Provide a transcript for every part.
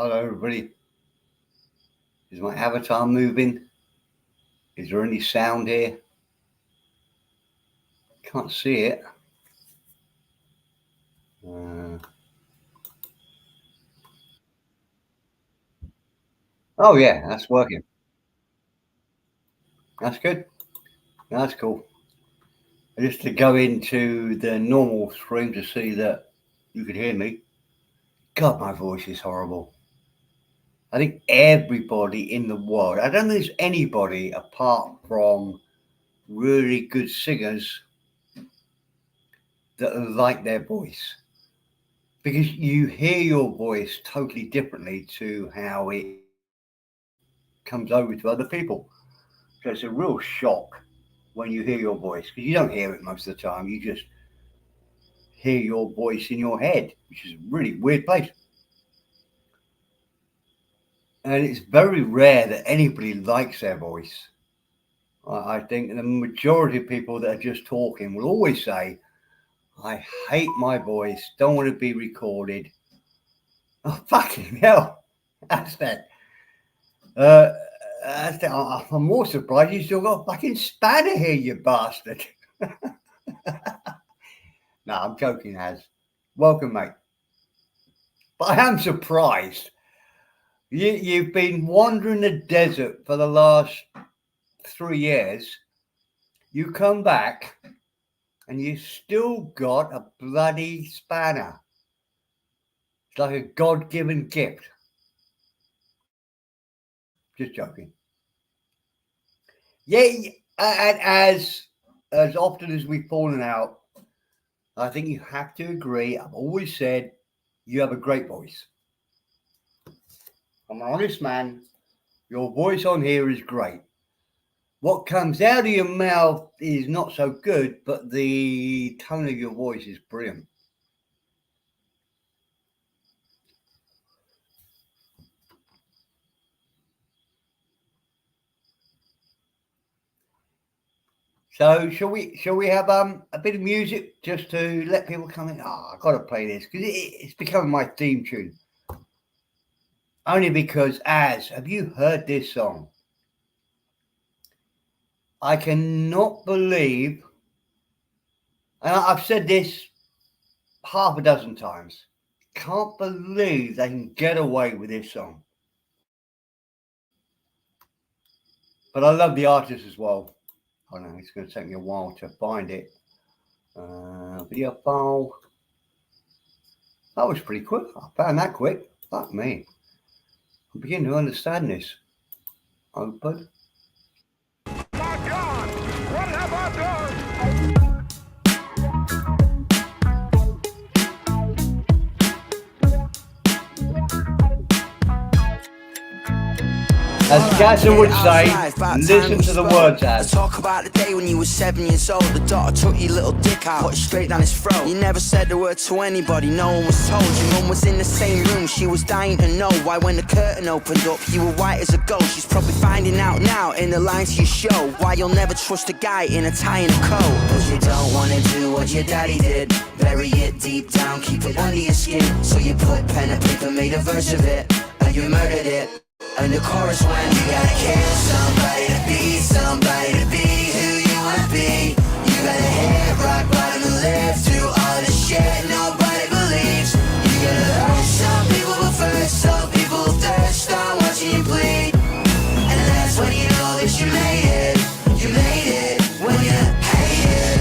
Hello, everybody. Is my avatar moving? Is there any sound here? Can't see it. Oh, yeah, that's working. That's good. That's cool. Just to go into the normal stream to see that you could hear me. God, my voice is horrible. I think everybody in the world, I don't think there's anybody apart from really good singers that like their voice. Because you hear your voice totally differently to how it comes over to other people. So it's a real shock when you hear your voice, because you don't hear it most of the time. You just hear your voice in your head, which is a really weird place. And it's very rare that anybody likes their voice. I think the majority of people that are just talking will always say, I hate my voice, don't want to be recorded. Oh, fucking hell. That's that. I'm more surprised you still got a fucking spanner here, you bastard. No, I'm joking, Az. Welcome, mate. But I am surprised. You've been wandering the desert for the last 3 years. You come back and you still got a bloody spanner. It's like a God-given gift. Just joking. Yeah, and as often as we've fallen out, I think you have to agree. I've always said you have a great voice. I'm an honest man. Your voice on here is great. What comes out of your mouth is not so good, but the tone of your voice is brilliant. So shall we have a bit of music just to let people come in? I've got to play this because it's becoming my theme tune. Only because, have you heard this song? I cannot believe, and I've said this half a dozen times, can't believe they can get away with this song. But I love the artist as well. I know it's going to take me a while to find it. Video file. That was pretty quick. I found that quick. Fuck me. I'm beginning to understand this. Open. My God, what have I done? As Jackson would say, listen to the words, Az. Talk about the day when you were 7 years old. The daughter took your little dick out, put it straight down his throat. You never said a word to anybody, no one was told. Your mum was in the same room, she was dying to know why when the curtain opened up, you were white as a ghost. She's probably finding out now in the lines to your show why you'll never trust a guy in a tie and a coat. Cause you don't wanna do what your daddy did. Bury it deep down, keep it under your skin. So you put pen and paper, made a verse of it, and you murdered it. And the chorus when you gotta kill somebody to be somebody to be who you wanna be. You gotta hit rock bottom and live through all the shit nobody believes. You gotta hurt some people but first some people thirst on watching you bleed. And that's when you know that you made it. You made it when you hate it.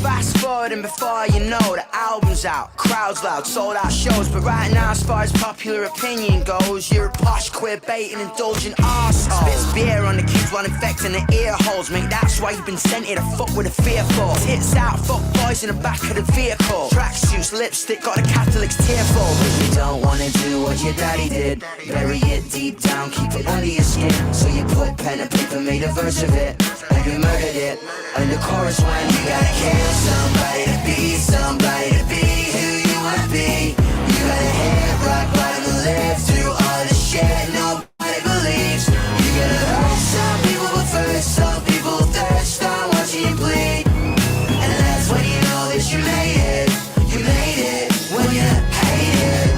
Fast forward and before you know the album's out, crowds loud, sold out shows. But right now as far as popular opinion goes, you're a posh, queer baiting, indulgent arsehole. Spits beer on the kids while infecting the ear holes. Mate, that's why you've been sent here to fuck with a fearful. Tits out, fuck boys in the back of the vehicle. Tracksuits, lipstick, got the Catholics tearful. Cause you don't wanna do what your daddy did. Bury it deep down, keep it under your skin. So you put pen and paper, made a verse of it, and you murdered it. And the chorus when you gotta kill somebody to be somebody to be who you wanna be. You gotta hit rock bottom and live through all the shit nobody believes. You gotta hurt some people but first some people thirst on watching you bleed. And that's when you know that you made it. You made it when you hate it.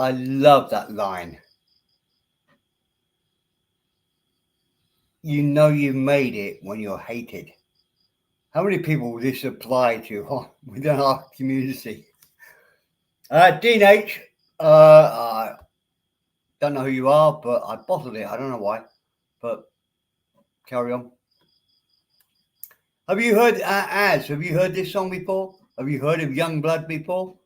I love that line. You know you made it when you're hated. How many people will this apply to within our community? Dean H, I don't know who you are, but I bottled it. I don't know why, but carry on. Have you heard have you heard this song before? Have you heard of Young Blood before?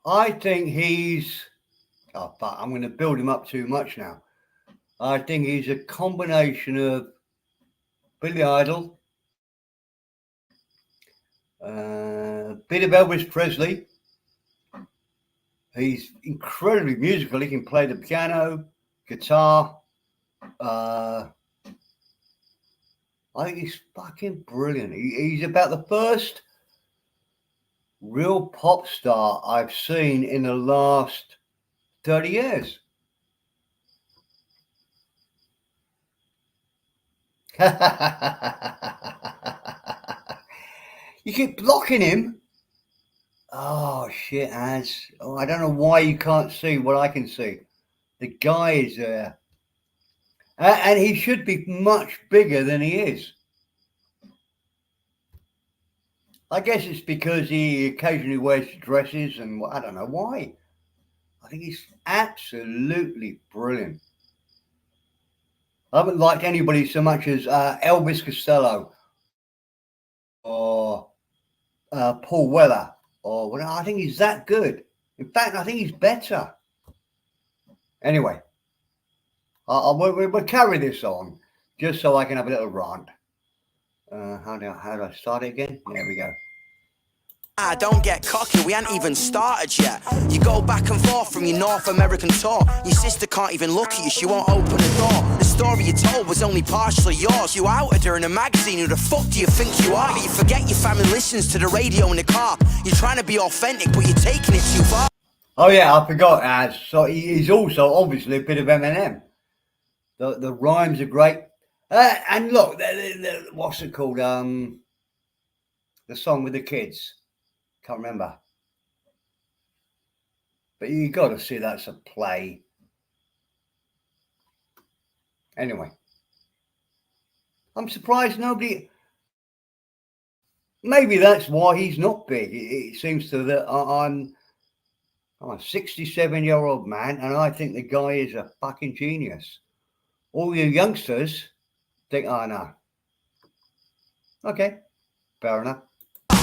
I think he's, oh, but I'm going to build him up too much now. I think he's a combination of Billy Idol, a bit of Elvis Presley. He's incredibly musical. He can play the piano, guitar. I think he's fucking brilliant. He's about the first real pop star I've seen in the last 30 years. You keep blocking him. Oh shit, Az. Oh, I don't know why you can't see what I can see. The guy is there. And he should be much bigger than he is. I guess it's because he occasionally wears dresses and I don't know why. I think he's absolutely brilliant. I haven't liked anybody so much as Elvis Costello or Paul Weller. Or well, I think he's that good. In fact, I think he's better. Anyway, we'll carry this on just so I can have a little rant. How do I start it again? There we go. Don't get cocky, we ain't even started yet. You go back and forth from your North American tour. Your sister can't even look at you, she won't open the door. The story you told was only partially yours. You outed her in a magazine, who the fuck do you think you are? But you forget your family listens to the radio in the car. You're trying to be authentic, but you're taking it too far. Oh yeah, I forgot, Az. So he's also obviously a bit of Eminem. The rhymes are great. And look, what's it called? The song with the kids. Can't remember. But you got to see that's a play. Anyway. I'm surprised nobody... Maybe that's why he's not big. It seems to that I'm a 67-year-old man and I think the guy is a fucking genius. All you youngsters think, oh no. Okay, fair enough.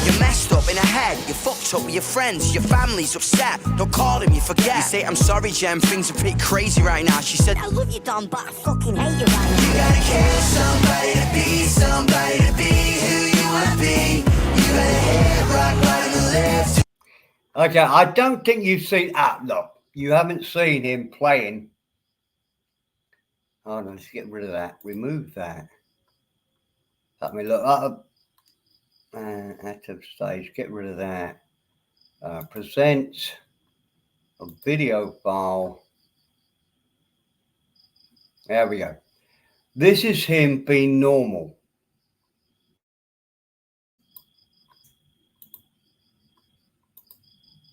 You're messed up in the head, you're fucked up with your friends, your family's upset, don't call him, you forget. You say, I'm sorry Jem, things are pretty crazy right now. She said, I love you Don, but I fucking hate you right now. You gotta kill somebody to be who you wanna be. You gotta hit rock bottom and live. Okay, I don't think you've seen, look, you haven't seen him playing. Hold on, let's get rid of that, remove that. Let me look up. Active stage, get rid of that. Present a video file. There we go. This is him being normal.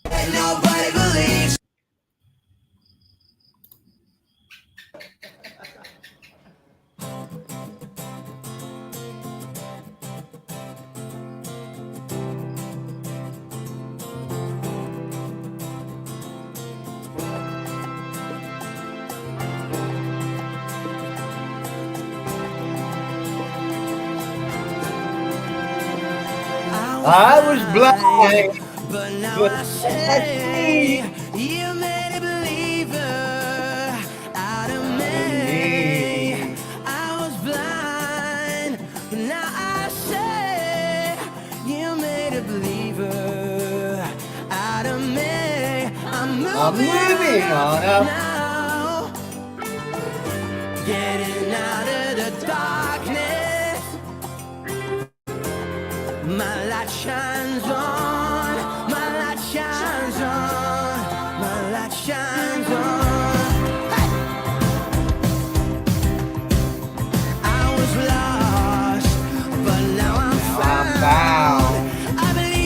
And nobody believes. I was blind, but now I say you made a believer out of me. I was blind, but now I say you made a believer out of me. I'm moving on up. now, getting out of the darkness. My light shines on, my light shines on, my light shines on. Hey! I was lost, but now I'm found. I believe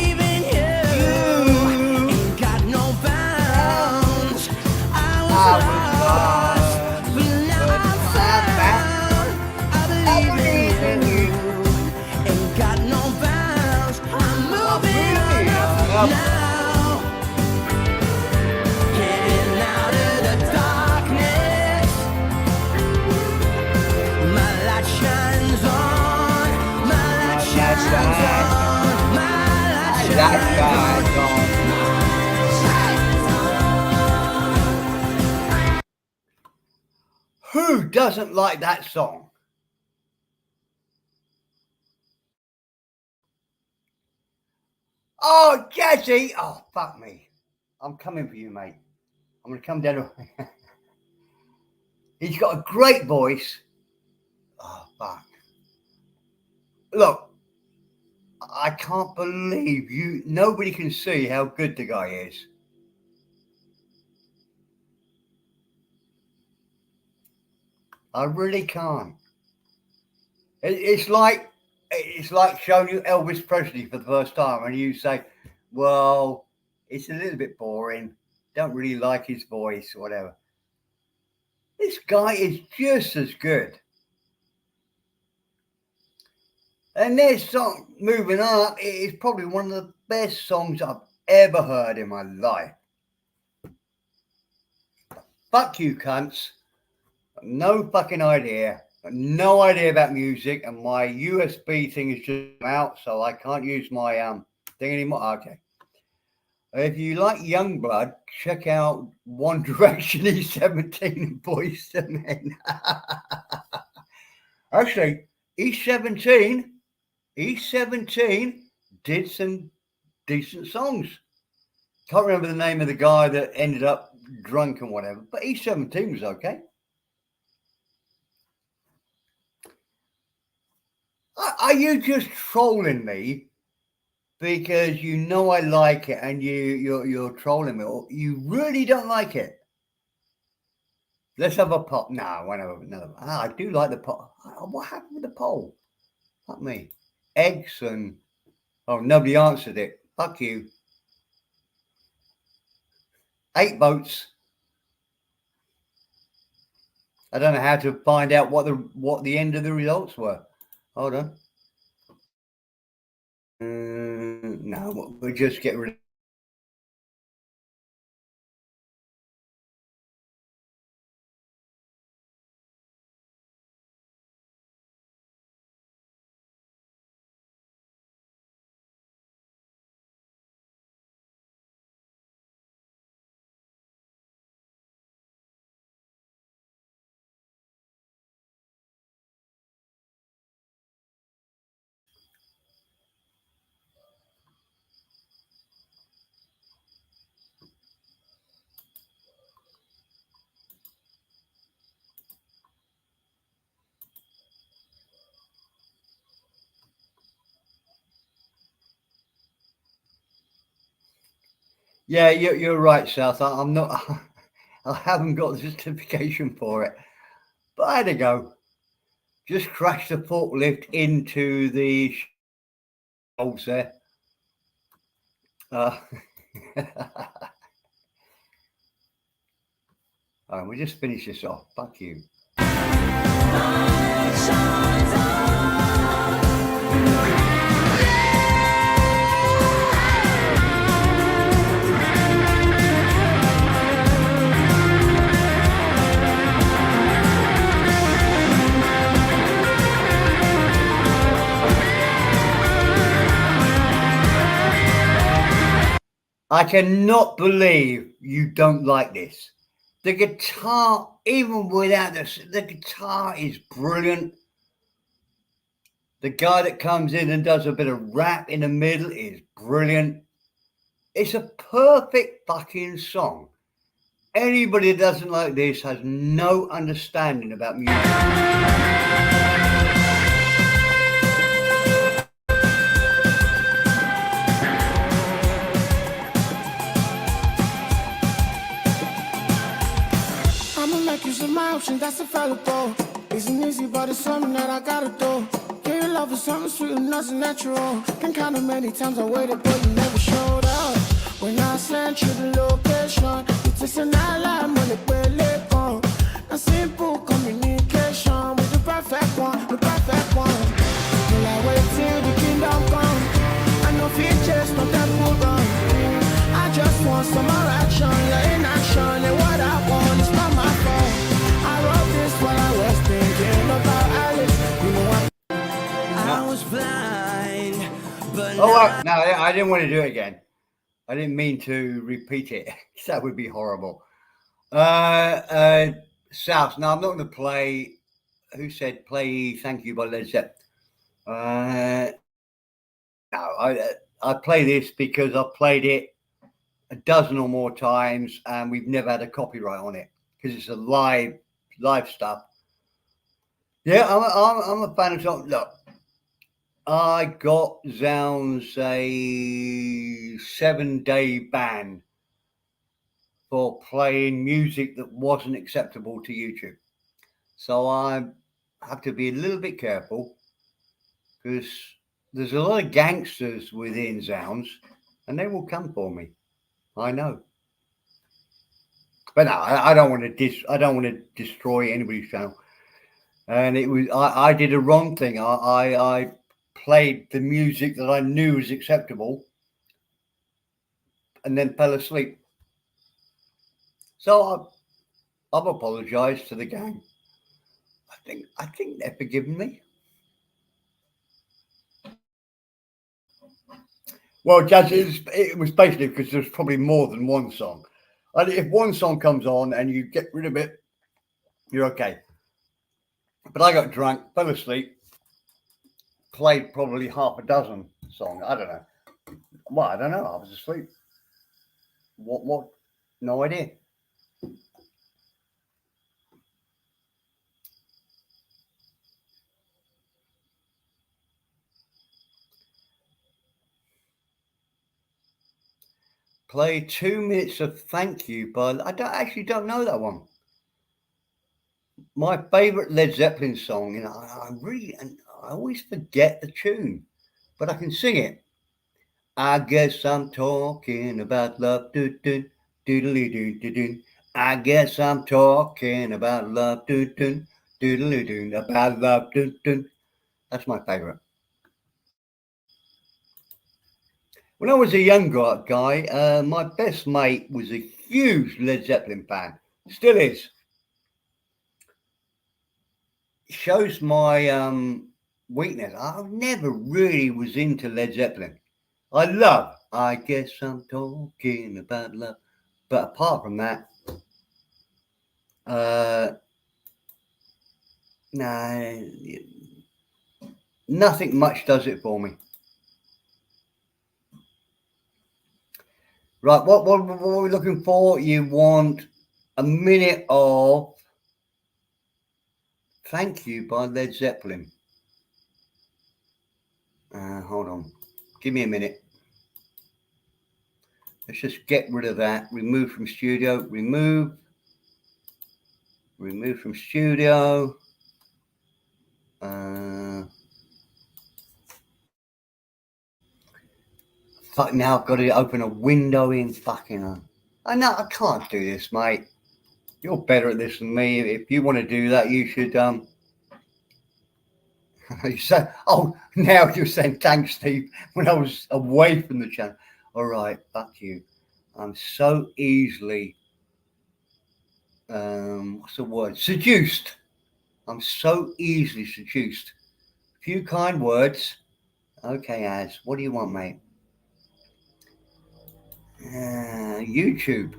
up. Now, getting out of the darkness. My light shines on. My light shines on. My light That shines guy's on. Who doesn't like that song? Oh, Jazzy. Oh, fuck me. I'm coming for you, mate. I'm going to come down. He's got a great voice. Oh, fuck. Look, I can't believe nobody can see how good the guy is. I really can't. It's like showing you Elvis Presley for the first time and you say, well, it's a little bit boring. Don't really like his voice or whatever. This guy is just as good. And this song, Moving Up, is probably one of the best songs I've ever heard in my life. Fuck you, cunts. No fucking idea. No idea about music, and my USB thing is just out, so I can't use my thing anymore. Okay. If you like Youngblood, check out One Direction, E17, and Boyz II Men. Actually, E17 did some decent songs. Can't remember the name of the guy that ended up drunk and whatever, but E17 was okay. Are you just trolling me because you know I like it and you're trolling me, or you really don't like it? Let's have a poll. No, I won't have another. I do like the poll. What happened with the poll? Fuck me. Eggs and nobody answered it. Fuck you. 8 votes. I don't know how to find out what the end of the results were. Hold on. No, we'll just get rid of. Yeah, you're right, South. I'm not. I haven't got the certification for it, but I had to go. Just crashed the forklift into the holes there. All right, we'll just finish this off. Fuck you. I cannot believe you don't like this. The guitar, even without this, the guitar is brilliant. The guy that comes in and does a bit of rap in the middle is brilliant. It's a perfect fucking song. Anybody that doesn't like this has no understanding about music. My option that's available isn't easy, but it's something that I gotta do. Yeah, your love is something sweet and nothing natural. Can count how many times I waited, but you never showed up. When I sent you the location, it's just an alarm when it will go. A simple communication with the perfect one, the perfect one. Till I wait till the kingdom come. I know features, not that move on. want some more action, you're in action, and what I want is not my fault. I wrote this while I was thinking about Alice. You know I was blind, but Oh, no, I didn't want to do it again. I didn't mean to repeat it. That would be horrible. South. Now, I'm not going to play. Who said play Thank You by Led Zeppelin? No, I play this because I've played it a dozen or more times and we've never had a copyright on it because it's a live stuff. Yeah, I'm a fan of something. Look, I got Zounds a 7-day ban for playing music that wasn't acceptable to YouTube. So I have to be a little bit careful because there's a lot of gangsters within Zounds and they will come for me. I know. But no, I don't want to destroy anybody's channel. And it was I did a wrong thing. I played the music that I knew was acceptable and then fell asleep. So I've apologized to the gang. I think they've forgiven me. Well, Jazz, it was basically because there's probably more than one song. And if one song comes on and you get rid of it, you're okay. But I got drunk, fell asleep, played probably half a dozen songs. I don't know. Well, I don't know. I was asleep. What? No idea. Play 2 minutes of Thank You, but I don't know that one. My favorite Led Zeppelin song, you know, I always forget the tune, but I can sing it. I guess I'm talking about love, doodly doo. I guess I'm talking about love, doodly doo, about love, doo. That's my favorite. When I was a young guy, my best mate was a huge Led Zeppelin fan. Still is. Shows my weakness. I never really was into Led Zeppelin. I guess I'm talking about love. But apart from that, no, nothing much does it for me. Right, what are we looking for? You want a minute of Thank You by Led Zeppelin. Hold on. Give me a minute. Let's just get rid of that. Remove from studio. Remove from studio. Fuck, now I've got to open a window in fucking. I know I can't do this, mate. You're better at this than me. If you want to do that, you should you say, oh, now you're saying thanks, Steve, when I was away from the channel. All right, fuck you. I'm so easily what's the word? Seduced. I'm so easily seduced. A few kind words. Okay, Az, what do you want, mate? YouTube.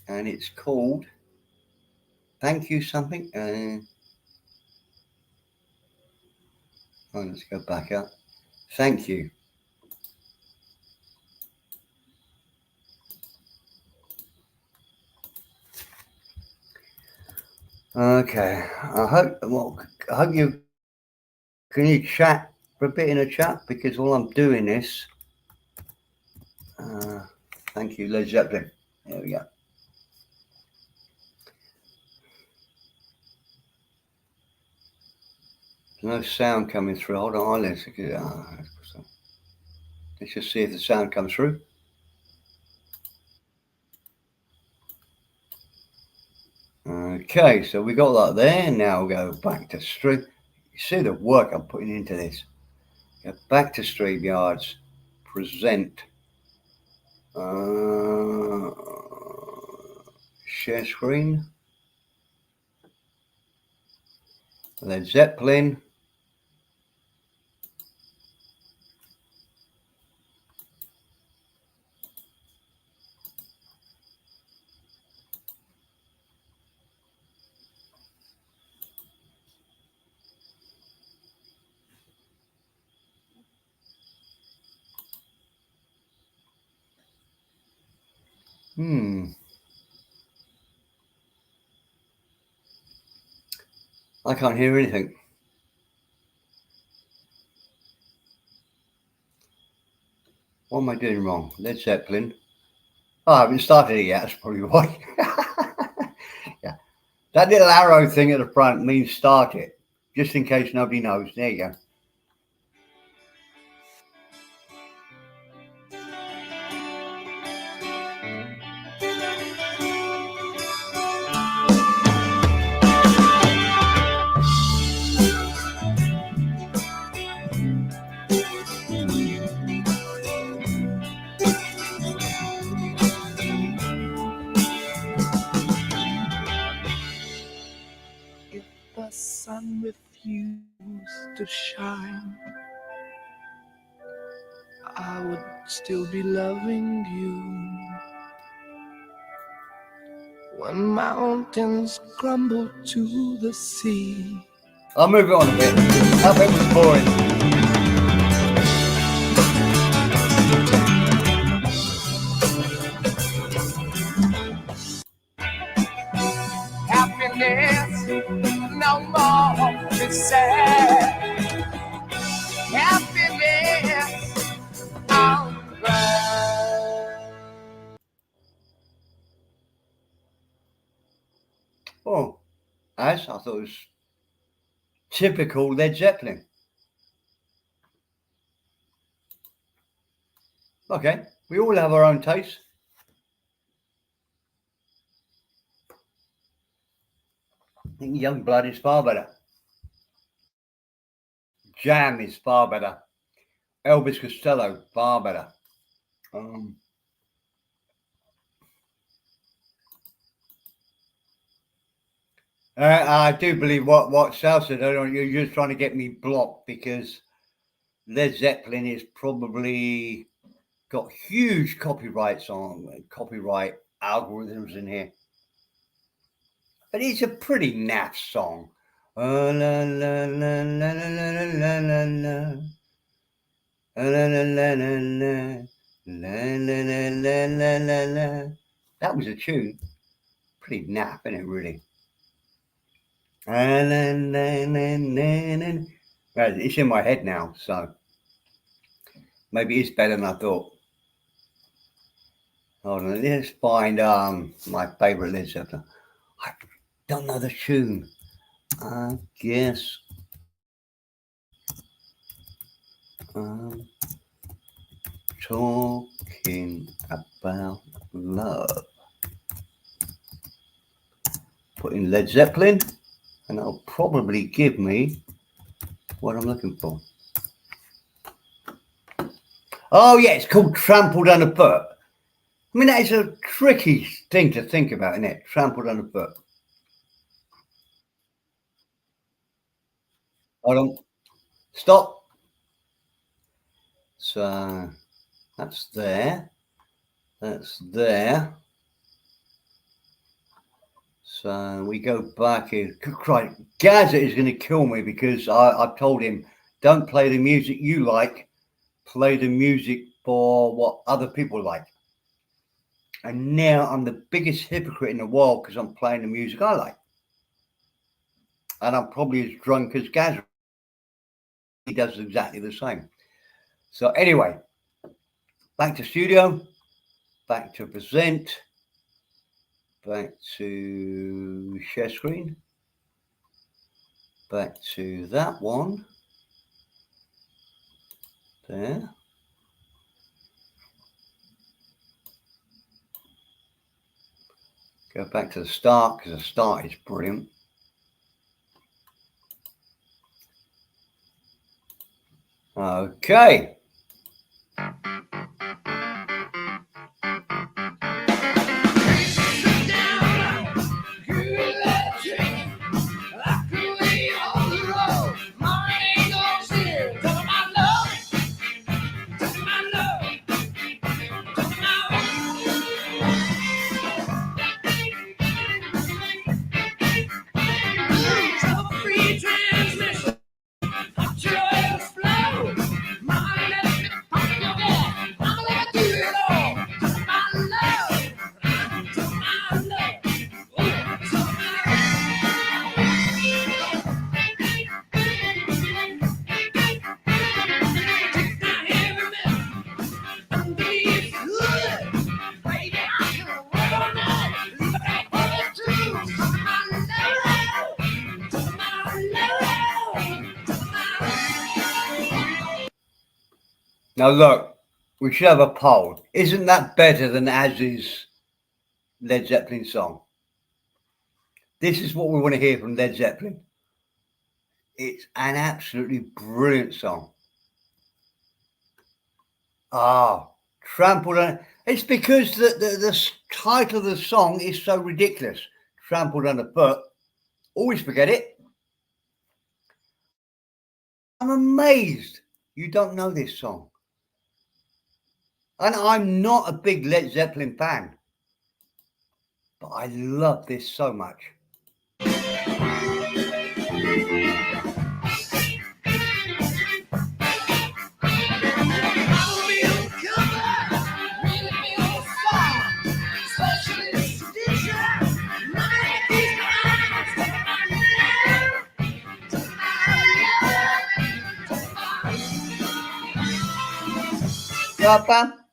And it's called Thank You something. Let's go back up. Thank You. Okay. I hope you can you chat for a bit in a chat because all I'm doing is thank you, Led Zeppelin. There we go. No sound coming through. Hold on, let's just see if the sound comes through. Okay, so we got that there. Now we'll go back to Stream. You see the work I'm putting into this. Go back to StreamYards. present. Share screen. Led Zeppelin. I can't hear anything. What am I doing wrong? Led Zeppelin. Oh, I haven't started it yet. That's probably why. Yeah. That little arrow thing at the front means start it. Just in case nobody knows. There you go. If the sun refused to shine, I would still be loving you. When mountains crumble to the sea, I'll move it on a bit. That bit was boring. happiness no more to sad. Happiness I'm glad. Oh, I thought it was typical Led Zeppelin. Okay, we all have our own taste. I think Youngblood is far better. Jam is far better. Elvis Costello, far better. I do believe what Sal said. You're just trying to get me blocked because Led Zeppelin is probably got huge copyright algorithms in here. But it's a pretty naff song. La, la, la, la, la, la, la, la, la. La, la, la, la, la, la, la, la, la. That was a tune. Pretty naff, isn't it, really? Well, it's in my head now, so maybe it's better than I thought. Hold on, let's find my favourite Led Zeppelin. I don't know the tune. I guess I'm talking about love. Put in Led Zeppelin, and that'll probably give me what I'm looking for. Oh yeah, it's called Trampled Underfoot. I mean, that is a tricky thing to think about, isn't it? Trampled Underfoot. Hold on. Stop. So that's there. That's there. So we go back here. Christ, Gazza is going to kill me because I've told him, don't play the music you like. Play the music for what other people like. And now I'm the biggest hypocrite in the world because I'm playing the music I like. And I'm probably as drunk as Gazza. He does exactly the same. So anyway, back to studio, back to present, back to share screen, back to that one. There. Go back to the start because the start is brilliant. Okay. Now look, we should have a poll. Isn't that better than Az's Led Zeppelin song? This is what we want to hear from Led Zeppelin. It's an absolutely brilliant song. Trampled on. It's because the title of the song is so ridiculous. Trampled underfoot. Always forget it. I'm amazed you don't know this song. And I'm not a big Led Zeppelin fan, but I love this so much.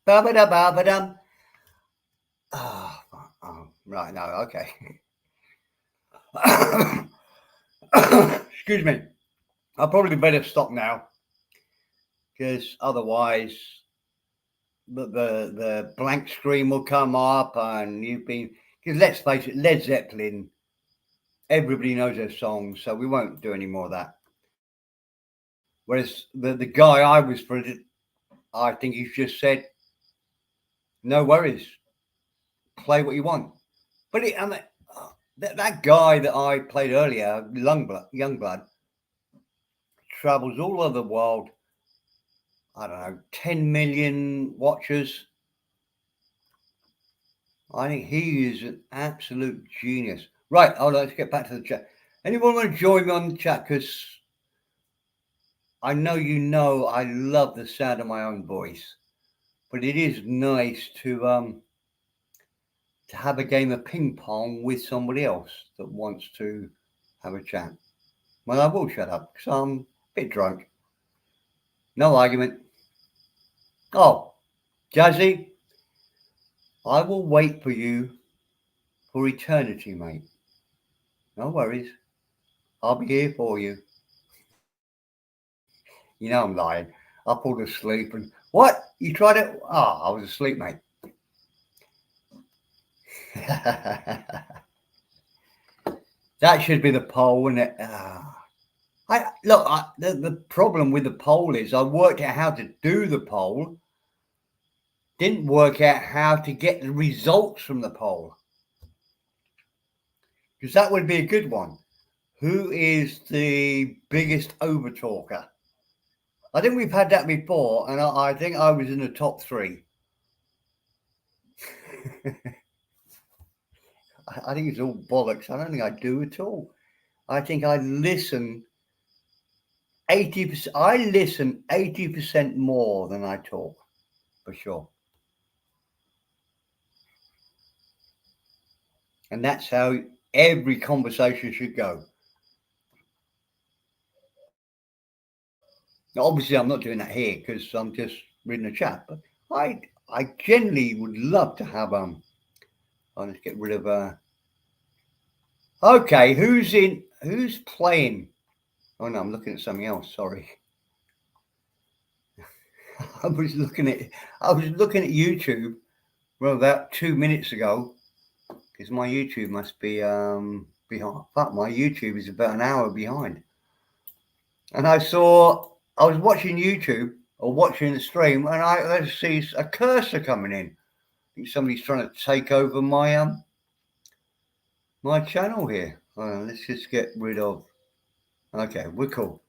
Ba-ba-da-ba-ba-dum. Right, no, okay. Excuse me. I'll probably better stop now, because otherwise the blank screen will come up and because let's face it, Led Zeppelin, everybody knows their songs, so we won't do any more of that. Whereas the guy I was for it, I think he's just said, no worries, play what you want. But that guy that I played earlier, Youngblood, travels all over the world. I don't know, 10 million watchers. I think he is an absolute genius. Right, let's get back to the chat. Anyone want to join me on the chat? Because I know I love the sound of my own voice. But it is nice to have a game of ping pong with somebody else that wants to have a chat. Well, I will shut up because I'm a bit drunk. No argument. Oh, Jazzy, I will wait for you for eternity, mate. No worries. I'll be here for you. You know I'm lying. I pulled asleep and what? You tried it? I was asleep, mate. That should be the poll, wouldn't it? The problem with the poll is I worked out how to do the poll, didn't work out how to get the results from the poll, because that would be a good one. Who is the biggest overtalker? I think we've had that before, and I think I was in the top 3. I think it's all bollocks. I don't think I do at all. I think I listen 80%. I listen 80% more than I talk, for sure. And that's how every conversation should go. Now, obviously, I'm not doing that here because I'm just reading the chat. But I generally would love to have let's get rid of okay, who's playing? Oh no, I'm looking at something else, sorry. I was looking at YouTube about 2 minutes ago, because my YouTube must be behind. Fuck, my YouTube is about an hour behind. And I was watching YouTube or watching the stream, and I see a cursor coming in. I think somebody's trying to take over my my channel here. Let's just get rid of. Okay, we're cool.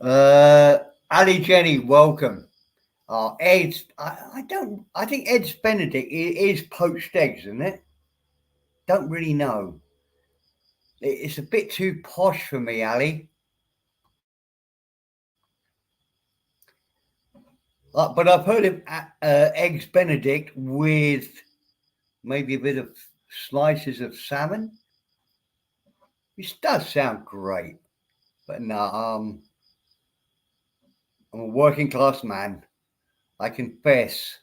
Ali Jenny, welcome. Ed, I think Ed's Benedict is poached eggs, isn't it? Don't really know. It's a bit too posh for me, Ali. But I've heard of eggs Benedict with maybe a bit of slices of salmon, which does sound great. But no, I'm a working class man. I confess.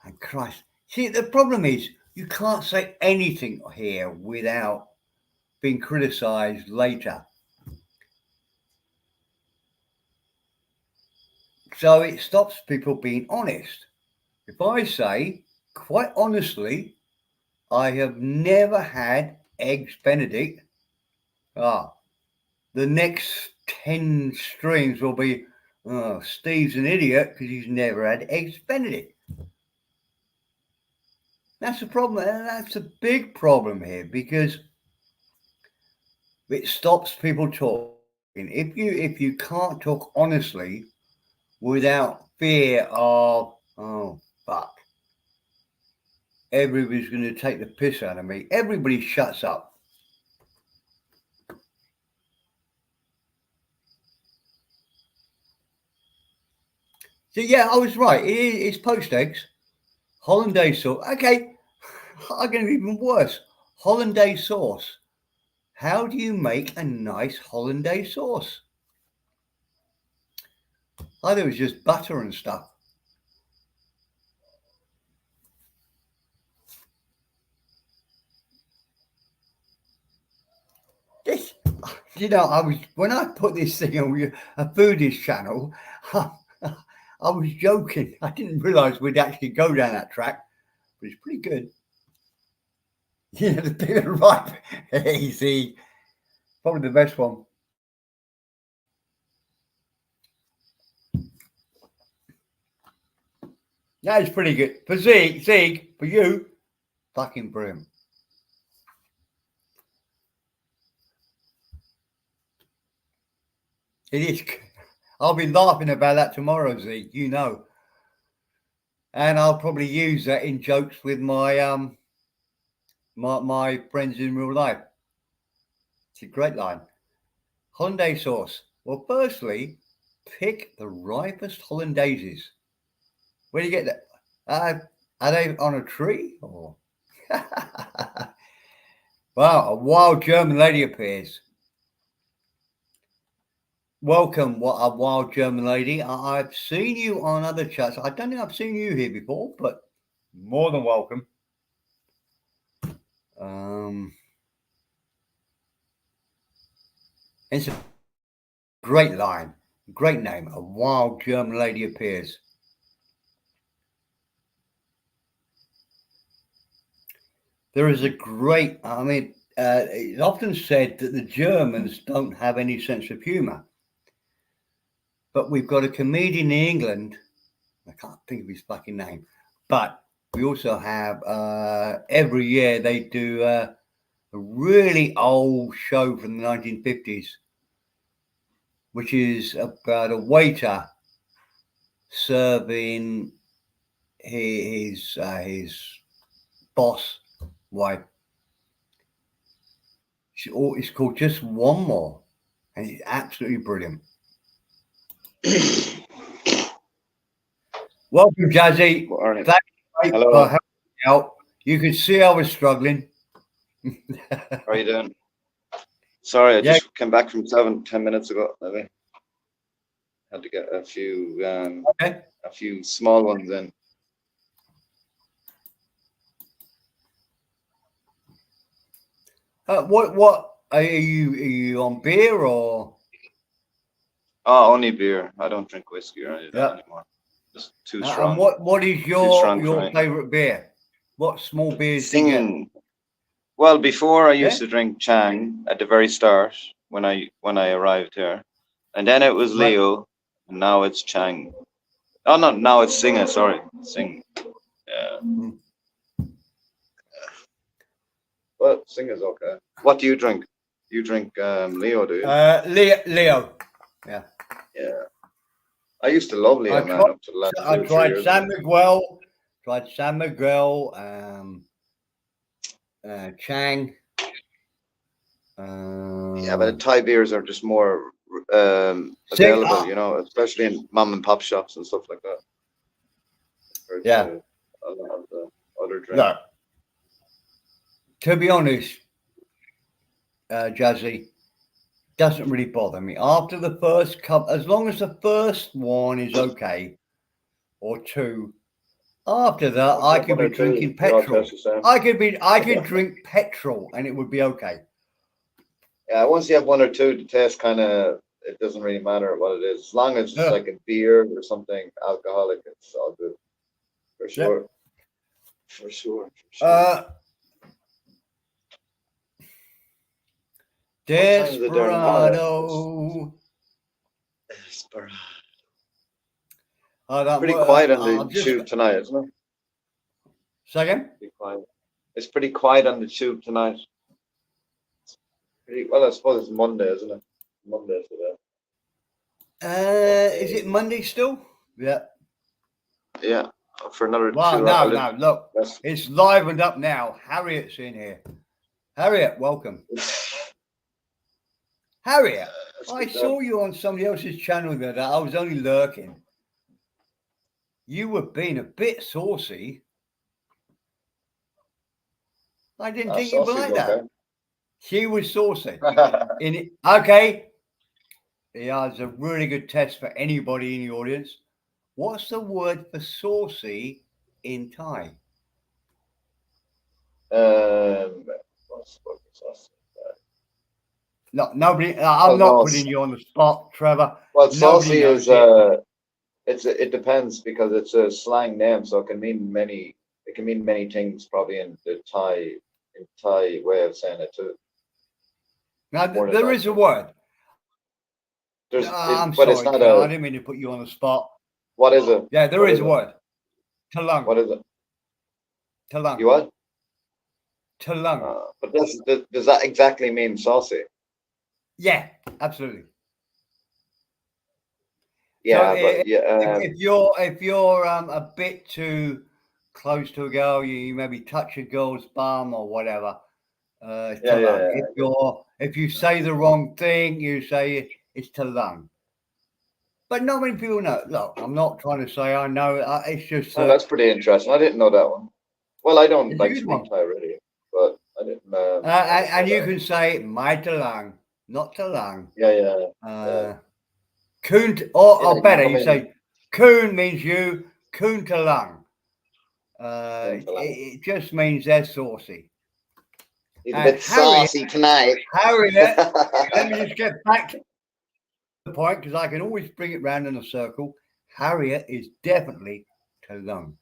And Christ, see, the problem is you can't say anything here without being criticised later. So it stops people being honest. If I say, quite honestly, I have never had eggs Benedict, the next 10 streams will be, oh, Steve's an idiot because he's never had eggs Benedict. That's a problem. And that's a big problem here because it stops people talking. If you can't talk honestly without fear of, oh, fuck, everybody's going to take the piss out of me, everybody shuts up. So yeah, I was right. It's poached eggs, hollandaise sauce. Okay, I'm going to be even worse. Hollandaise sauce. How do you make a nice hollandaise sauce? I thought it was just butter and stuff. This, you know, when I put this thing on a foodies channel, I was joking. I didn't realise we'd actually go down that track, but it's pretty good. Yeah, the big and ripe, easy, probably the best one. That is pretty good. For Zeke, for you, fucking brilliant. It is. I'll be laughing about that tomorrow, Zeke, you know. And I'll probably use that in jokes with my my friends in real life. It's a great line. Hollandaise sauce. Well, firstly, pick the ripest hollandaises. Where do you get that? Are they on a tree? Or wow, a wild German lady appears. Welcome, what a wild German lady. I've seen you on other chats. I don't think I've seen you here before, but more than welcome. It's a great line, great name. A wild German lady appears. There is a great, it's often said that the Germans don't have any sense of humor. But we've got a comedian in England, I can't think of his fucking name, but we also have, every year they do a really old show from the 1950s, which is about a waiter serving his boss wife. It's called Just One More, and it's absolutely brilliant. Welcome, Jazzy. Morning. Thank you Hello. for helping me out. You could see I was struggling. How are you doing? Sorry, I Yeah. just came back from 10 minutes ago. Maybe had to get a Okay. few small ones in. What are you on beer or? Oh, only beer. I don't drink whiskey or anything Yeah. anymore. Just too strong. And what is your strong for me. favorite beer? What small beers do you get? Singing. Well, before I used Yeah. to drink Chang at the very start when I arrived here, and then it was Right. Leo, and now it's Chang. Oh no, now it's Singer. Sorry, Sing. Yeah. Mm. Well, Singer's okay. What do you drink? You drink Leo, do you? Leo. Yeah. I used to love Leo, I man, tried- up to the last I 2 or 3 tried years San ago. Miguel. Chang. Yeah, but the Thai beers are just more available, you know, especially in mom and pop shops and stuff like that. compared Yeah. to a lot of the other drinks. No. To be honest, Jazzy, doesn't really bother me. After the first cup, as long as the first one is okay, or two, after that, I could be drinking petrol. I could drink petrol and it would be okay. Yeah, once you have one or two, the taste kind of it doesn't really matter what it is. As long as it's Yeah. like a beer or something alcoholic, it's all good. For sure. For sure. For sure. time is it there now? Desperado. Desperado. I don't Pretty well, quiet on I'll the just tube tonight, isn't it? second. Pretty quiet. It's pretty quiet on the tube tonight. Pretty, well, I suppose it's Monday, isn't it? Monday today. Is it Monday still? Yeah. Yeah, for another Well, 2 no, hours. no. Look, it's livened up now. Harriet's in here. Harriet, welcome. Harriet, I saw you on somebody else's channel the other day. I was only lurking. You were being a bit saucy. I didn't think you'd be like that. She was saucy. In it, okay. Yeah, it's a really good test for anybody in the audience. What's the word for saucy in Thai? What's saucy? No, nobody. I'm not putting you on the spot, Trevor. Well, Nobody saucy knows is it depends because it's a slang name, so it can mean many. It can mean many things, probably in the Thai way of saying it too. Now, there is a word. There's, I'm but sorry, it's not I didn't mean to put you on the spot. What is it? Yeah, there is a word. Talung. What is it? Talung. You what? Talung. But does that exactly mean saucy? Yeah, absolutely. Yeah, so but yeah. If you're a bit too close to a girl, you maybe touch a girl's bum or whatever. Yeah. If you say the wrong thing, you say it's talung. But not many people know. Look, I'm not trying to say I know. It's just. Oh, that's pretty interesting. I didn't know that one. Well, I don't It's like a good speak one. Thai really, but I didn't. And you can say my talang, not talang. Yeah. Kun, or Yeah, better, I you mean- say kun means you, kun talang. Kun talang. It just means they're saucy. He's a And bit saucy tonight. Harriet, let me just get back to the point because I can always bring it round in a circle. Harriet is definitely talang.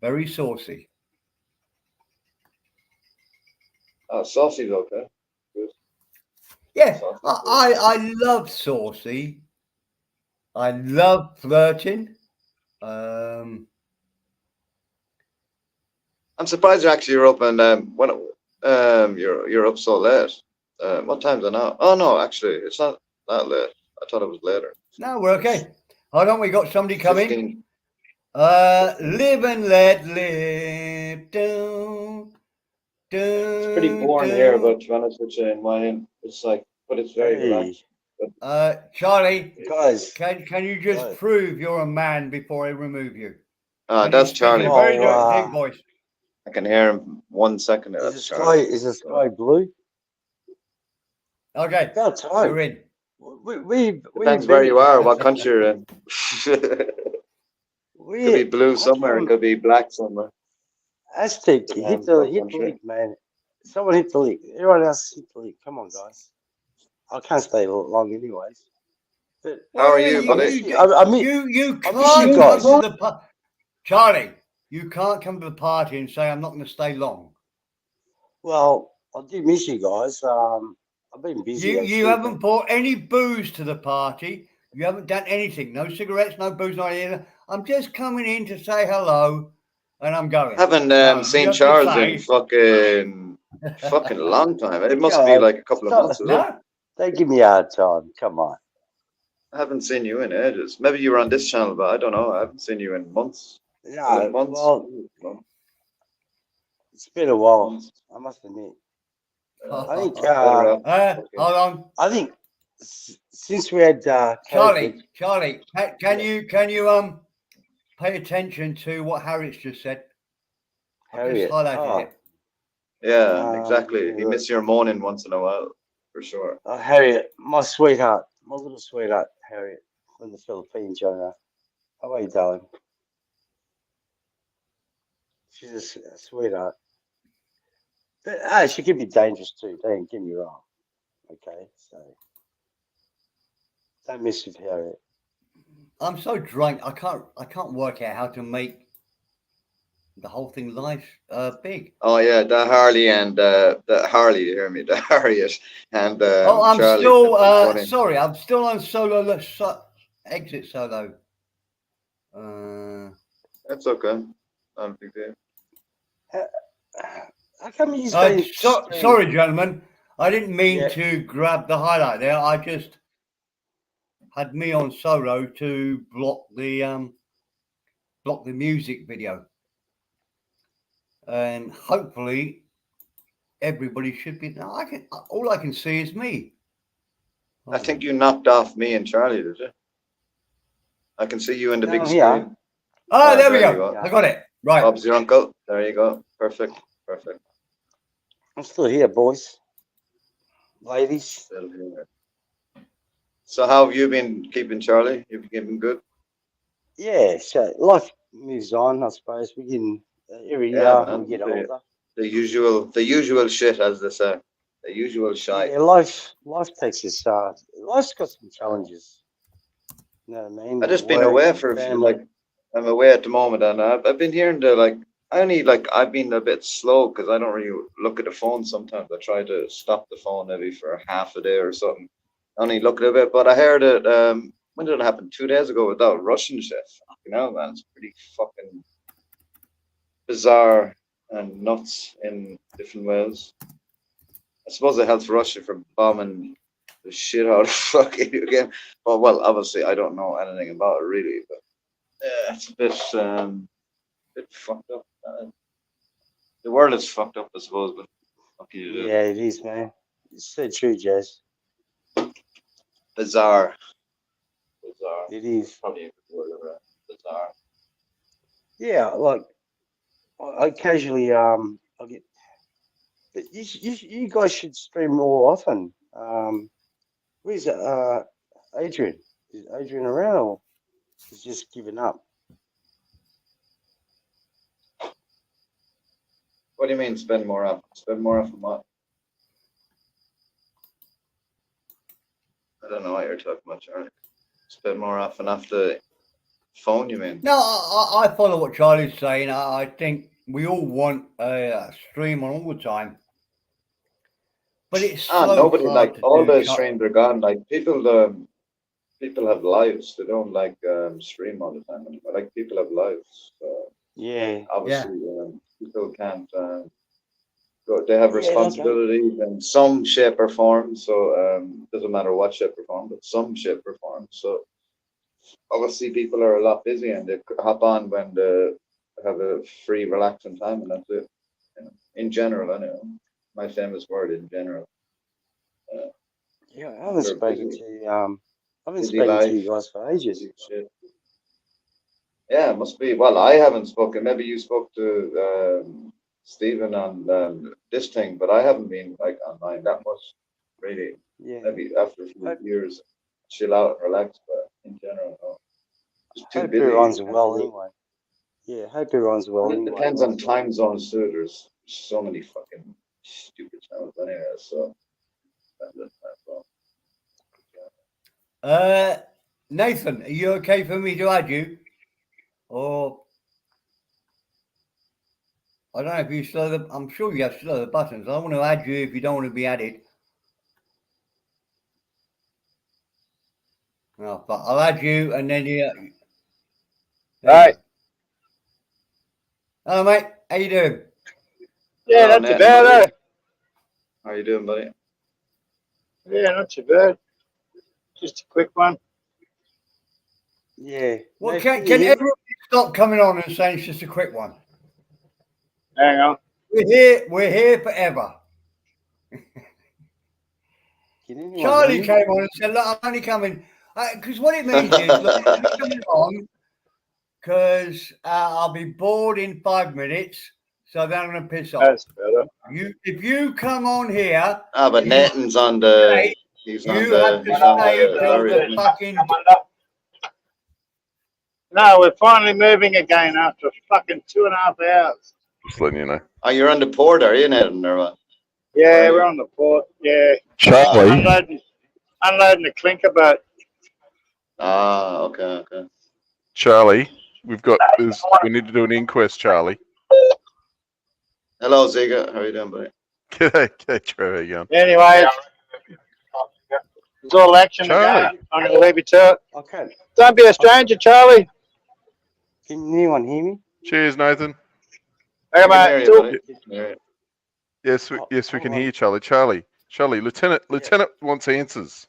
Very saucy. Saucy's okay. Good. Yeah, Saucy. I love saucy. I love flirting. I'm surprised you're up and you're up so late. What time's it now? Oh no, actually, it's not that late. I thought it was later. No, we're okay. Hold on, we got somebody coming. 15. Live and let live. It's pretty boring here, but to be honest with you, in mine, it's like, but it's very relaxed. Charlie, Guys, can you just prove you're a man before I remove you? That's Charlie. In a very deep voice. I can hear him 1 second. is the sky blue? Okay, About time. you're in. We Depends where you are, what country you're in. We Could be blue somewhere, it could be black somewhere. Aztec, hit Depends the what country. leak, man. Someone hit the leak. Everyone else hit the leak. Come on, guys. I can't stay long anyways. But How are you, buddy? You I can't miss you come guys. to the party. Charlie, you can't come to the party and say I'm not going to stay long. Well, I do miss you guys. I've been busy. You haven't brought any booze to the party. You haven't done anything. No cigarettes, no booze, not anything. I'm just coming in to say hello, and I'm going. Haven't seen you have to Charles say- in fucking long time. It must be like a couple of months. Isn't it? No, They give me a hard time. Come on. I haven't seen you in ages. Maybe you were on this channel, but I don't know. I haven't seen you in months. No, Months. well, it's been a while. I must admit. I think. hold on, I think since we had Charlie. COVID, Charlie, can you pay attention to what Harriet's just said? I've Harriet. just highlighted it. Yeah, exactly. You yeah. miss your moaning once in a while, for sure. Harriet, my sweetheart, my little sweetheart, Harriet, from the Philippines, Jonah. How are you, darling? She's a sweetheart. But she can be dangerous too, don't get me wrong. Okay, so Don't miss with Harriet. I'm so drunk. I can't work out how to make the whole thing nice, big. Oh yeah, the Harley and the Harley. You hear me? The Harriet and Oh, I'm Charlie. still That's funny. sorry. I'm still on solo. Exit solo. That's okay. Not a big deal. How come you say Sorry, gentlemen. I didn't mean Yeah. to grab the highlight there. I just had me on solo to block the music video, and hopefully everybody should be. Now all I can see is me. I think you knocked off me and Charlie, did you? I can see you in the big screen. Yeah. Oh, there we there you go. go. I got it. Right. Bob's your uncle. There you go. Perfect. Perfect. I'm still here, boys. Ladies. Still here. So how have you been keeping, Charlie? You've been keeping good? Yeah, so life moves on, I suppose. We can every year man, we get the- older. The usual shit, as they say. The usual shite. Yeah, life takes us life's got some challenges. You know what I mean? I just been Work, away for a few, family. like I'm away at the moment, and I've been hearing I've been a bit slow because I don't really look at the phone sometimes. I try to stop the phone maybe for half a day or something. I only look at it a bit, but I heard it. When did it happen? 2 days ago with that Russian chef. You know, man, it's pretty fucking bizarre and nuts in different ways. I suppose it helps Russia for bombing the shit out of fucking again. But well, obviously I don't know anything about it really, but yeah, it's a bit fucked up. The world is fucked up, I suppose, but what can you do? Yeah, it is, man. It's so true, Jazz. Bizarre. It is. Probably a good word of it. Bizarre. Yeah, like I occasionally I get. But you guys should stream more often. Where's Adrian? Is Adrian around or he's just given up? What do you mean spend more often? Spend more often what? I don't know what you're talking about, Charlie. Spend more often off the phone, you mean? No, I follow what Charlie's saying. I think we all want a stream on all the time, but it's so nobody hard like to all do, the streams are gone. Like people have lives. They don't like stream all the time anymore. Like people have lives. So Yeah. obviously, people can't go. They have Yeah, responsibilities in some shape or form. So doesn't matter what shape or form, but some shape or form. So obviously, people are a lot busy and they hop on when they have a free, relaxing time, and that's it. You know, in general, anyway. My famous word, in general. Yeah, I haven't They're spoken busy. to I haven't Busy spoken to life. you guys for ages. Shit. Yeah, it must be. Well, I haven't spoken. Maybe you spoke to Stephen on this thing, but I haven't been like online that much, really. Yeah. Maybe after a few years, chill out and relax. But in general, no. Just too Hope busy. everyone's well anyway. Yeah, hope everyone's well It anyway. depends on time zones too. There's so many fucking stupid channels anyway. So that's it, that's all. Nathan, are you okay for me to add you? Or I don't know if you still have I'm sure you have still have the buttons. I want to add you if you don't want to be added. No, but I'll add you and then you. Right. Hello, mate. How you doing? Yeah, Hello, not too Nat, bad, buddy. eh? How you doing, buddy? Yeah, not too bad. Just a quick one. Yeah. Well, No, can you- everybody stop coming on and saying it's just a quick one? Hang on. We're here forever. can anyone Charlie hear me? came on and said, "Look, I'm only coming because what it means is, look, I'm only coming on because I'll be bored in 5 minutes, so then I'm going to piss off. That's better. If you come on here, But You- Nathan's on the. He's on you the. have to He's on stay the. until the Harriet. fucking. No, we're finally moving again after fucking 2.5 hours. Just letting you know. Oh, you're on the port, are you, Nathan, or what? Yeah, Right. we're on the port. Yeah, Charlie, unloading the clinker boat. Ah, okay. Charlie, we need to do an inquest, Charlie. Hello, Ziga. How are you doing, buddy? G'day, Trevor. How you going? Anyway, it's all action Charlie. again. I'm going to leave you to it. Okay. Don't be a stranger, Charlie. Can anyone hear me? Cheers, Nathan. Hey, I can hear mate. you, buddy. I can hear you. Yes, Oh, we can hold hear on. you, Charlie. Charlie, Lieutenant wants answers.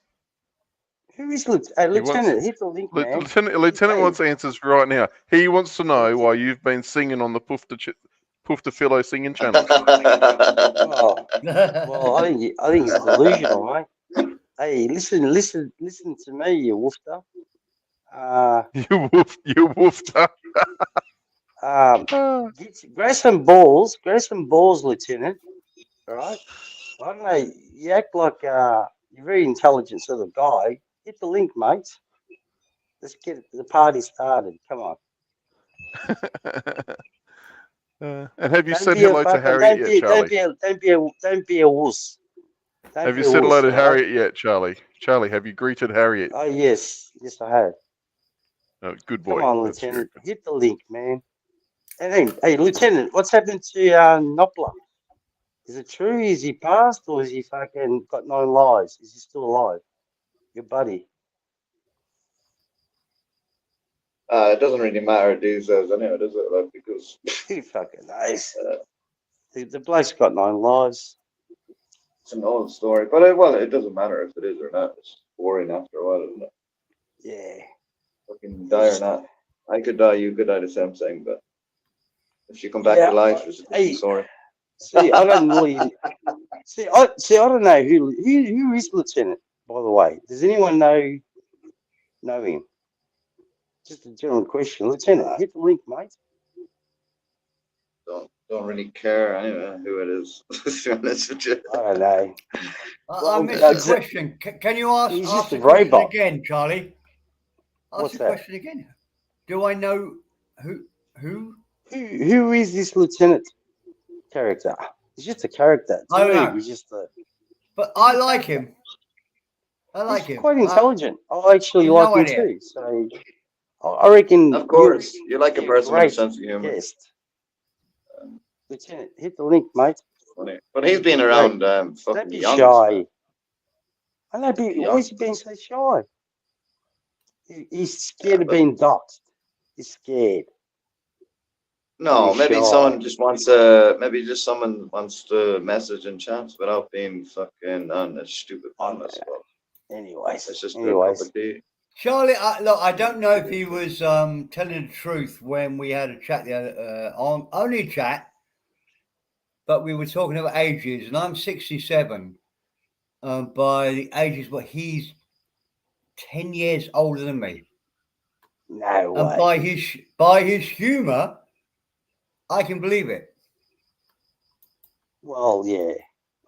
Who is Lieutenant? Hit the link, man. Lieutenant wants answers right now. He wants to know why you've been singing on the Poof to Philo singing channel. Oh, well, I think it's delusional, mate. Hey, listen to me, you woofter. You woofed up. Grow some balls, Lieutenant. All right. I don't know. You act like you're a very intelligent sort of guy. Hit the link, mate. Let's get the party started. Come on. And have you Don't said be a hello to fucking- Harriet yet, Charlie? Don't be a wuss. Don't Have be you a said hello wuss, to all right? Harriet yet, Charlie? Charlie, have you greeted Harriet? Oh yes, I have. Oh, good boy. Come on, That's very Lieutenant. good. Hit the link, man. And hey, Lieutenant, what's happened to Knopfler? Is it true? Is he passed or is he fucking got 9 lives? Is he still alive? Your buddy. It doesn't really matter these days anyway, does it? Like, because Who fucking knows? The bloke's got 9 lives. it's an old story. But it doesn't matter if it is or not. It's boring after a while, isn't it? Yeah. Fucking die or not. I could die, you could die, the same thing. But if you come back Yeah, to life, it's a different hey. story. See, I don't really. I don't know who is Lieutenant. By the way, does anyone know him? Just a general question, Lieutenant. Hit the link, mate. Don't really care anyway who it is. To be honest with you. I don't know. I missed that's the it. question. Can you ask, He's ask just the a question robot. again, Charlie? Ask What's the that? question again. Do I know who? Who is this Lieutenant character? He's just a character. I don't To me, know. he's just a. But I like him. I like He's him. quite intelligent. I actually You've like no him idea. too. So I reckon. Of course, you like a you're person with a great sense of humor. guest. Lieutenant, hit the link, mate. Funny. But he's been around Don't fucking be young. shy. I know, but Yeah. why is he being so shy? He's scared of being doxxed. He's scared. No, Don't be maybe shy. someone just wants to. Maybe just someone wants to message in chat without being fucking on a stupid phone. I suppose. Anyways, It's just a cup anyways. of tea. Charlie, look, I don't know if he was telling the truth when we had a chat the other on only chat, but we were talking about ages, and I'm 67. By the ages, but he's 10 years older than me, No and way. by his humour, I can believe it. Well, yeah,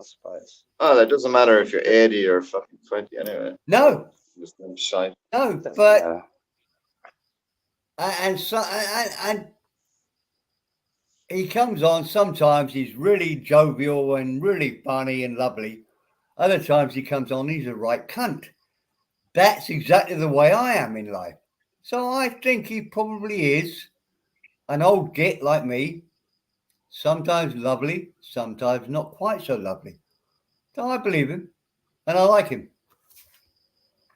I suppose. Oh, that doesn't matter if you're 80 or fucking 20 anyway. No, Just them shy. no, Doesn't but matter. and he comes on. Sometimes he's really jovial and really funny and lovely. Other times he comes on, he's a right cunt. That's exactly the way I am in life. So I think he probably is an old git like me. Sometimes lovely, sometimes not quite so lovely. So I believe him, and I like him.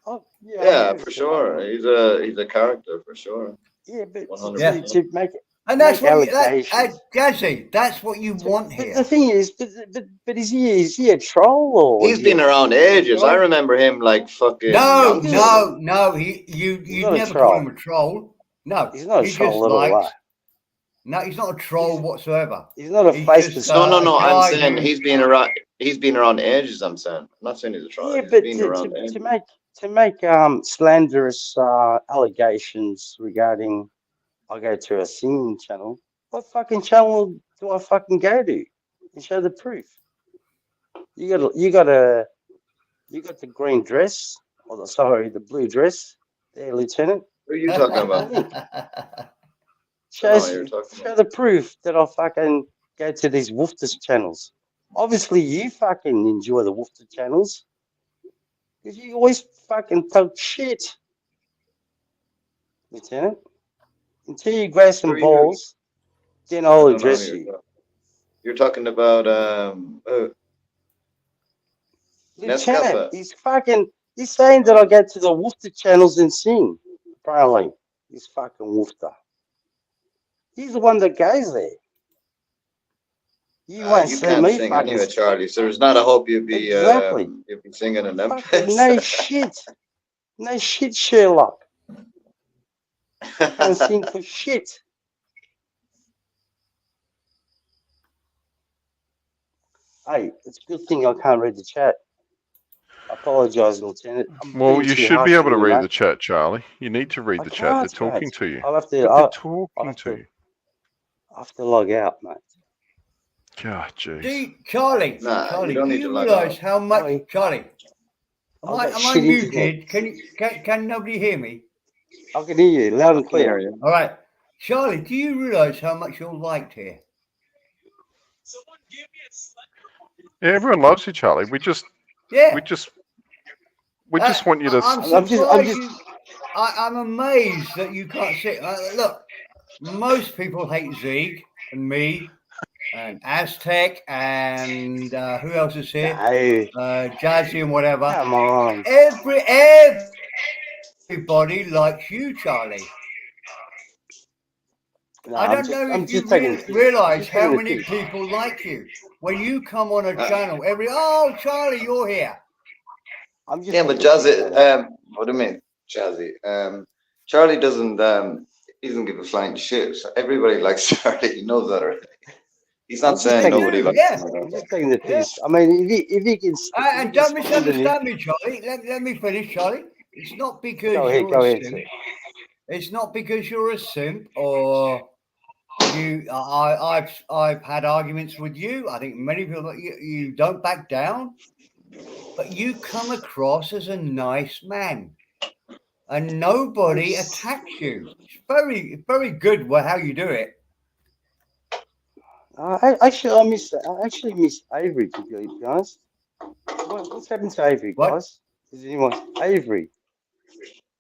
Oh, Yeah, I for sure. He's a character for sure. Yeah, but 100%. to make it. And that's Make what allegations. Jazzy, that's what you want But here. the thing is, but is he a troll or? He's is been he, around ages. I remember him like fucking. No, youngster. no, you not a never troll. call him a troll. No, He's not a he troll just at all. likes. eh? No, he's not a troll whatsoever. He's not a He's face just, to No. a I'm guy saying who- he's been around. He's been around ages. I'm saying. I'm not saying he's a troll. Yeah, He's but been to, around to, ages. to make slanderous allegations regarding I go to a singing channel, what fucking channel do I fucking go to and show the proof? You got the green dress, the blue dress there, Lieutenant. Who are you talking about? Show, I know what you're talking show about. the proof that I fucking go to these Woofers channels. Obviously, you fucking enjoy the Woofer channels because you always fucking talk shit. Lieutenant. Until you grab some Who are you? balls, then I I'll don't know address who you. You're talking about Lieutenant, Nescafe. he's saying that I go to the Woofter channels and sing. Apparently, he's fucking Woofter. He's the one that goes there. You won't You see can't me sing fucking. anyway, Charlie. So there's not a hope you'll be Exactly. singing in them Fucking places. no shit. No shit, Sherlock. Can't sing for shit. Hey, it's a good thing I can't read the chat. I apologise, Lieutenant. I'm Well, being you too should harsh be able on to you, read mate. the chat, Charlie. You need to read I the chat. They're can't, talking mate. to you. I'll have But to. they're I'll talking have to to. you. I have to log out, mate. God, jeez. See, Charlie, Nah, you Charlie, don't do need to you log realise out. how much, Sorry. Charlie? Am I've I, got am I shit internet. muted? Can nobody hear me? I can hear you loud and I can hear clear. you. All right, Charlie, do you realise how much you're liked here? Yeah, everyone loves you, Charlie. We just Yeah. want you to. I'm I'm surprised just. you. I'm amazed that you can't see. Look, most people hate Zeke and me and Aztec and who else is here? No, Jazzy and whatever. come on. Everybody likes you, Charlie. No, I don't know I'm if you just taking the piss. realize Just how taking the many piss. people like you. When you come on a channel, Charlie, you're here. I'm just Yeah, but taking the piss, Jazzy, mate. what do you mean, Jazzy? Charlie doesn't give a flying shit. So everybody likes Charlie. He knows that already. He's I'm not just saying taking. nobody likes Yeah. him. I'm just taking the Yeah. piss. I mean, if he can. And don't misunderstand me, Charlie. Let me finish, Charlie. It's not because Go ahead. you're Go a ahead, simp. sir. It's not because you're a simp or you. I've had arguments with you. I think many people you don't back down, but you come across as a nice man, and nobody attacks you. It's very, very good how you do it. I actually miss Avery, to be honest. What's happened to Avery, What? guys? Does anyone? Avery.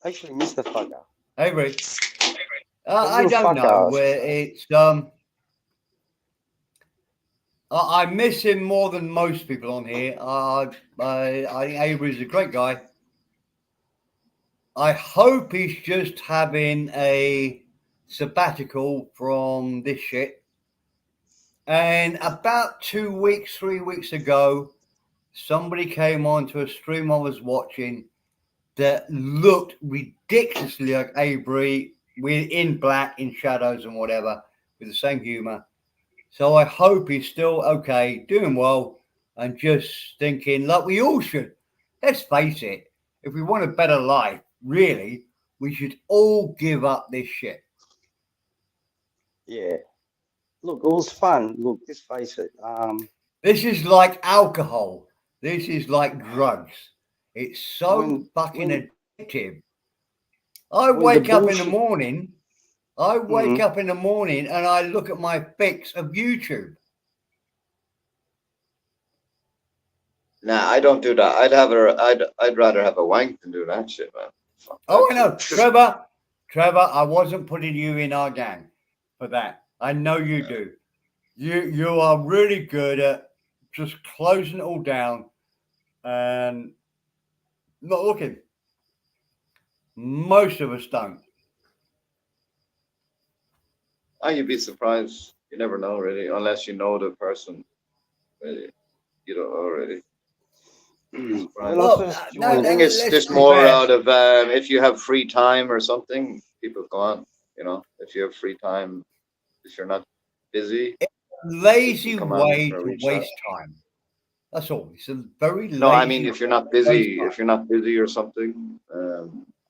I actually miss the fucker. Avery. The I little don't know fucker. where it's I miss him more than most people on here. I think Avery's a great guy. I hope he's just having a sabbatical from this shit. And about 2 weeks, 3 weeks ago, somebody came on to a stream I was watching that looked ridiculously like Avery, in black, in shadows and whatever, with the same humor. So I hope he's still okay, doing well, and just thinking like we all should. Let's face it, if we want a better life, really, we should all give up this shit. Yeah. Look, it was fun. Look, just face it. This is like alcohol. This is like drugs. It's so fucking addictive. I wake up in the morning. I wake up in the morning and I look at my fix of YouTube. Nah, I don't do that. I'd rather have a wank than do that shit, man. Fuck Oh, that I know, shit. Trevor. I wasn't putting you in our gang for that. I know you do. You are really good at just closing it all down and not looking. Most of us don't. Oh, you'd be surprised. You never know, really, unless you know the person. Really, you don't already. Well, I think it's just more out of if you have free time or something, people go on. You know, if you have free time, if you're not busy. Lazy come on way for a to wee chat. waste time. That's all. It's a very lazy. No, I mean if you're not busy, waste time. or something,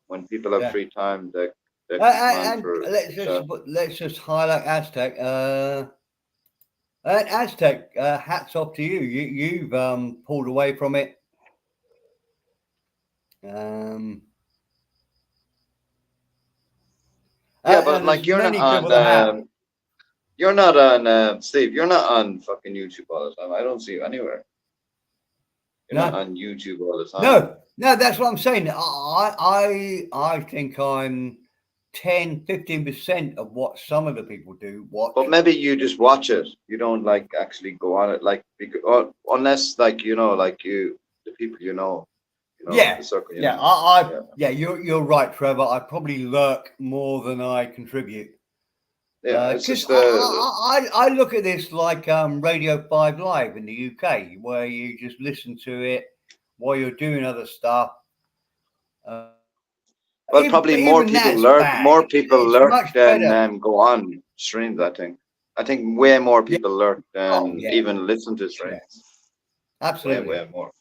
when people have Yeah. free time, they come on And for a chat. let's just highlight Aztec. Aztec, hats off to you. You've pulled away from it. Yeah, but and like there's many people that have. you're not on Steve. You're not on fucking YouTube all the time. I don't see you anywhere. You're not on YouTube all the time. No, that's what I'm saying. I think I'm 10-15% of what some of the people do watch. But maybe you just watch it. You don't like actually go on it, like because, unless like like the people Yeah, the circle. Yeah, you're right, Trevor. I probably lurk more than I contribute. Yeah, it's 'Cause just I look at this like Radio 5 Live in the UK, where you just listen to it while you're doing other stuff. well, probably more even people that's lurk. bad. More people It's lurk much than better. go on streams. I think way more people lurk than yeah. even listen to streams. Absolutely. Way more.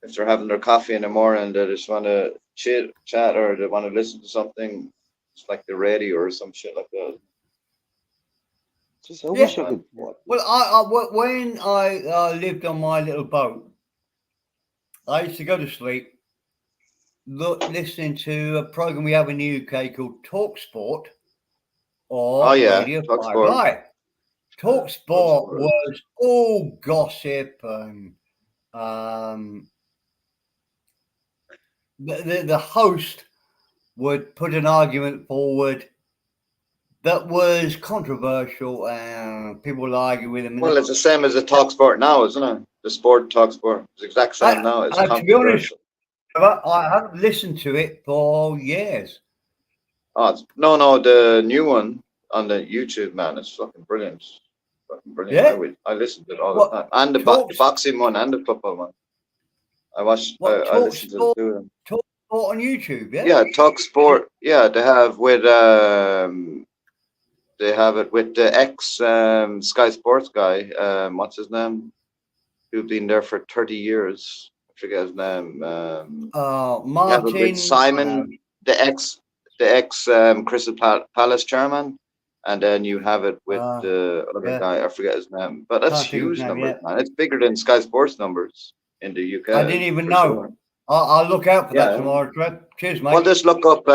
If they're having their coffee in the morning, they just want to chat, or they want to listen to something. It's like the radio or some shit like that. Just I wish I could. Well, when I lived on my little boat, I used to go to sleep listening to a program we have in the UK called Talk Sport or Radio 5 Live. Talk Sport was all gossip and the host would put an argument forward that was controversial and people would argue with him. Well, it's the same as the Talk Sport now, isn't it? The sport Talk Sport. It's the exact same now. It's to be honest, controversial. I haven't listened to it for years. Oh, no, the new one on the YouTube, man, it's fucking brilliant. Fucking brilliant. Yeah? I listen to it all the time. And the boxing one and the football one. I watched. I listened to the two of them. Talk Sport on YouTube, yeah? Yeah, Talk Sport. Yeah, they have it with the ex Sky Sports guy. What's his name? Who's been there for 30 years. I forget his name. Martin. With Simon, the ex Crystal Palace chairman, and then you have it with the other guy. I forget his name, but that's huge numbers, man. It's bigger than Sky Sports numbers in the UK. I didn't even know. Sure. I'll look out for that tomorrow, Trev. Cheers, mate. Well, just look up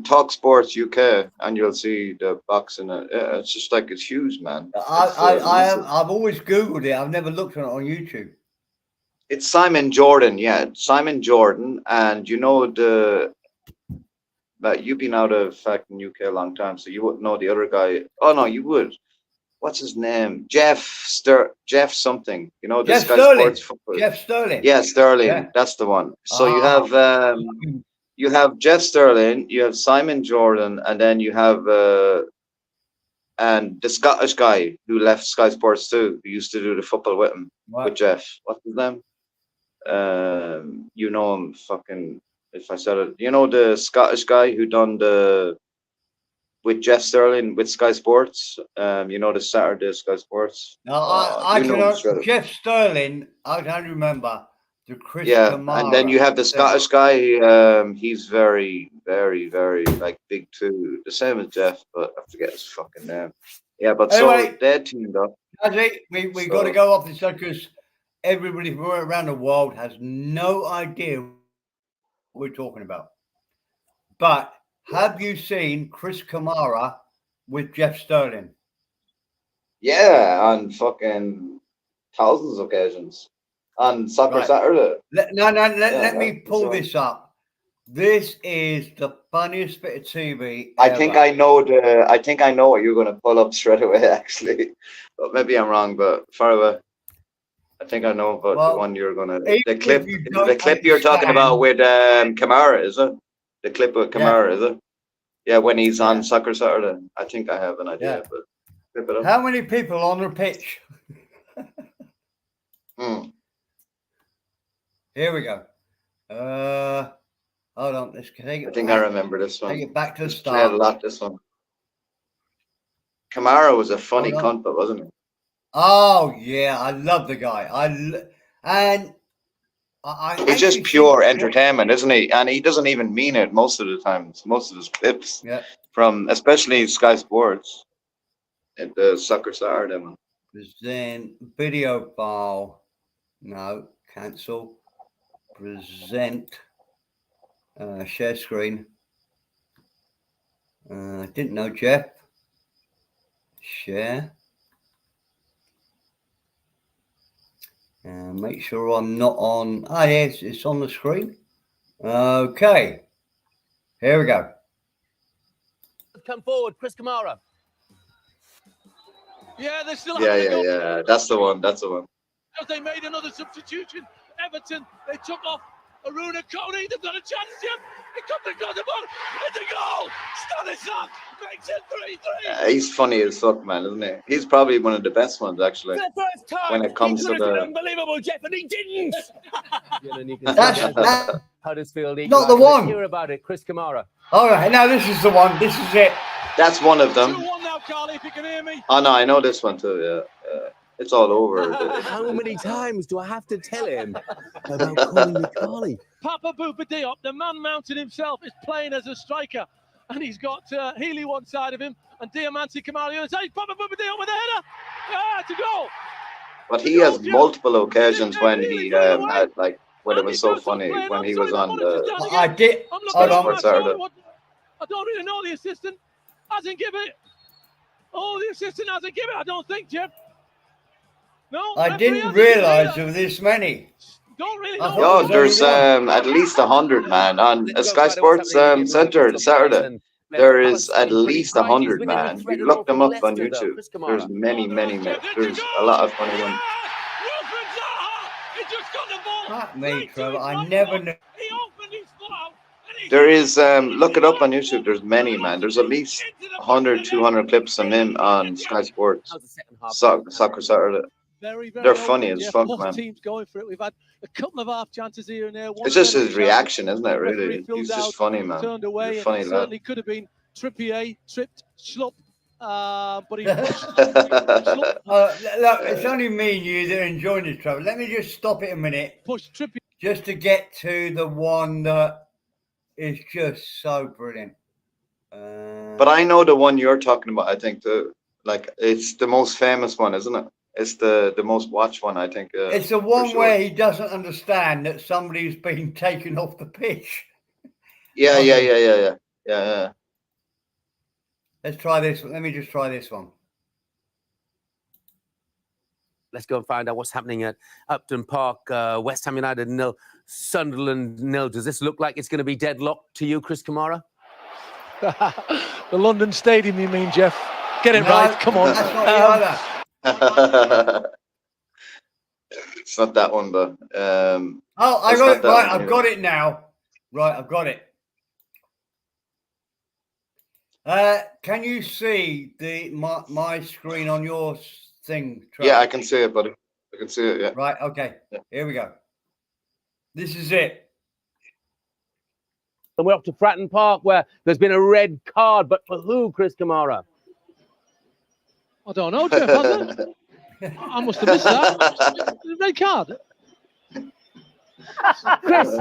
Talk Sports UK, and you'll see the boxing. It's just like it's huge, man. I've always Googled it. I've never looked at it on YouTube. It's Simon Jordan, Simon Jordan, and you've been out of fucking UK a long time, so you wouldn't know the other guy. Oh no, you would. What's his name? Jeff something. The Jeff Sky Sterling. Sports football. Jeff Sterling. Yeah, Sterling. Yeah. That's the one. So you have Jeff Sterling, you have Simon Jordan, and then you have and the Scottish guy who left Sky Sports too, who used to do the football with him, with Jeff. What's his name? You know him, fucking. If I said it, the Scottish guy who done with Jeff Sterling with Sky Sports. The Saturday Sky Sports. No, Jeff Sterling. I can remember the Chris. Kamara. And then you have the Scottish guy. He's very, very, very like big too. The same as Jeff, but I forget his fucking name. Yeah, but anyway, so they're teamed up. We got to go off this because everybody from around the world has no idea what we're talking about. But have you seen Chris Kamara with Jeff Sterling? Yeah, on fucking thousands of occasions. On Soccer Saturday. Let me pull this up. This is the funniest bit of TV I think I know what you're going to pull up straight away, actually. But maybe I'm wrong, but far away. I think I know about the one you're going to... The clip you're talking about with Kamara, is it? The clip with Kamara, is it? Yeah, when he's on Soccer Saturday. I think I have an idea, but clip it up. How many people on the pitch? Here we go. Hold on. Let's take it. I think I remember this one. Take it back to the start. I had a lot this one. Kamara was a funny cunt, but wasn't he? Oh yeah, I love the guy. He's just pure entertainment, isn't he? And he doesn't even mean it most of the times. Most of his clips, from especially Sky Sports, at the Soccer Saturday one. Then video file, no, cancel, present, share screen. Didn't know Jeff. Share. Make sure I'm not on. Yes, it's on the screen. Okay. Here we go. Come forward, Chris Kamara. Yeah, they're still Yeah, having a yeah, go. yeah. That's the one. That's the one. As they made another substitution. Everton, they took off Aruna Kone. They've got a chance, Jim. It comes across the ball. It's a goal. Stanislas makes it 3-3. He's funny as fuck, man, isn't he? He's probably one of the best ones, actually. For the first time, When it comes he to could have been the- unbelievable, Jeff, and he didn't. That's Huddersfield not the equaliser. one. Let's hear about it, Chris Kamara. all right. Now this is the one. This is it. That's one of them. 2-1 now, Carly, if you can hear me. Oh, no, I know this one, too, yeah. It's all over. How many times do I have to tell him about calling me Carly? Papa Bouba Diop, the man mountain himself, is playing as a striker. And he's got Healy one side of him and Diamanti Kamara the other side. Papa Bouba Diop with a header. Ah, it's a goal. But he has multiple occasions when he had, like, when it was so funny, when he was on the... I did. I'm Hold looking on. at my Saturday. phone. I don't really know the assistant. Hasn't given it. Oh, the assistant hasn't given it, I don't think, Jim. No, I referee didn't hasn't realise given there it. were this many. Don't really I know. thought Yo, it was there's only one. at least 100, man. On Let's Sky go find out what's Sports happening in Centre the Saturday. and There is Palace at looking pretty least bright. He's 100, winning with man. Fred You look them from up on Leicester, though, YouTube. Chris Kamara. There's many, many, many. There's a lot of funny ones. Wilfred Zaha, he just got the ball. Fuck me, Straight to Trevor. his I front never foot. knew. He opened his foot out, and he There hit is, look it up on YouTube. There's many, man. There's at least 100, 200 clips of him on Sky Sports. How's the second half? Soccer Saturday. very, very They're open, funny as Jeff. fuck, Both man. teams going for it. We've had a couple of half chances here and there. One It's just better his chance. reaction, isn't it, Referee really? filled He's out, just funny, man. Turned away, You're and funny, it lad. certainly could have been Trippier, tripped, schlup, but he pushed. Schlupp Look, it's only me and you that are enjoying this, Trevor. Let me just stop it a minute, pushed Trippier. just to get to the one that is just so brilliant. But I know the one you're talking about, I think, too. Like, it's the most famous one, isn't it? It's the most watched one, I think. It's the for one sure. where he doesn't understand that somebody's been taken off the pitch. Yeah, yeah, yeah, yeah, yeah. Yeah, yeah. Let's try this one. Let me just try this one. Let's go and find out what's happening at Upton Park. West Ham United 0, Sunderland 0. Does this look like it's going to be deadlocked to you, Chris Kamara? The London Stadium, you mean, Jeff? Get it No, right. Come on. That's not the other. It's not that one, though. Oh, I It's got not it. that Right, one, I've got it now. Right, I've got it. Can you see my screen on your thing? Trevor? Yeah, I can see it, buddy. I can see it, yeah. Right, okay. Yeah. Here we go. This is it. And we're off to Fratton Park, where there's been a red card, but for who, Chris Kamara? I don't know, Jeff, has it? I must have missed that. Red card. Chris,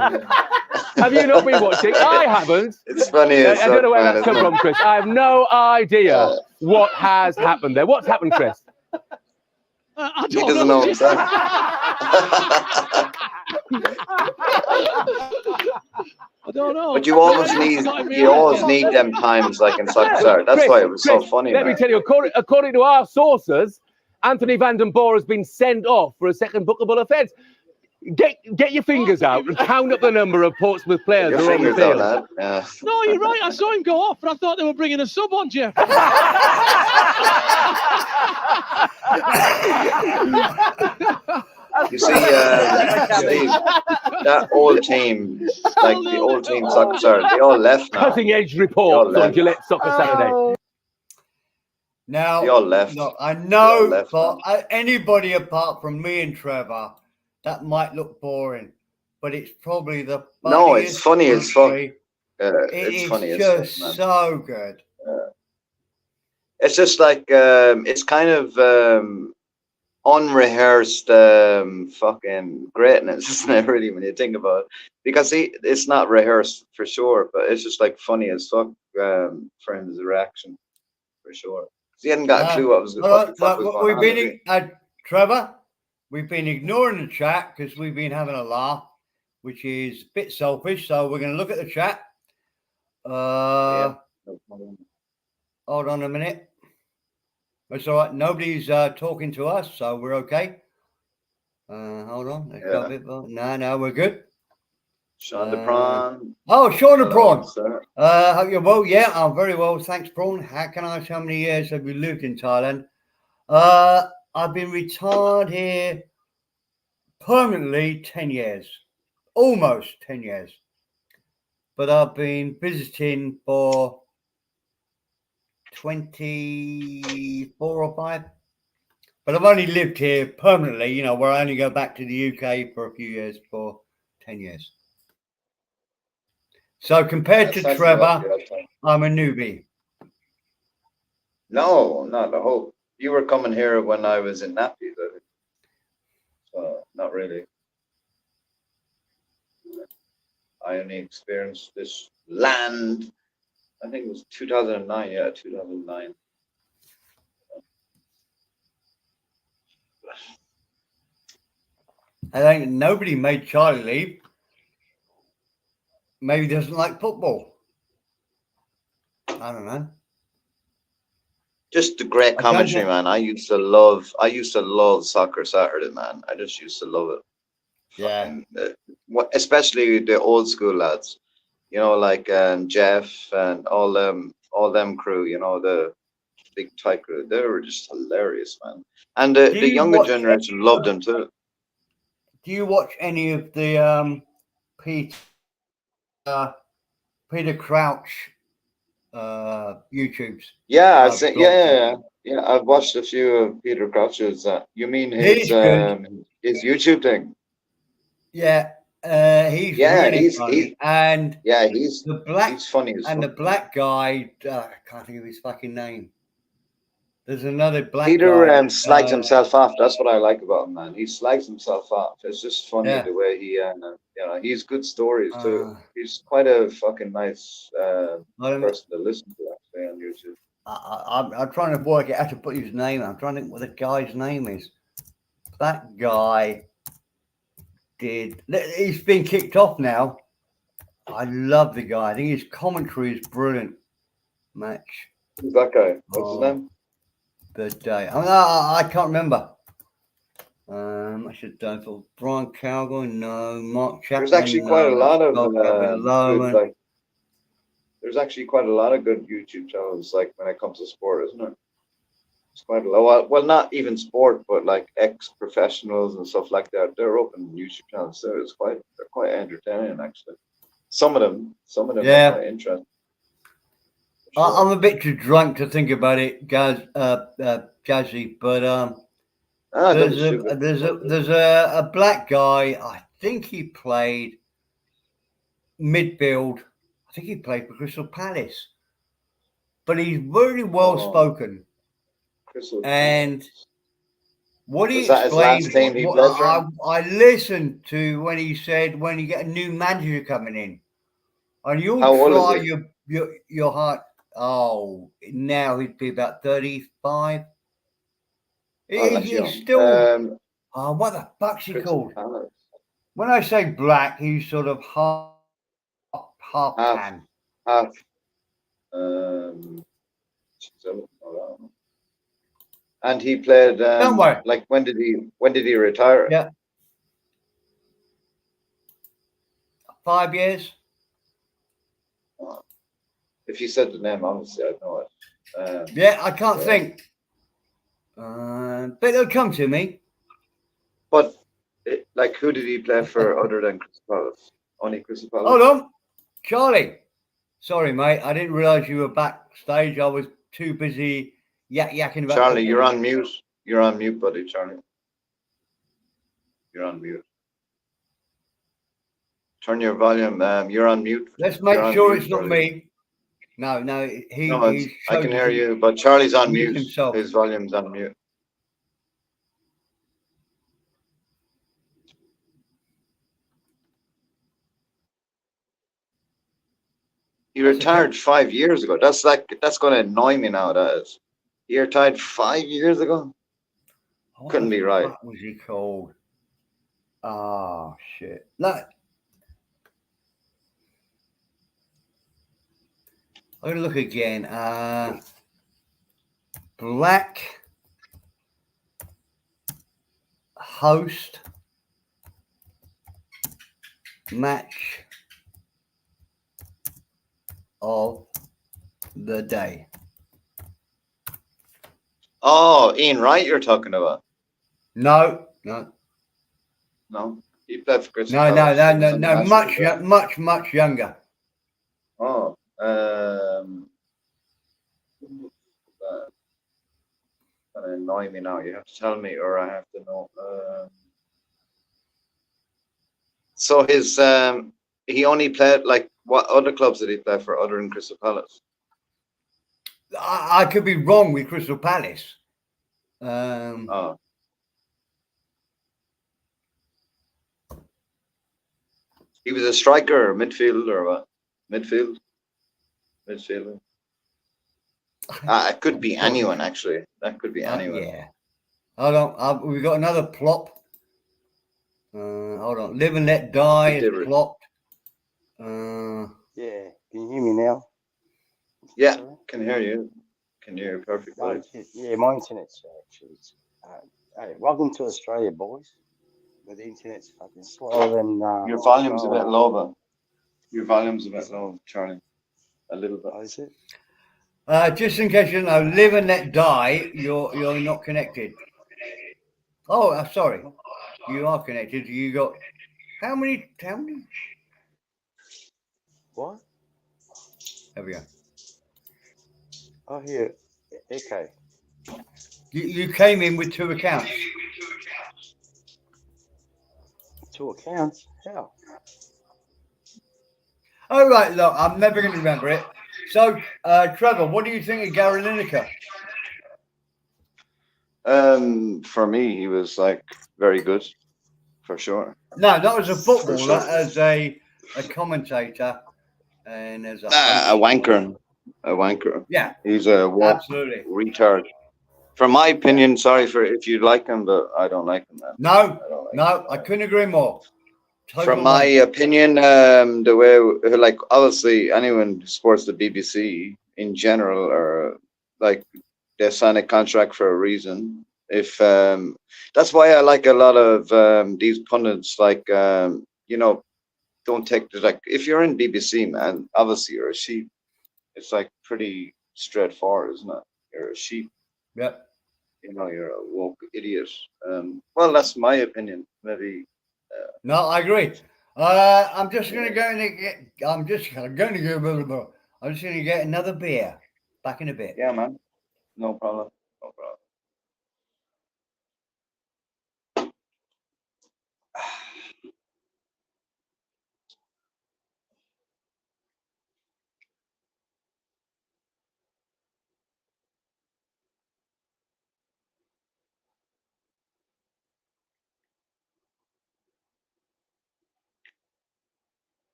have you not been watching? I haven't. It's funny as I don't know where fuck, that's man, come from, Chris. I have no idea what has happened there. What's happened, Chris? I He don't doesn't know Jeff. himself. I don't know. But you always need them times like in soccer start. That's Chris, why it was so Chris, funny. Let me Man. tell you, according to our sources, Anthony van den Boer has been sent off for a second bookable offence. Get your fingers out and count up the number of Portsmouth players Your who are on the fingers out, field. lad. Yeah. No, you're right. I saw him go off, but I thought they were bringing a sub on, Jeff. You see, Steve, that old team, like the old team soccer start, they all left now. Cutting edge report They all on left. Gillette Soccer Saturday. Now, They all left. look, I They know all left, for anybody apart from me and Trevor, that might look boring, but it's probably the No, it's funniest funny as fuck. country. It It's is funny as just fuck, man. so good. It's just like it's kind of unrehearsed fucking greatness, isn't it? Really, when you think about it, because it's not rehearsed for sure, but it's just like funny as fuck for him as a reaction, for sure. He hadn't got a clue what was, what the fuck was going We've on. been Trevor. We've been ignoring the chat because we've been having a laugh, which is a bit selfish. So we're going to look at the chat. Yeah. Hold on a minute. It's all right. Nobody's talking to us, so we're okay. Hold on. Let's go a bit more. No, we're good. Sean the Prawn. Oh, Sean the Hello, Prawn. sir. Hope you're well. Yeah, I'm very well. Thanks, Prawn. How can I ask how many years have you lived in Thailand? I've been retired here permanently 10 years, almost 10 years. But I've been visiting for 24 or 5. But I've only lived here permanently, you know, where I only go back to the UK for a few years for 10 years. So compared That's to nice Trevor, about you. I'm a newbie. No, not. I hope you were coming here when I was in nappies. I think. So not really. I only experienced this land. I think it was 2009. Yeah, 2009. I think nobody made Charlie leave. Maybe he doesn't like football. I don't know. Just the great I don't commentary, know. man. I used to love Soccer Saturday, man. I just used to love it. Yeah. Fucking, especially the old school lads. You know, like Jeff and all them crew. You know, the big Thai crew. They were just hilarious, man. And Do the you younger watch generation loved them too. Do you watch any of the Peter Crouch YouTubes? Yeah, I've seen. Vlogs? Yeah. I've watched a few of Peter Crouch's. You mean He's good. his YouTube thing? Yeah, he's Yeah, really he's funny. And he's the black he's funny as and the fuck. black guy, I can't think of his fucking name. There's another black Peter guy. slags himself off. That's what I like about him, man. He slags himself off. It's just funny Yeah. the way he, you know, he's good stories too. Uh, He's quite a fucking nice I don't- person to listen to actually on YouTube. I'm trying to work out how to put his name. I'm trying to think what the guy's name is. That guy he's been kicked off now. I love the guy. I think his commentary is brilliant. Match Who's that guy? What's his Oh. name? the day. I can't remember. I should have done for Brian Calgo. No, Mark Chapman. There's actually quite a lot of Lowen. good, like. There's actually quite a lot of good YouTube channels, like when it comes to sport, isn't it? It's quite a lot. Well, not even sport, but like ex-professionals and stuff like that. They're open YouTube channels, so they're quite entertaining actually. Some of them Yeah. are quite interesting. I'm a bit too drunk to think about it, Jazzy. But there's a black guy. I think he played midfield. I think he played for Crystal Palace. But he's very well spoken. And what he Was that his last explained, team he played for? I listened to when he said when you get a new manager coming in, and you'll How old try is your heart. Oh, now he'd be about 35. that's He's young. still. What the fuck's he Crystal called? Palace. When I say black, he's sort of half Half. tan. Half. And he played. Don't worry. Like when did he retire? Yeah. 5 years. If you said the name, obviously I'd know it. Yeah, I can't think. But it'll come to me. But like, who did he play for other than Crystal Palace? Only Crystal Palace. Hold on, Charlie. Sorry, mate. I didn't realise you were backstage. I was too busy yakking about. Charlie, you're on mute. You're on mute, buddy. Charlie, you're on mute. Turn your volume. You're on mute. Let's make You're on sure mute, it's not Charlie. me. No, he. No, he's I can chosen hear to you, but Charlie's on mute mute. himself. His volume's on mute. He retired 5 years ago. That's going to annoy me now. That is. He retired 5 years ago. What Couldn't the be right. fuck was he called? Oh shit! Look, I'm gonna look again. Black host match of the day. Oh, Ian Wright, you're talking about? No. No, he played for Crystal No, Palace. He was on the national much, team. much younger. Oh, gonna annoy me now. You have to tell me, or I have to know. So his he only played like what other clubs did he play for other than Crystal Palace? I could be wrong with Crystal Palace. Oh, he was a striker, or midfield, or what? Midfielder. It could be anyone actually. That could be anyone. Yeah. Hold on. We got another plop. Hold on. Live and Let Die is plopped. Yeah, can you hear me now? Yeah, can hear you. Can hear you perfectly. Yeah, my internet's actually. Hey, welcome to Australia, boys. But the internet's fucking slower than. Your volume's a bit low, but your volume's a bit low, Charlie. A little bit. Oh, is it? Just in case you know, Live and Let Die, you're not connected. Oh, sorry. You are connected. You got how many? What? There we go. Oh, here. Okay. You came in with 2 accounts. 2 accounts? How? Oh, right. Look, I'm never going to remember it. So, Trevor, what do you think of Gary Lineker? For me, he was like very good, for sure. No, not as a footballer, sure. as a commentator, and as a A wanker. A wanker. Yeah, He's a woke absolutely. retard. From my opinion, sorry for if you like him, but I don't like him, man. No, I couldn't agree more. Total From my wanker. opinion, the way, like, obviously, anyone who supports the BBC in general, or like, they sign a contract for a reason. If that's why I like a lot of these pundits, like, you know, don't take the, like, if you're in BBC, man, obviously you're a sheep. It's like pretty straightforward, isn't it? You're a sheep. Yep. You know, you're a woke idiot. Well, that's my opinion. Maybe. No, I agree. I'm just going to go and get. I'm just going to get another beer. Back in a bit. Yeah, man. No problem. No problem.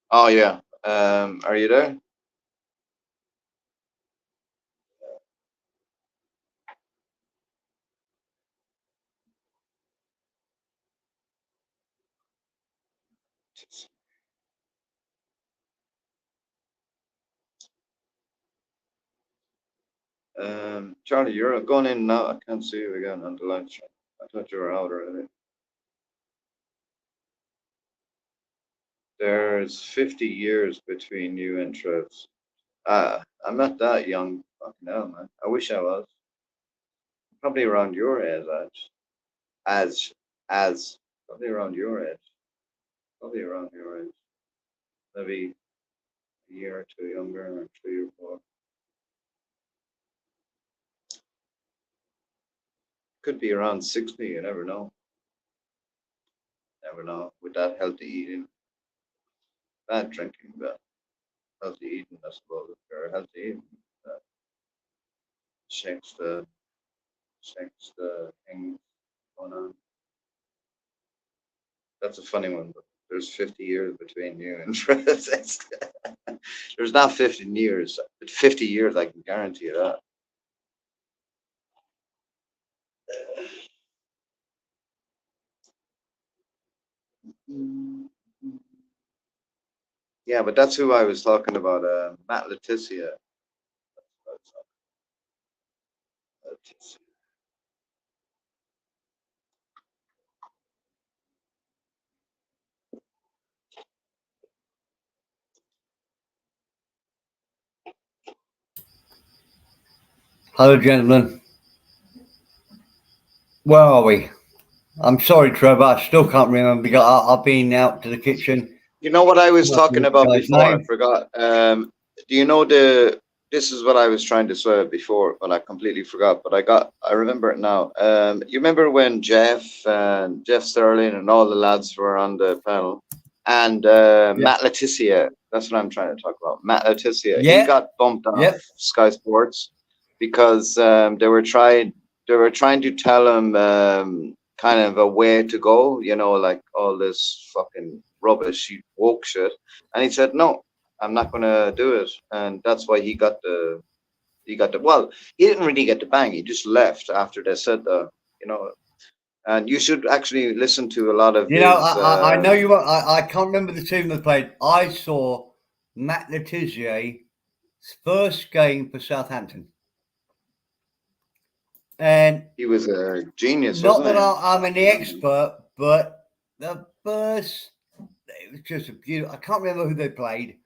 Oh yeah. Are you there? Charlie, you're going in now. I can't see you again on the live stream. I thought you were out already. There's 50 years between you and Trev's. I'm not that young. Fucking hell, man. I wish I was. Probably around your age. As probably around your age. Probably around your age. Maybe a year or 2 younger, or 3 or 4. Could be around 60. You never know. Never know. With that healthy eating, bad drinking, but healthy eating, I suppose. If you're healthy eating, that shakes the things going on. That's a funny one. But there's 50 years between you and Fred. There's not 15 years. But 50 years, I can guarantee you that. Yeah, but that's who I was talking about. Matt Letizia. Hello, gentlemen. Where are we? I'm sorry, Trevor. I still can't remember because I've been out to the kitchen. You know what I was talking about Guy's before? I name? forgot. Do you know the? This is what I was trying to say before, but I completely forgot. But I remember it now. You remember when Jeff Sterling and all the lads were on the panel, and Matt Letizia. That's what I'm trying to talk about. Matt Letizia. Yeah. He got bumped off Yep. Sky Sports because they were trying to tell him kind of a way to go. You know, like all this fucking rubbish, woke shit, and he said no. I'm not going to do it, and that's why he got the. Well, he didn't really get the bang. He just left after they said that, you know. And you should actually listen to a lot of. You know, his, I know you. I can't remember the team that played. I saw Matt Letizier's first game for Southampton, and He was a genius. not wasn't that he? I'm an expert, but the first, it was just a beautiful. I can't remember who they played.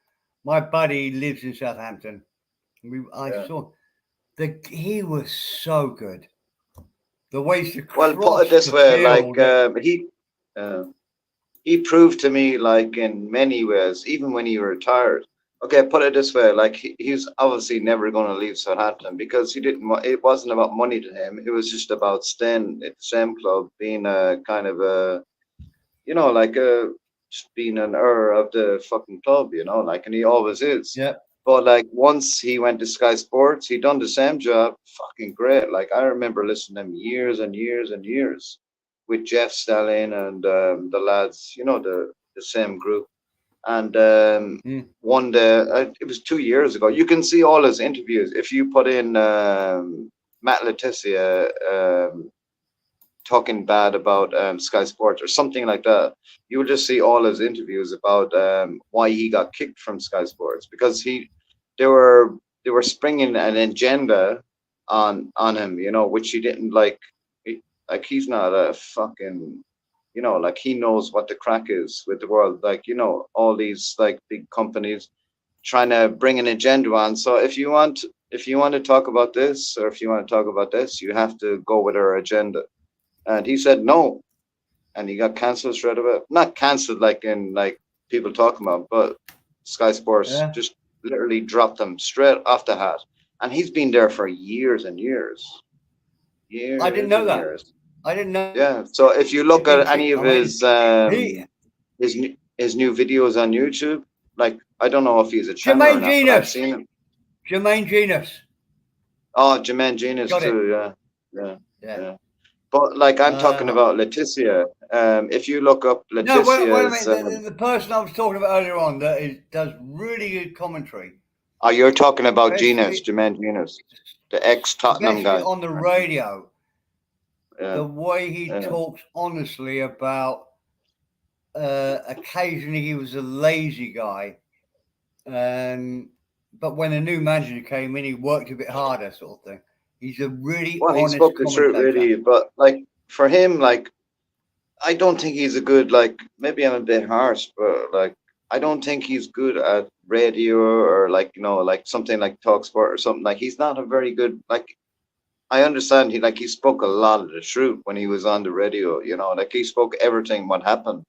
My buddy lives in Southampton. I saw he was so good. The ways to Well, cross put it this the way, field. like he proved to me, like in many ways, even when he retired. Okay, put it this way, like he's obviously never going to leave Southampton because he didn't. It wasn't about money to him. It was just about staying at the same club, being a kind of a, you know, like just being an heir of the fucking club, you know, like, and he always is. Yeah. But like once he went to Sky Sports, he done the same job, fucking great. Like I remember listening to him years and years and years with Jeff Stelling and the lads, you know, the same group. And one day, it was 2 years ago. You can see all his interviews if you put in Matt Letizia talking bad about Sky Sports or something like that. You will just see all his interviews about why he got kicked from Sky Sports because they were springing an agenda on him, you know, which he didn't like. Like he's not a fucking, you know, like he knows what the crack is with the world. Like, you know, all these like big companies trying to bring an agenda on. So if you want to talk about this or if you want to talk about this, you have to go with our agenda. And he said no, and he got cancelled straight away. Not cancelled like in like people talking about, but Sky Sports just literally dropped him straight off the hat. And he's been there for years and years. I didn't know that. Years. I didn't know. Yeah. So if you look at any of his new videos on YouTube, like I don't know if he's a channel or not, but I've seen him. Jermaine Genius. Oh, Jermaine Genius too. Yeah. But like I'm talking about Letizia. If you look up Letizia, No, wait a minute. The person I was talking about earlier on that does really good commentary. Oh, you're talking about Genius, Jermaine Genius, the ex-Tottenham guy. On the radio, the way he talks honestly about occasionally he was a lazy guy, but when a new manager came in, he worked a bit harder, sort of thing. He's a really honest he spoke the truth, really. But like for him, like I don't think he's a good, like maybe I'm a bit harsh, but like I don't think he's good at radio or like, you know, like something like TalkSport or something. Like he's not a very good, like I understand he spoke a lot of the truth when he was on the radio, you know, like he spoke everything what happened.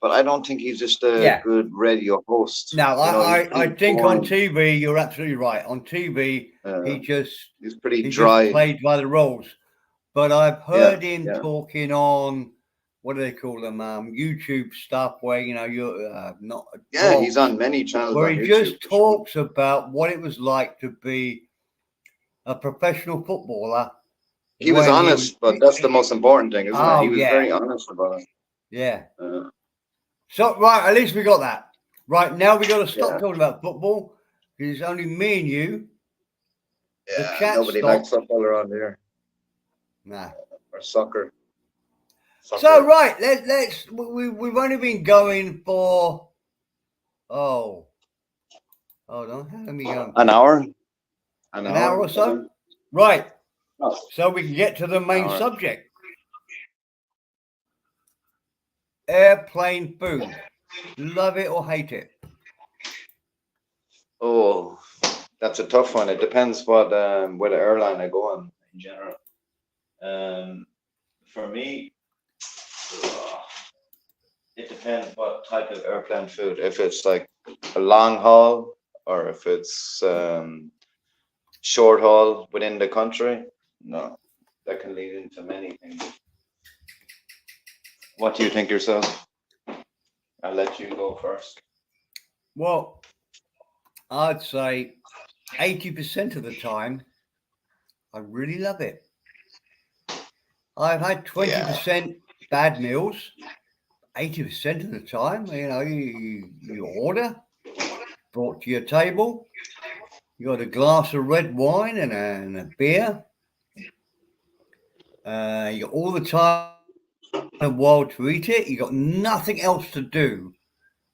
But I don't think he's just a good radio host. No, I think boring. on TV you're absolutely right. On TV he's pretty dry. Just played by the rules. But I've heard him talking on what do they call them? YouTube stuff where you know you're not. He's on many channels. Where he just talks about what it was like to be a professional footballer. He was honest, but that's the most important thing, isn't it? He was very honest about it. Yeah. Uh, So right, at least we got that. Right now we got to stop Yeah. talking about football because it's only me and you. The yeah, chat nobody likes stopped. football around here Nah. or soccer. So right, we've only been going for hold on, how long we going? An hour. An hour or so? Right. So we can get to the main Hour. subject. Airplane food. Love it or hate it? Oh, that's a tough one. It depends what the airline I go on in general. For me, it depends what type of airplane food. If it's like a long haul or if it's short haul within the country, no, that can lead into many things. What do you think yourself? I'll let you go first. Well, I'd say 80% of the time, I really love it. I've had 20% bad meals. 80% of the time, you know, you order, brought to your table. You got a glass of red wine and a beer. You got all the time in the world to eat it. You got nothing else to do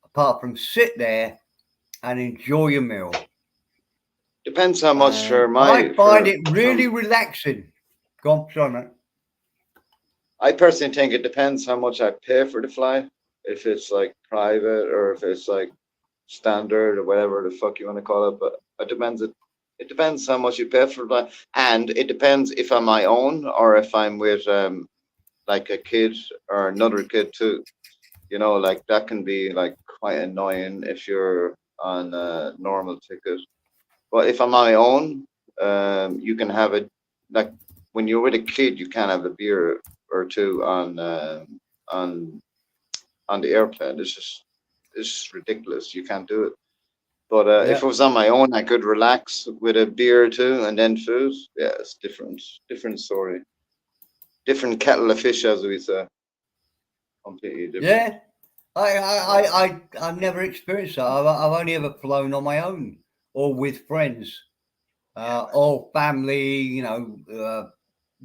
apart from sit there and enjoy your meal. Depends how much for I find it for- really relaxing. Go on, sorry, mate. I personally think it depends how much I pay for the flight. If it's like private or if it's like standard or whatever the fuck you want to call it. But it depends. It depends how much you pay for the flight, and it depends if I'm my own or if I'm with like a kid or another kid too. You know, like that can be like quite annoying if you're on a normal ticket. But if I'm on my own, you can have it like when you're with a kid, you can have a beer or two on the airplane. It's just ridiculous. You can't do it. But if it was on my own, I could relax with a beer or two and then food. Yeah, it's different story. Different kettle of fish, as we say. Completely different. Yeah, I've never experienced that. I've only ever flown on my own or with friends or family. You know,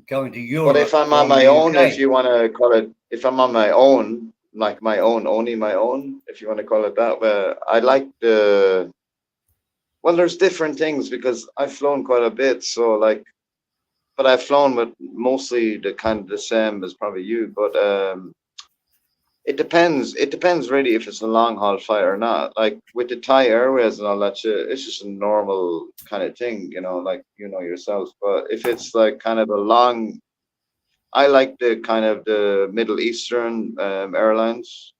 going to Europe. But if I'm on from my the own, UK. if you want to call it, if I'm on my own, like my own, only my own, if you want to call it that, I like the. Well, there's different things because I've flown quite a bit, so like, but I've flown with mostly the kind of the same as probably you, but it depends. It depends really if it's a long haul flight or not. Like with the Thai Airways and all that shit, it's just a normal kind of thing, you know, like you know yourself. But if it's like kind of a long, I like the kind of the Middle Eastern airlines,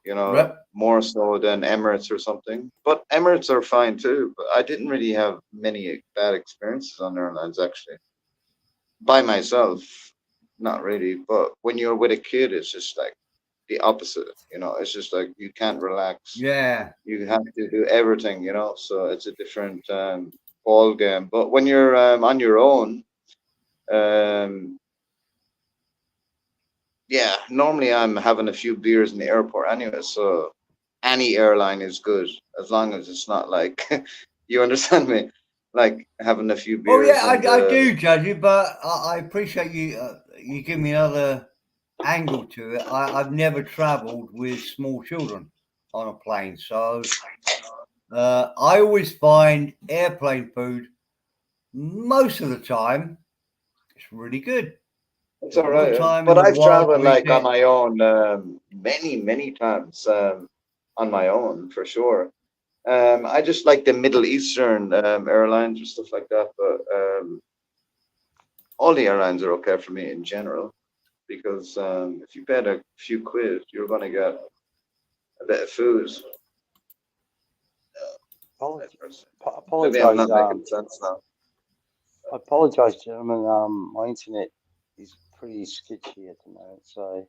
you know, Right. more so than Emirates or something. But Emirates are fine too. But I didn't really have many bad experiences on airlines actually. By myself, not really. But when you're with a kid, it's just like the opposite. You know, it's just like you can't relax. Yeah. You have to do everything. You know, so it's a different ball game. But when you're on your own, yeah, normally I'm having a few beers in the airport anyway, so any airline is good as long as it's not like you understand me, like having a few Oh beers. yeah, and, I do, Judgy, but I appreciate you. You give me another angle to it. I've never travelled with small children on a plane, so I always find airplane food most of the time it's really good. It's all All the right. time But in the I've world traveled to eat like on it. my own many times on my own for sure. I just like the Middle Eastern airlines and stuff like that, but all the airlines are okay for me in general because if you bet a few quid, you're going to get a bit of food. Maybe I'm Apologise. not making sense now. I apologise, gentlemen. My internet is pretty sketchy at the moment, so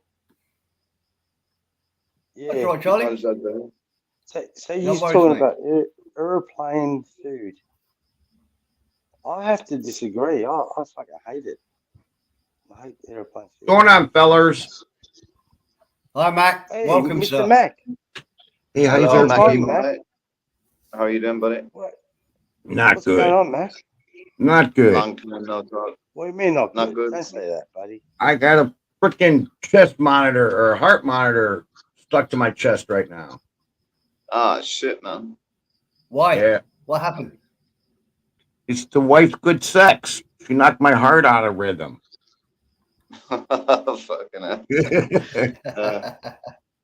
That's yeah. right, Charlie. Apologize, brother. So No you're worries, talking mate. about airplane food. I have to disagree. I fucking hate it. I hate airplane food. Going on, fellers. Hi, Mac. Hey, Welcome, Mr. sir. Mac. Hey, how you Hello, doing, Mac. buddy? Mac? How are you doing, buddy? What, Not what's going good. on, Mac? Not good. Long time no talk. What do you mean not Not good? good. Don't say that, buddy. I got a freaking chest monitor or heart monitor stuck to my chest right now. Ah, shit, man. Why? Yeah, What happened? it's the wife's good sex. She knocked my heart out of rhythm. Fucking hell.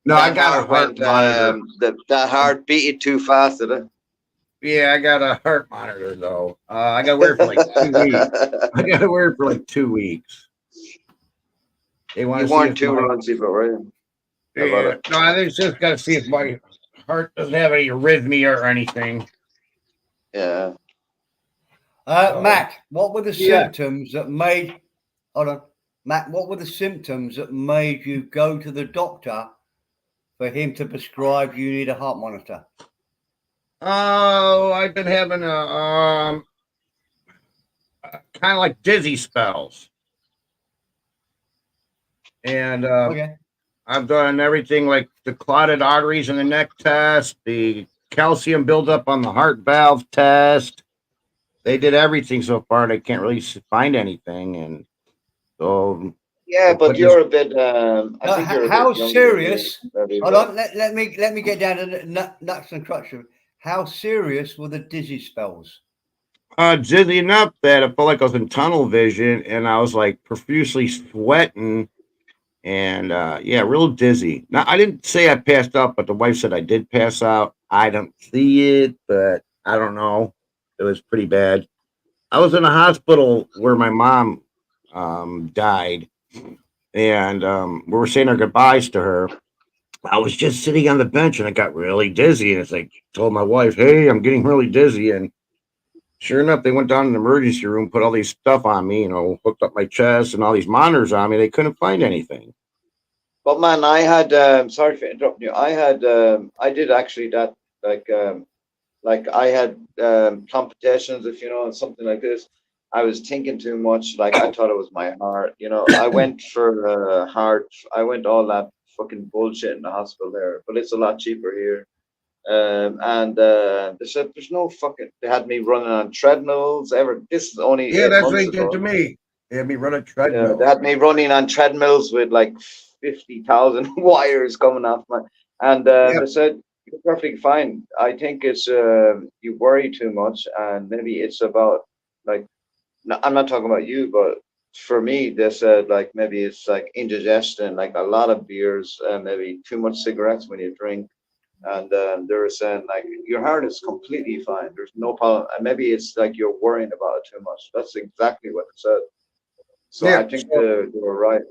No, I That got a heart heart went, monitor. that heart beat you too fast, did it? Yeah, I got a heart monitor though. I got to wear it for like 2 weeks. I got to wear it for like 2 weeks. They want You to see weren't if too my, raunchy, but were you? How about yeah, it? no, I just got to see if my heart doesn't have any arrhythmia or anything. Yeah. Mac, what were the Yeah. symptoms that made? Hold on, Mac. What were the symptoms that made you go to the doctor for him to prescribe you need a heart monitor? Oh, I've been having a kind of like dizzy spells, and Okay. I've done everything like the clotted arteries in the neck test, the calcium buildup on the heart valve test. They did everything so far. They can't really find anything, and so Yeah, but But you're a bit. I Now, think you're a how bit younger serious? than me, maybe, Hold but- on. Let me get down to the nuts and crutches. How serious were the dizzy spells? dizzy enough that I felt like I was in tunnel vision, and I was like profusely sweating, and yeah, real dizzy. Now I didn't say I passed out, but the wife said I did pass out. I don't see it, but I don't know. It was pretty bad. I was in a hospital where my mom died, and we were saying our goodbyes to her. I was just sitting on the bench and I got really dizzy, and it's like told my wife, "Hey, I'm getting really dizzy," and sure enough, they went down in the emergency room, put all these stuff on me, hooked up my chest and all these monitors on me. They couldn't find anything. But man, I had. Sorry for interrupting you. I had. I did actually that. Like I had palpitations, if you know, and something like this. I was thinking too much. Like I thought it was my heart. I went for heart. I went all that fucking bullshit in the hospital there, but it's a lot cheaper here. And they said there's no fucking. They had me running on treadmills. This is only Yeah, 8 that's what months they did ago. to me. They had me run a Yeah, treadmill. they had me running on treadmills with like 50,000 wires coming off my. And Yep. they said you're perfectly fine. I think it's you worry too much, and maybe it's about like. No, I'm not talking about you, but for me, they said like maybe it's like indigestion, like a lot of beers, maybe too much cigarettes when you drink. And they were saying like your heart is completely fine. There's no problem. And maybe it's like you're worrying about it too much. That's exactly what it said. So Yeah, I think they were right.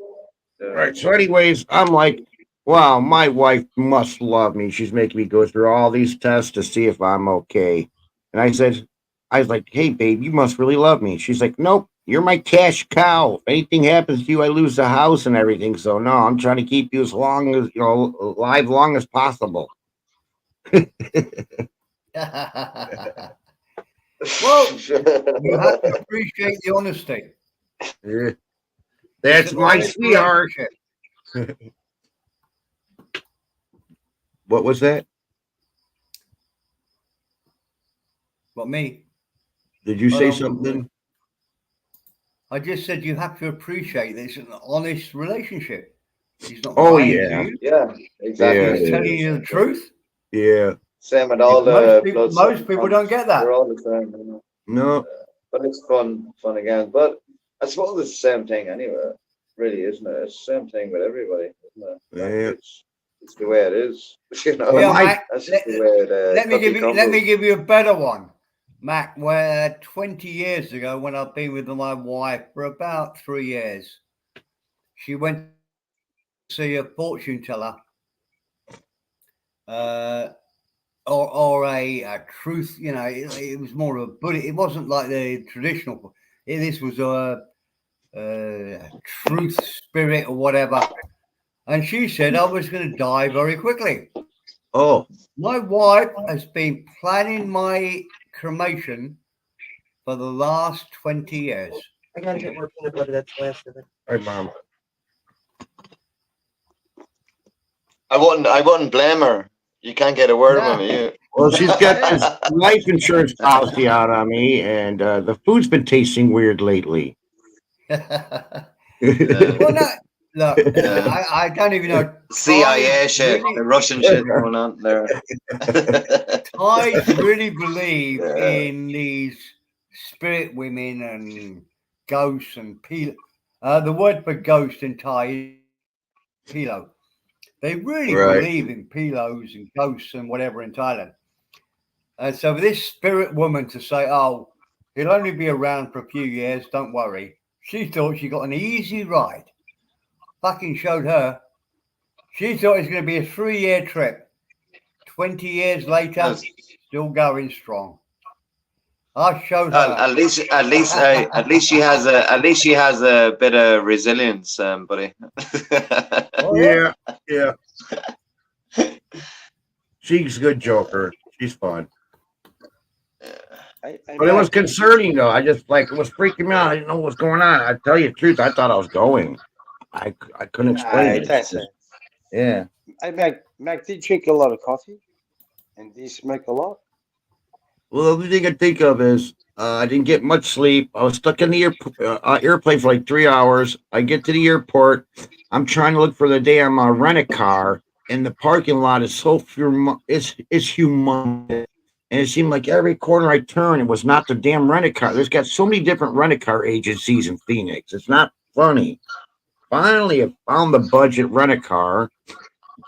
Right. So, anyways, I'm like, wow, my wife must love me. She's making me go through all these tests to see if I'm okay. And I was like, hey, babe, you must really love me. She's like, nope, you're my cash cow. If anything happens to you, I lose the house and everything. So, no, I'm trying to keep you as long as, alive long as possible. Well, you have to appreciate the honesty. Yeah. That's It's an my honest sweetheart. relationship. What was that? What me? Did you say Hold on. something? I just said you have to appreciate that it's an honest relationship. He's not Oh, lying yeah. to you. Yeah, exactly. Yeah, He's it telling you the truth. Yeah. Same with all the Most people don't get that. We're all the same. No. But it's fun again. But I suppose it's the same thing anyway. Really, isn't it? It's the same thing with everybody, isn't it? Like, Yeah. it's the way it is. Yeah, Mac, That's just the way it. let me cookie give you a better one, Mac. Where 20 years ago, when I've been with my wife for about 3 years, she went to see a fortune teller, or a truth. It was more of a Buddhist. It wasn't like the traditional. This was a truth spirit or whatever. And she said I was going to die very quickly. Oh. My wife has been planning my cremation for the last 20 years. I gotta get more peanut butter. That's the last of it. All right, Mom. I wouldn't blame her. You can't get a word No. from you. Well, she's got this life insurance policy out on me, and the food's been tasting weird lately. Well, no, look, I don't even know. CIA shit, really- the Russian shit going on there. I really believe Yeah. in these spirit women and ghosts and the word for ghost in Thai is pilo. They really Right. believe in pilos and ghosts and whatever in Thailand. And so for this spirit woman to say, "Oh, he'll only be around for a few years, don't worry," she thought she got an easy ride. Fucking showed her. She thought it was going to be a 3-year trip. 20 years later, Yes. still going strong. I showed her. At least she has a bit of resilience, buddy. Oh, yeah. Yeah. She's a good joker. She's fun. But it was concerning though. I just it was freaking me out. I didn't know what was going on. I tell you the truth, I thought I was going. I couldn't explain it. Yeah. Hey, Mac, did you drink a lot of coffee? And do you smoke a lot? Well, the only thing I think of is I didn't get much sleep. I was stuck in the airplane for like 3 hours. I get to the airport. I'm trying to look for the damn rent-a-car, and the parking lot is so it's humongous. And it seemed like every corner I turned, it was not the damn rent-a-car. There's got so many different rent-a-car agencies in Phoenix. It's not funny. Finally, I found the budget rent-a-car,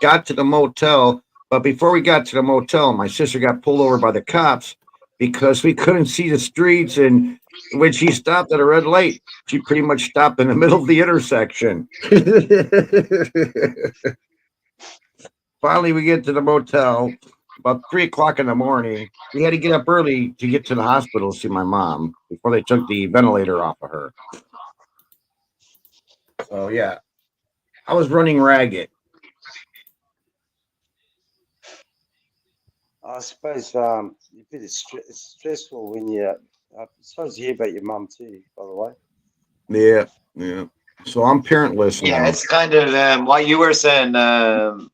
got to the motel. But before we got to the motel, my sister got pulled over by the cops because we couldn't see the streets. And when she stopped at a red light, she pretty much stopped in the middle of the intersection. Finally, we get to the motel about 3 o'clock in the morning. We had to get up early to get to the hospital to see my mom before they took the ventilator off of her. So, yeah, I was running ragged. I suppose it's a bit stressful when you. Sorry to hear about your mum too, by the way. Yeah. So I'm parentless Yeah, now. it's kind of what you were saying, Mac.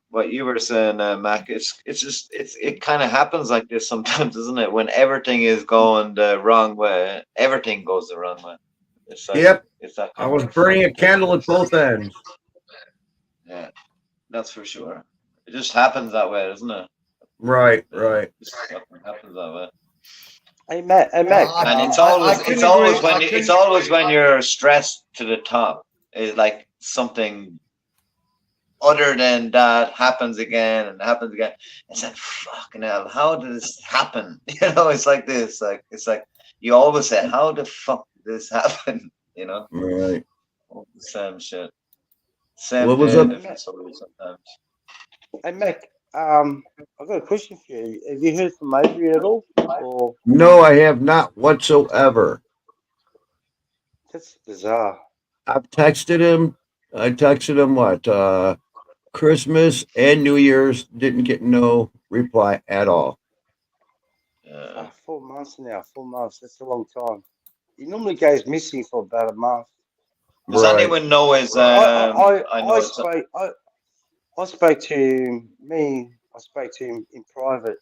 It kind of happens like this sometimes, isn't it? When everything is going the wrong way, everything goes the wrong way. It's like, Yep. It's that I was burning a candle at both ends. Yeah, that's for sure. It just happens that way, doesn't it? Right. It just happens that way. Hey, Mac. And it's always when you're stressed to the top. It's like something other than that happens again and happens again. It's like, fucking hell, how did this happen? You know, it's like this. It's like you always say, how the fuck did this happen? You know? Right. Same shit. Same What was day, up? different story sometimes. Hey, Mac. I've got a question for you. Have you heard from Avery at all? Or No, I have not whatsoever. that's bizarre. I've texted him. I texted him what? Christmas and New Year's. Didn't get no reply at all. 4 months now. 4 months. That's a long time. He normally goes missing for about a month. Does Right. anyone know his? I spoke to him. I spoke to him in private.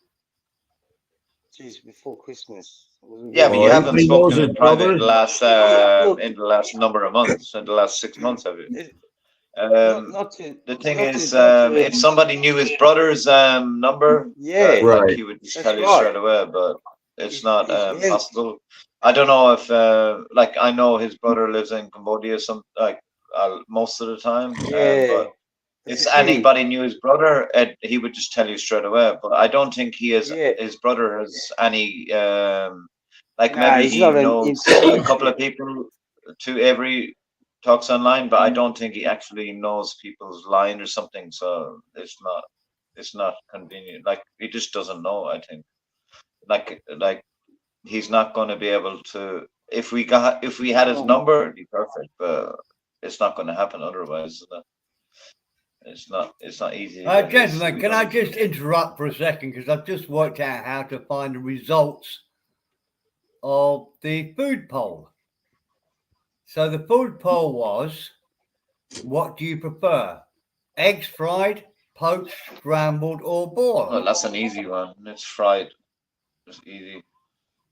Geez, before Christmas. Yeah, but you Oh, haven't everybody knows spoken in his private in brothers? the last number of months, in the last 6 months, have you? The thing is, if somebody knew his brother's number, Yeah. Right. he would just That's tell you right. straight away. But it's not Yes. possible. I don't know if, I know his brother lives in Cambodia most of the time. Yeah. But if anybody knew his brother, he would just tell you straight away. But I don't think his brother has any. Maybe he's he not knows a couple of people to every talks online, but I don't think he actually knows people's line or something. So it's not convenient. Like he just doesn't know. I think like he's not going to be able to. If we had his number, it'd be perfect. But it's not going to happen otherwise. Is it? It's not easy. Gentlemen, can I just interrupt for a second because I've just worked out how to find the results of the food poll. So the food poll was, what do you prefer? Eggs fried poached, scrambled, or Well, boiled? that's an easy one. It's fried. It's easy.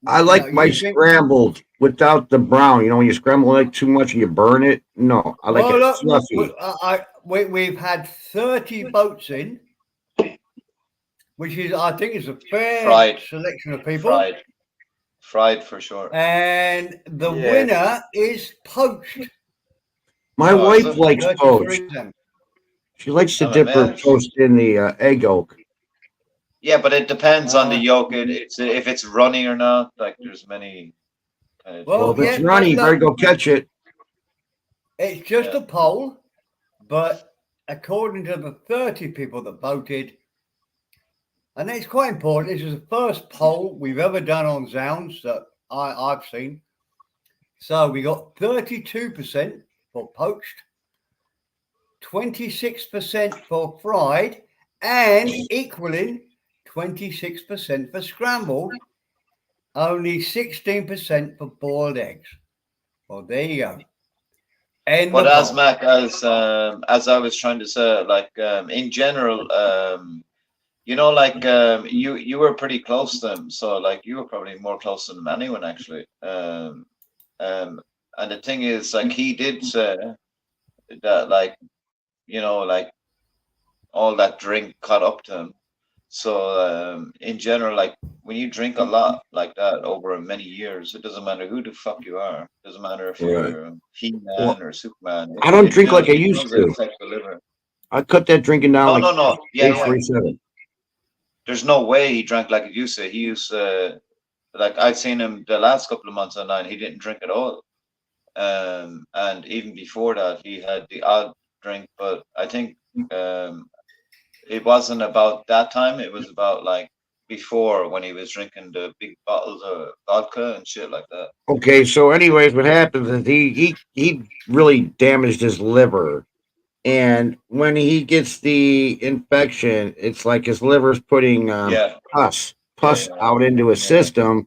I No, like my you think? scrambled without the brown. You know, when you scramble it too much, you burn it. No, I like Well, it look, fluffy. we've had 30 boats in, which is, I think, is a fair Fried. selection of people. Fried for sure. And the Yeah. winner is poached. My Oh, wife is it? likes poached. 33%. She likes to I'm a dip her man. toast in the egg yolk. Yeah, but it depends on the Ah. yolk. It's if it's runny or not. Like there's many. Kind of, Well, Well, if it's yeah, runny, you but better look, go catch it. it's just Yeah. a poll, but according to the 30 people that voted, and it's quite important, this is the first poll we've ever done on Zounds that I've seen. So we got 32% for poached, 26% for fried, and equaling 26% for scrambled, only 16% for boiled eggs. Well, there you go. End but the as poll. Mac, as I was trying to say, like in general, you know, like you were pretty close to him, so like you were probably more close to him than anyone actually. And the thing is, like he did say that, like you know, like all that drink caught up to him. So in general, like when you drink a lot like that over many years, it doesn't matter who the fuck you are. It doesn't matter if Right. you're He-Man Well, or Superman. I don't It drink like I it used does to. affect the liver. I cut that drinking down No, like no, no. Yeah, age yeah. 47. There's no way he drank like he used to. He used like I've seen him the last couple of months online. He didn't drink at all. And even before that, he had the odd drink. But I think it wasn't about that time. It was about like before when he was drinking the big bottles of vodka and shit like that. Okay, so anyways, what happens is he really damaged his liver. And when he gets the infection, it's like his liver's putting Yeah, pus yeah, out into his yeah, system,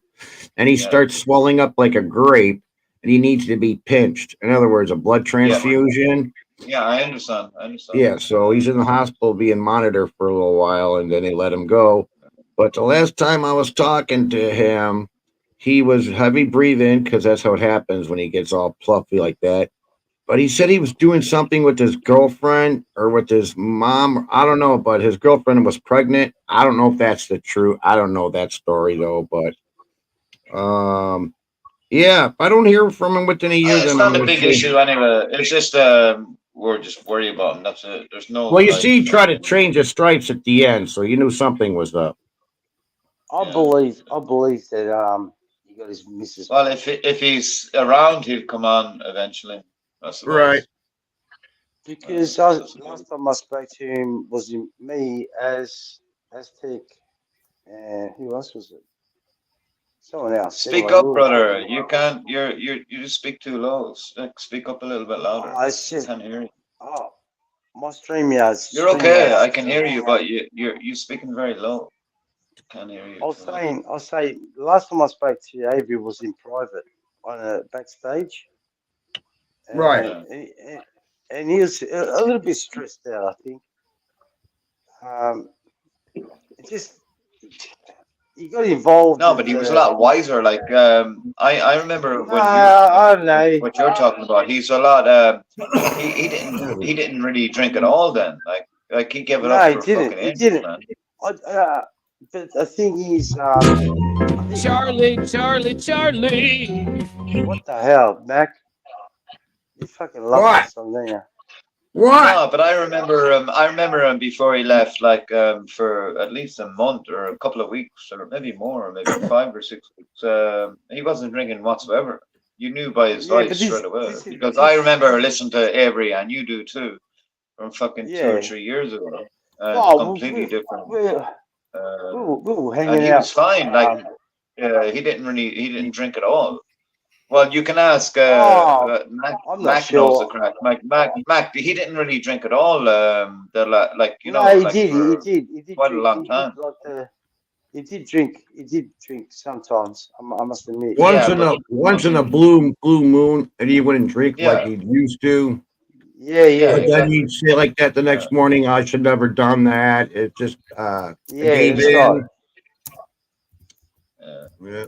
and he yeah, starts swelling up like a grape, and he needs to be pinched. In other words, a blood yeah. transfusion. Yeah, I understand. I understand. Yeah, so he's in the hospital being monitored for a little while, and then they let him go. But the last time I was talking to him, he was heavy breathing because that's how it happens when he gets all fluffy like that. But he said he was doing something with his girlfriend or with his mom. I don't know, but his girlfriend was pregnant. I don't know if that's the truth. I don't know that story though. But yeah, if I don't hear from him within a year, It's then not I'm a gonna big say. issue anyway. It's just we're just worried about him. That's it. There's no Well, you like see, he tried to change his stripes at the end, so you knew something was up. I yeah. believe that he got his missus. Well, if he's around, he'll come on eventually. I suppose. Right. Because That's last time I spoke to him was me as Aztec, and who else was it? Someone else. Speak Anyway, up, brother. You can't. You just speak too low. Speak up a little bit louder. I I said, can't hear you. oh, my StreamYard. You're okay. I can hear you, but you're speaking very low. Can't hear you. I was saying, last time I spoke to you, Avery was in private on a backstage. Right. And he was a little bit stressed out, I think. It just, he got involved. No, but he was a lot wiser. Like I remember when I don't know. what you're talking about. He's a lot. He didn't really drink at all then. Like he gave it No, up he for didn't. fucking He ages, didn't. man. But the thing is, Charlie. what the hell, Mac? You fucking love What? that song, don't you? What? No, but I remember him before he left, like for at least a month or a couple of weeks, or maybe more, or maybe 5 or 6 weeks. He wasn't drinking whatsoever. You knew by his Yeah, voice but straight away. this is- Because I remember listening to Avery, and you do too, from fucking 2 or Yeah. 3 years ago. And Well, completely different. we were And hanging he out. was fine. Like he didn't drink at all. Well, you can ask Mac. I'm not Mac knows the sure. crack. Mac. He didn't really drink at all. Like you know, No, he like did. for He did quite a drink. long He did time. he did drink. He did drink sometimes. I must admit. Once Yeah, in but a blue moon, and he wouldn't drink Yeah. like he used to. Yeah. But then exactly. you say like that the next morning, I should never done that. It just I Yeah, gave that's right. in. Yeah.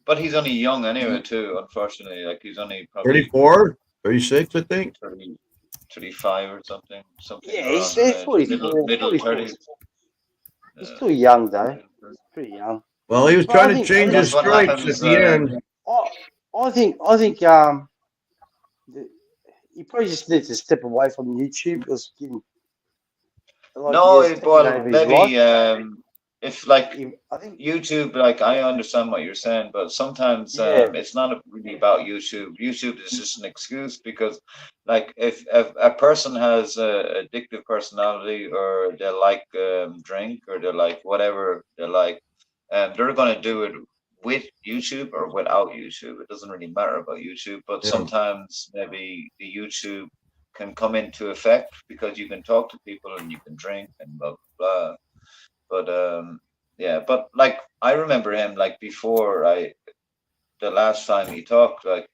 But he's only young anyway, too, unfortunately. Like, he's only probably 34, 36, I think. 30, 35 or something Yeah, around he's that age. 44. Middle 44. 30s. He's still young, though. He's pretty young. Well, he was But I trying to think change his That's what stripes at happens. the end. I think you probably just need to step away from YouTube because No, he has taken well, over his life. maybe if like I think YouTube, like I understand what you're saying, but sometimes Yeah. it's not really about YouTube. YouTube is just an excuse because, like, if a person has a addictive personality or they like drink or they like whatever they like, they're gonna do it with YouTube or without YouTube. It doesn't really matter about YouTube, but Yeah. sometimes maybe the YouTube can come into effect because you can talk to people and you can drink and blah blah blah. But yeah, but like I remember him like before the last time he talked, like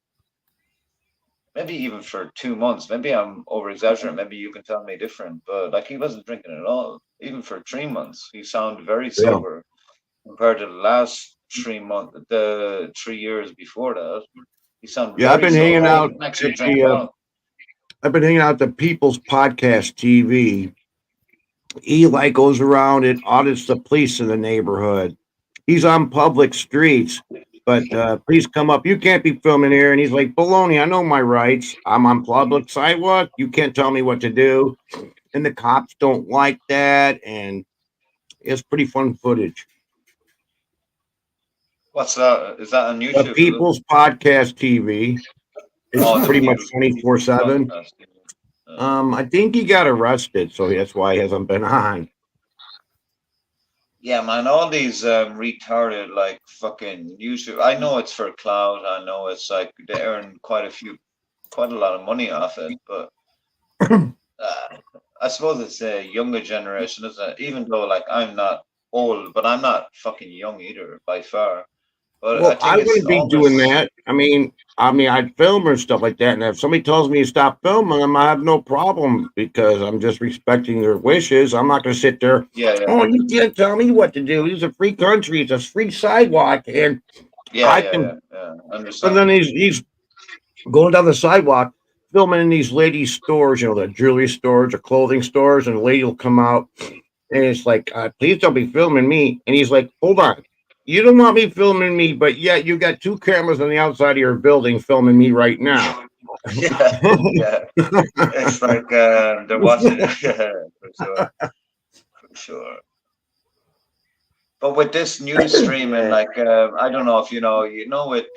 maybe even for 2 months. Maybe I'm over exaggerating. Maybe you can tell me different, but like he wasn't drinking at all. Even for 3 months, he sounded very Yeah. sober compared to the last 3 months, the 3 years before that. He sounded Yeah, I've very been hanging sober. He out didn't actually at drink the at all. I've been hanging out at the People's Podcast TV. He like goes around and audits the police in the neighborhood. He's on public streets, but please come up. You can't be filming here. And he's like, baloney, I know my rights. I'm on public sidewalk. You can't tell me what to do. And the cops don't like that. And it's pretty fun footage. What's that? Is that on The YouTube? Is it? People's Podcast TV. It's Oh, the pretty much People's 24/7. Podcast. I think he got arrested, so that's why he hasn't been on. Yeah, man, all these retarded like fucking YouTube. I know it's for clout. I know it's like they earn quite a lot of money off it. But I suppose it's a younger generation, isn't it? Even though like I'm not old, but I'm not fucking young either by far. But Well, I think it's wouldn't be doing almost that. I mean, I'd film or stuff like that. And if somebody tells me to stop filming them, I have no problem because I'm just respecting their wishes. I'm not going to sit there. yeah, Oh, you can't tell me what to do. It's a free country. It's a free sidewalk, and I can. yeah. And Understand. then he's going down the sidewalk, filming in these ladies' stores, the jewelry stores or clothing stores, and a lady will come out, and it's like, please don't be filming me. And he's like, hold on. You don't want me filming me, but yet you got 2 cameras on the outside of your building filming me right now. Yeah. It's like they're watching it. Yeah, for sure. But with this news streaming, like I don't know if you know with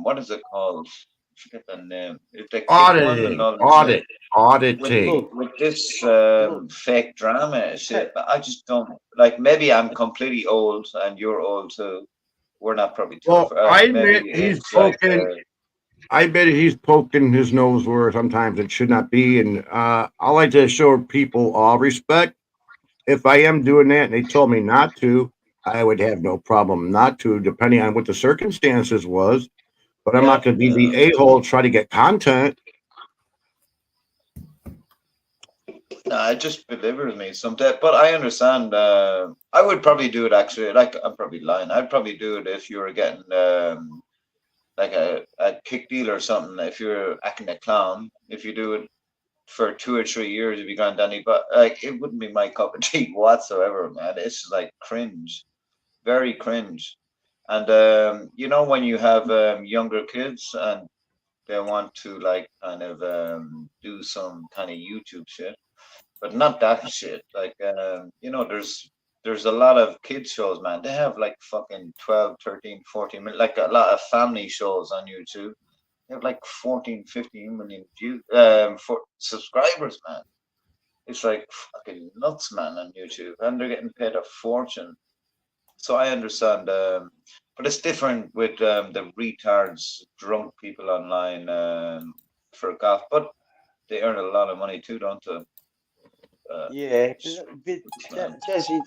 what is it called? I forget the name. If they click one and all this shit. Auditing. With this fake drama shit, but I just don't like. Maybe I'm completely old and you're old too. We're not probably too. Well, I admit maybe he's it's like, poking. I bet he's poking his nose where sometimes it should not be, and I like to show people all respect. If I am doing that and they told me not to, I would have no problem not to, depending on what the circumstances was. But I'm not going to be the a-hole try to get content. No, it just delivers me something. But I understand. I would probably do it actually. Like I'm probably lying. I'd probably do it if you were getting like a kick deal or something. If you're acting a clown, if you do it for 2 or 3 years, if you gone Danny, but like it wouldn't be my cup of tea whatsoever, man. It's just like cringe, very cringe. And when you have younger kids and they want to like kind of do some kind of YouTube shit, but not that shit. Like there's a lot of kids shows, man. They have like fucking 12, 13, 14 minutes, like a lot of family shows on YouTube. They have like 14, 15 million views, for subscribers, man. It's like fucking nuts, man, on YouTube, and they're getting paid a fortune. So I understand, but it's different with the retards, drunk people online for golf. But they earn a lot of money too, don't they? Yeah, but Jesse,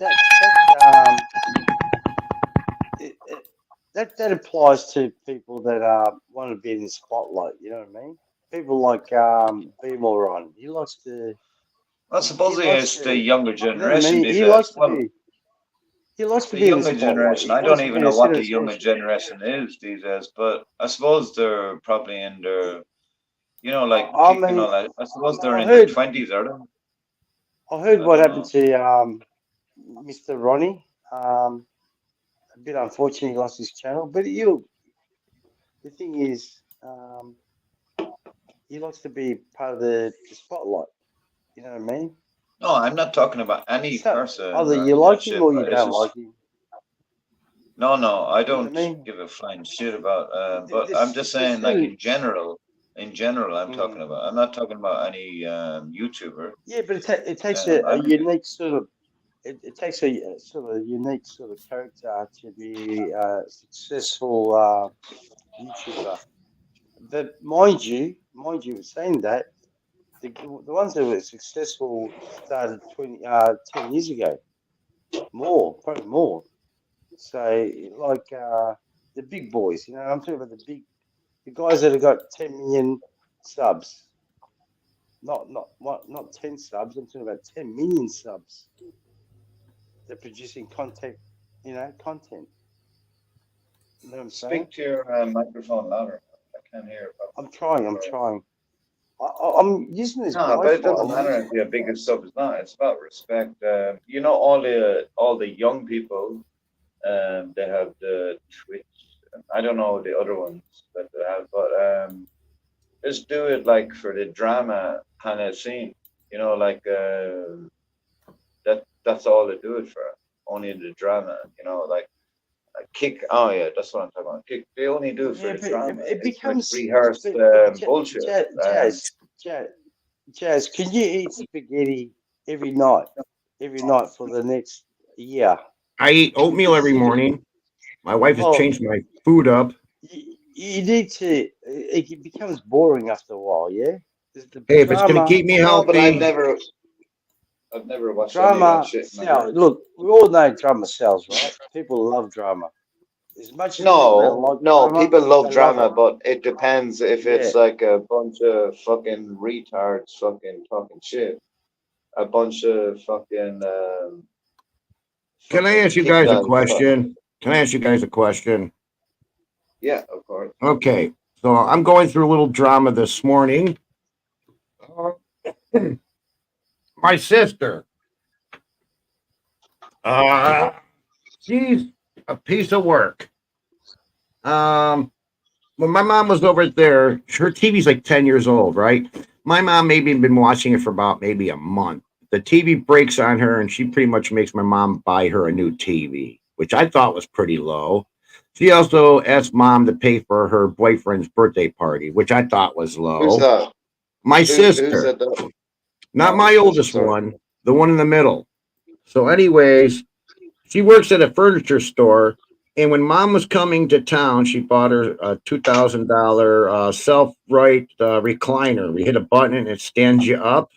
that applies to people that want to be in the spotlight. You know what I mean? people like Beemore on. He likes to. Well, supposedly likes it's to- the younger You know what I generation mean? these He days. likes to Well, be. He likes to the be in the younger spotlight. generation, He I wants don't to even be know the what center the of younger attention. generation is these days, but I suppose they're probably in their, you know, like I peak and mean, all that. I suppose they're I in their heard- 20s, are they? I heard I what don't happened to Mr. Ronnie. A bit unfortunate he lost his channel, but the thing is, he likes to be part of the spotlight. You know what I mean? No, I'm not talking about any So, person. either or you that like shit, him or you but it's don't just- like him. No, I You know what don't I mean? give a flying shit about. But This- I'm just this saying, like thing- in general, I'm talking about. I'm not talking about any YouTuber. Yeah, but it takes Yeah, a I'm- unique sort of. It takes a sort of unique sort of character to be a successful YouTuber. But mind you, saying that, the ones that were successful started 10 years ago, probably more. So like the big boys, you know, I'm talking about the guys that have got 10 million subs. Not 10 subs. I'm talking about 10 million subs. They're producing content. You know what I'm saying? Speak to your microphone louder. I can't hear. I'm trying. I'm using this. No, but it doesn't Wi-Fi. matter if you're big as sub is not. It's about respect. You know, all the young people, they have the Twitch. I don't know the other ones that they have, but just do it like for the drama kind of scene. You know, like that's all they do it for. Only the drama. You know, like kick. Oh yeah, that's what I'm talking about. Kick. They only do it for Yeah, the but drama. it It's becomes like rehearsed but bullshit. Jazz, can you eat spaghetti every night for the next year? I eat oatmeal every morning. My wife has Oh. changed my food up. You need to. It becomes boring after a while. Yeah. The Hey, if it's gonna drama- keep me No, but healthy, I've never watched any of Drama that shit. in my sells. life. Look, we all know drama sells, right? People love drama. As much as people don't like No, drama, people love they drama, it. but it depends if it's Yeah. like a bunch of fucking retards fucking talking shit. A bunch of fucking. can I ask you guys a question? Can I ask you guys a question? Yeah, of course. Okay, so I'm going through a little drama this morning. My sister, she's a piece of work. When my mom was over there, her TV's like 10 years old, right? My mom maybe been watching it for about maybe a month. The TV breaks on her, and she pretty much makes my mom buy her a new TV, which I thought was pretty low. She also asked mom to pay for her boyfriend's birthday party, which I thought was low. Who's that? My Who sister, said that? not Oh, my your oldest sister. one, the one in the middle. So, anyways, she works at a furniture store, and when mom was coming to town, she bought her a $2,000 self-right recliner. We hit a button and it stands you up.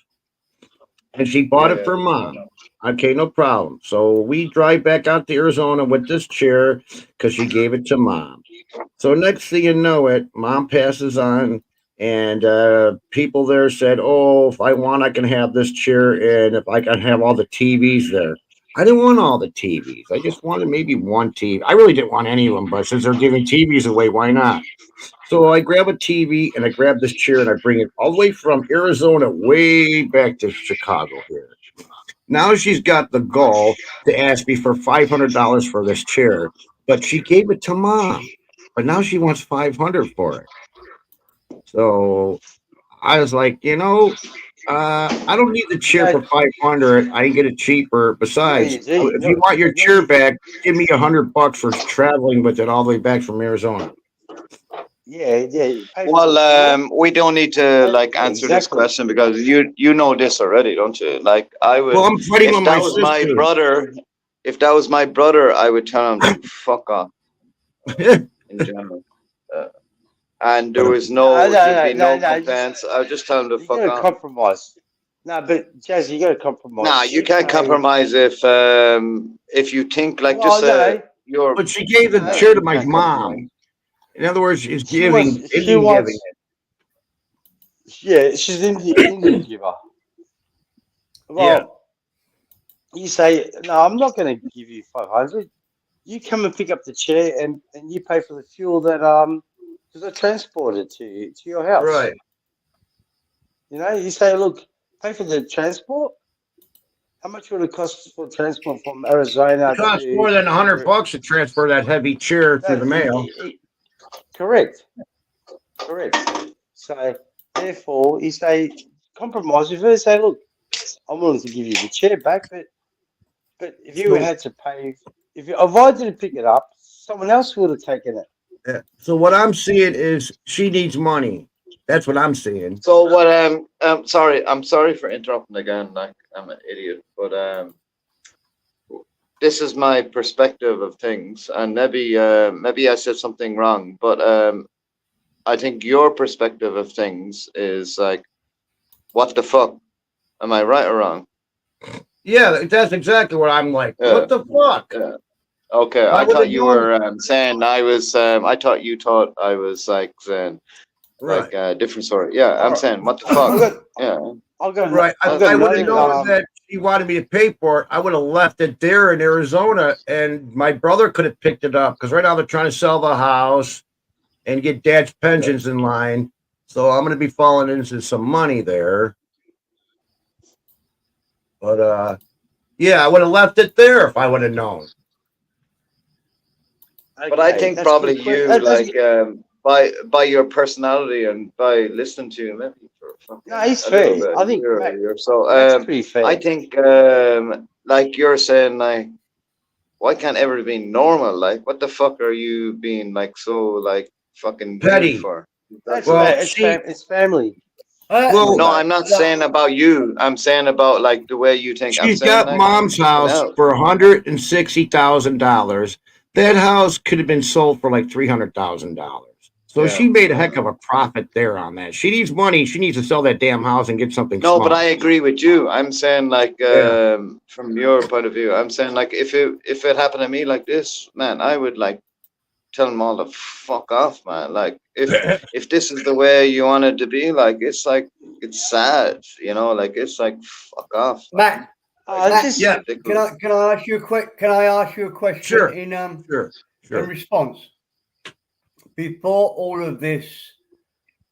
And she bought Yeah, it for yeah, mom. yeah. Okay, no problem. So we drive back out to Arizona with this chair because she gave it to mom. So next thing you know it, mom passes on, and people there said, "Oh, if I want, I can have this chair, and if I can have all the TVs there." I didn't want all the TVs. I just wanted maybe one TV. I really didn't want any of them, but since they're giving TVs away, why not? So I grab a TV and I grab this chair and I bring it all the way from Arizona way back to Chicago here. Now she's got the gall to ask me for $500 for this chair, but she gave it to mom. But now she wants $500 for it. So I was like, I don't need the chair for $500. I can get it cheaper. Besides, Yeah, you do. if you want your chair back, give me $100 for traveling with it all the way back from Arizona. Yeah. Well, we don't need to like answer this Exactly. question because you know this already, don't you? Like I would. Well, I'm fighting if with that my was my sister. brother, if that was my brother, I would tell him to fuck off. In general, and there was there'd be no complaints. I would just tell him to You fuck gotta off. compromise. No, but Jazz, you gotta compromise. Nah, you can't compromise if you think like Well, just no. your. But she gave the No, chair to you my can't mom. compromise. In other words, she's She giving, wants- she isn't wants- giving it. Yeah, she's an Indian giver. Well, you say, no, I'm not going to give you 500. You come and pick up the chair and you pay for the fuel that because I transported to your house. Right. You know, you say, look, pay for the transport. How much would it cost for transport from Arizona It costs to? more than $100 to transfer that heavy chair through the mail. Correct. So therefore, you say compromise with her. Say, look, I'm willing to give you the chair back, but if you had to pay, if I didn't pick it up, someone else would have taken it. Yeah. So what I'm seeing is she needs money. That's what I'm seeing. So what? I'm sorry for interrupting again. Like I'm an idiot, but this is my perspective of things, and maybe I said something wrong, but I think your perspective of things is like, what the fuck? Am I right or wrong? Yeah, that's exactly what I'm like. Yeah. What the fuck? Yeah. Okay, Why I would thought they you do were saying I was. I thought you thought I was like saying Right. like different story. Yeah, I'm Alright. saying what the fuck. Yeah. I'll go. Right. I'll I go. would have known that she wanted me to pay for it. I would have left it there in Arizona, and my brother could have picked it up because right now they're trying to sell the house and get Dad's pensions in line. So I'm going to be falling into some money there. But yeah, I would have left it there if I would have known. But I think probably you like by your personality and by listening to you maybe for fucking No, he's a fair. little bit I think here or Matt- here. So That's pretty fair. I think like you're saying like, why can't everybody be normal? Like what the fuck are you being like so like fucking Petty. weird for? That's Well, fair. It's family. Well, No, I'm not saying about you. I'm saying about like the way you think. I'm she's saying, got like, mom's house hell. for $160,000. That house could have been sold for like $300,000. So Yeah. she made a heck of a profit there on that. She needs money. She needs to sell that damn house and get something. No, small. but I agree with you. I'm saying like Yeah. from your point of view, I'm saying like if it happened to me like this, man, I would like tell them all to fuck off, man. Like if this is the way you want it to be, like it's sad, you know, like it's like fuck off. Matt, Just, Yeah. can I ask you a question Sure. in Sure. in response? Before all of this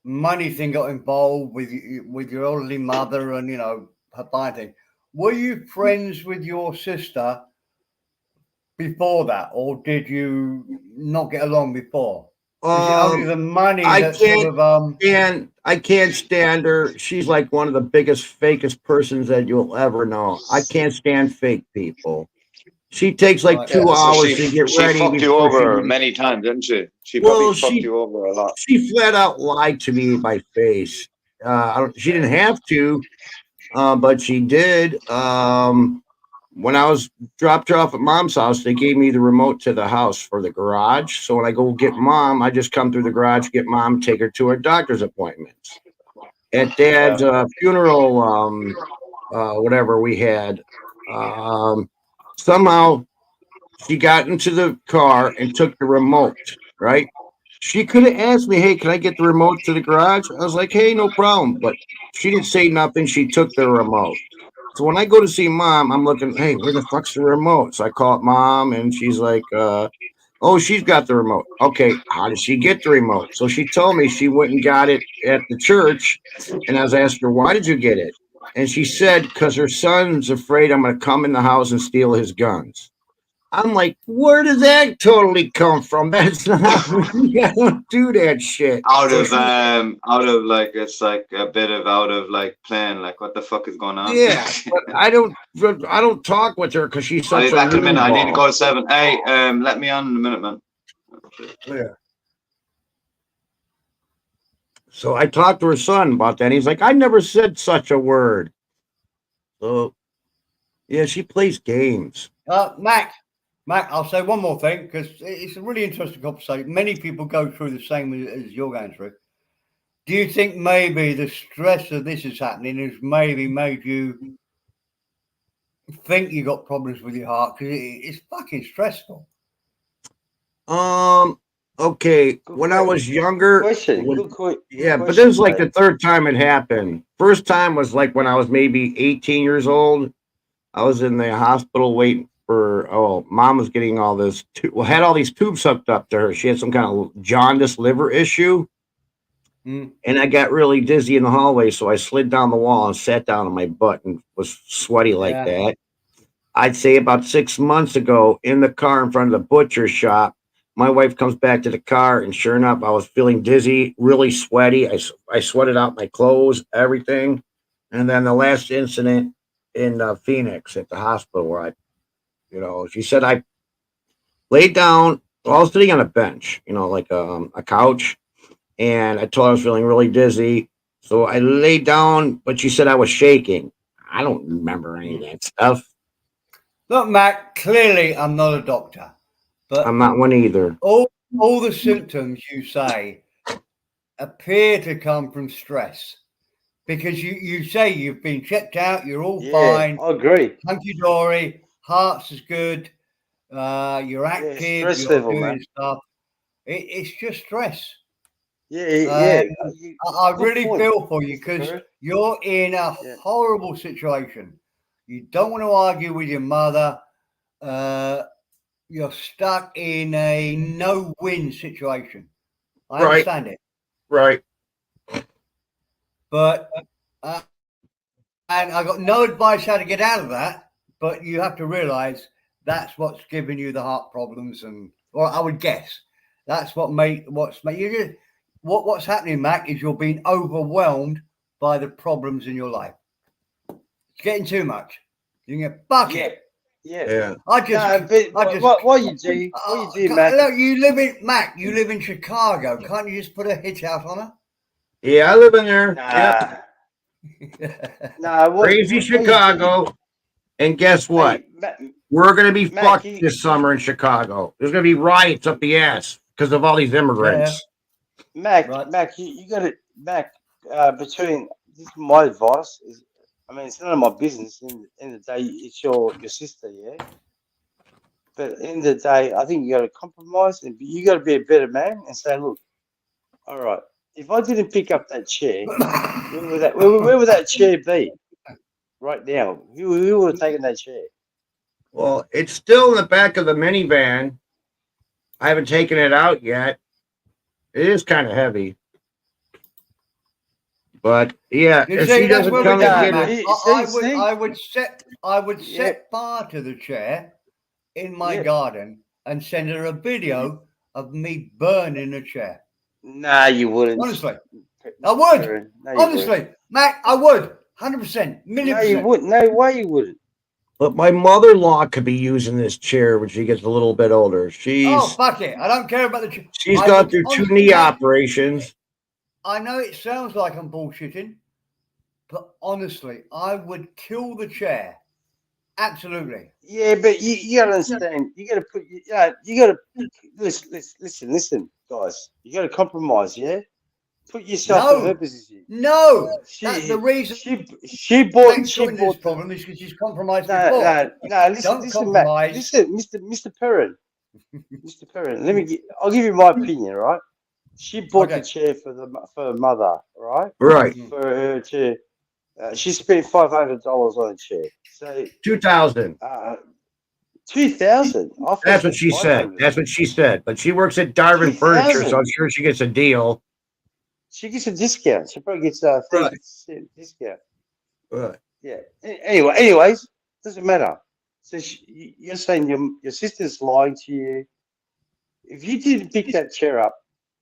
money thing got involved with your elderly mother and her buying thing, were you friends with your sister before that, or did you not get along before? Is it only the money I that sort of And I can't stand her. She's like one of the biggest, fakest persons that you'll ever know. I can't stand fake people. She takes like Right. 2 So hours to get she ready. fucked you before she over leaves. many times, didn't she? She Well, probably fucked she- you over a lot. She flat out lied to me in my face. She didn't have to, but she did. When I was dropped her off at mom's house, they gave me the remote to the house for the garage. So when I go get mom, I just come through the garage, get mom, take her to her doctor's appointments. At dad's funeral, whatever we had, somehow she got into the car and took the remote, right? She could have asked me, hey, can I get the remote to the garage? I was like, hey, no problem. But she didn't say nothing. She took the remote. So when I go to see mom, I'm looking, hey, where the fuck's the remote? So I call up mom and she's like, oh, she's got the remote. Okay, how did she get the remote? So she told me she went and got it at the church. And I was asking her, why did you get it? And she said, because her son's afraid I'm going to come in the house and steal his guns. I'm like, where did that totally come from? That's not, I don't do that shit. Out of like it's like a bit of out of like plan, like what the fuck is going on? Yeah, but I don't talk with her because she's I'll such be back in a minute. I need to meatball. go to 7. Hey, let me on in a minute, man. Yeah. So I talked to her son about that. And he's like, I never said such a word. So yeah, she plays games. Mac, I'll say one more thing because it's a really interesting conversation. Many people go through the same as you're going through. Do you think maybe the stress of this is happening has maybe made you think you got problems with your heart because it's fucking stressful? Okay, Good when I was younger, question. when- Good yeah, but question, this is like mate. the third time it happened. First time was like when I was maybe 18 years old. I was in the hospital waiting for, mom was getting all this, had all these tubes hooked up to her. She had some kind of jaundice liver issue. Mm. And I got really dizzy in the hallway. So I slid down the wall and sat down on my butt and was sweaty like Yeah. that. I'd say about 6 months ago in the car in front of the butcher shop, my wife comes back to the car, and sure enough, I was feeling dizzy, really sweaty. I sweated out my clothes, everything. And then the last incident in Phoenix at the hospital where she said I laid down, I was sitting on a bench, like a couch, and I told her I was feeling really dizzy. So I laid down, but she said I was shaking. I don't remember any of that stuff. Look, Mac, clearly I'm not a doctor, but I'm not one either. all the symptoms you say appear to come from stress. Because you say you've been checked out, you're all Yeah, fine, I agree. hunky dory, heart's is good, you're Yeah, active, stress you're level, doing man. stuff. It's just stress. Yeah, yeah. I Good really point, feel for you Mr. because Perry. you're in a Yeah. horrible situation. You don't want to argue with your mother. You're stuck in a no-win situation. I Right. understand it, Right. but and I got no advice how to get out of that. But you have to realise that's what's giving you the heart problems, or I would guess that's what's happening, Mac, is you're being overwhelmed by the problems in your life. It's getting too much. You can get bucket. Yeah. Yeah. I just, What you do, Mac? Look, you live in Chicago. Can't you just put a hit out on her? Yeah, I live in there. Yep. Nah, Crazy Chicago. And guess what? We're going to be fucked this summer in Chicago. There's going to be riots up the ass because of all these immigrants. Mac, you got it, Mac. Between this is my advice is, I mean, it's none of my business. In the day, it's your sister, yeah. But in the day, I think you got to compromise, and you got to be a better man and say, look, all right, if I didn't pick up that chair, where would that chair be right now? Who would have taken that chair? Well, it's still in the back of the minivan. I haven't taken it out yet. It is kind of heavy. But yeah, You if see, she that's doesn't where come we and go, get Mac. it, I would set fire to the chair in my garden and send her a video of me burning the chair. Nah, you wouldn't. Honestly, I would. No, you Honestly, wouldn't. Mac, I would. 100%, million No, you percent. wouldn't. No way you wouldn't. but my mother-in-law could be using this chair when she gets a little bit older. Oh, She's fuck it. I don't care about the chair. she's gone through two knee operations. I know it sounds like I'm bullshitting, but honestly, I would kill the chair. Absolutely. Yeah, but you gotta understand. You gotta put. You gotta listen, guys. You gotta compromise. Yeah, put yourself in her position. No, that's the reason she bought this problem is because she's compromised No, before. listen, Don't listen, Matt. compromise. Listen, Mr. Perrin. Mr. Perrin, I'll give you my opinion, right? She bought the chair for her mother, right? Right. For her chair. She spent $500 on a chair. So 2,000. 2,000. That's what she said. That's what she said. But she works at Darwin Furniture, so I'm sure she gets a deal. She gets a discount. She probably gets a 30% discount. Right. Yeah. Anyways, doesn't matter. So you're saying your sister's lying to you. If you didn't pick that chair up,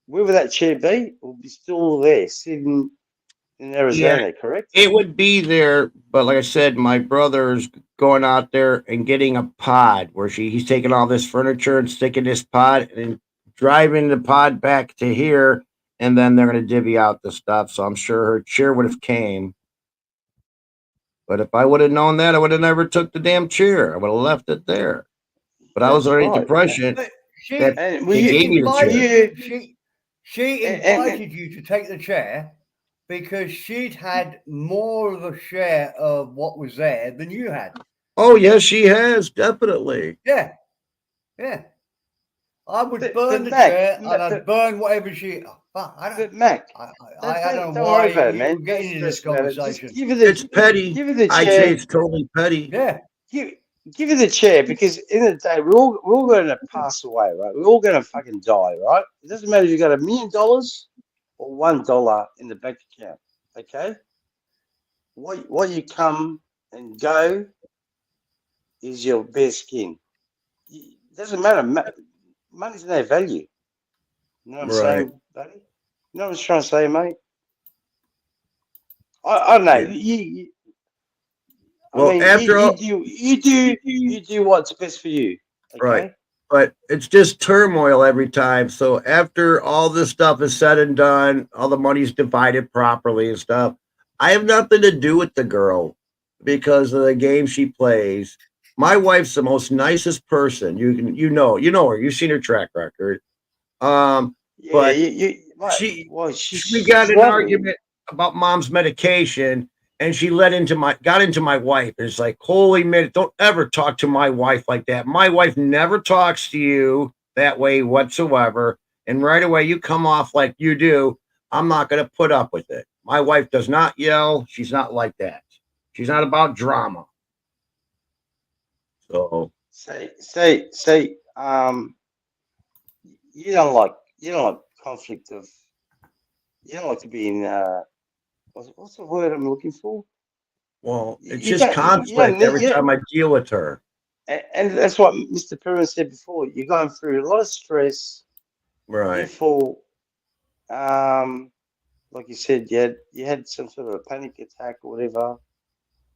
where would that chair be? It would be still there, sitting in Arizona, correct? It would be there, but like I said, my brother's going out there and getting a pod where he's taking all this furniture and sticking this pod and driving the pod back to here, and then they're going to divvy out the stuff. So I'm sure her chair would have came. But if I would have known that, I would have never took the damn chair. I would have left it there. But I was already depression. She invited you to take the chair because she'd had more of a share of what was there than you had. Oh, yes, she has, definitely. Yeah. I would But- burn but the Mac, chair Mac, and I'd but- burn whatever she. Fuck, But Mac, I don't know don't why worry about it, you man. getting Don't into this stress about it. Just conversation. give her the, It's petty. give her the I'd say chair. it's totally petty. Yeah. Give her the chair because in the day we're all going to pass away, right? We're all going to fucking die, right? It doesn't matter if you got $1 million or $1 in the bank account. Okay. What you come and go is your bare skin. It doesn't matter. Money's no value. You know what I'm saying, buddy? You know what I'm trying to say, mate? I don't know. Yeah. Well, I mean, after all, you do what's best for you. Okay? right. But it's just turmoil every time. So after all this stuff is said and done, all the money's divided properly and stuff, I have nothing to do with the girl because of the game she plays. My wife's the most nicest person. You know her. You've seen her track record. Yeah, But she we got an argument about mom's medication, and she got into my wife. It's like, holy minute, don't ever talk to my wife like that. My wife never talks to you that way whatsoever. And right away you come off like you do. I'm not going to put up with it. My wife does not yell. She's not like that. She's not about drama. So say, you don't like conflict of, you don't like to be in what's the word I'm looking for? well, it's You just don't- you conflict don't- every you- time I deal with her. And that's what Mr. Perrin said before. You're going through a lot of stress. Right. Therefore, like you said, you had some sort of a panic attack or whatever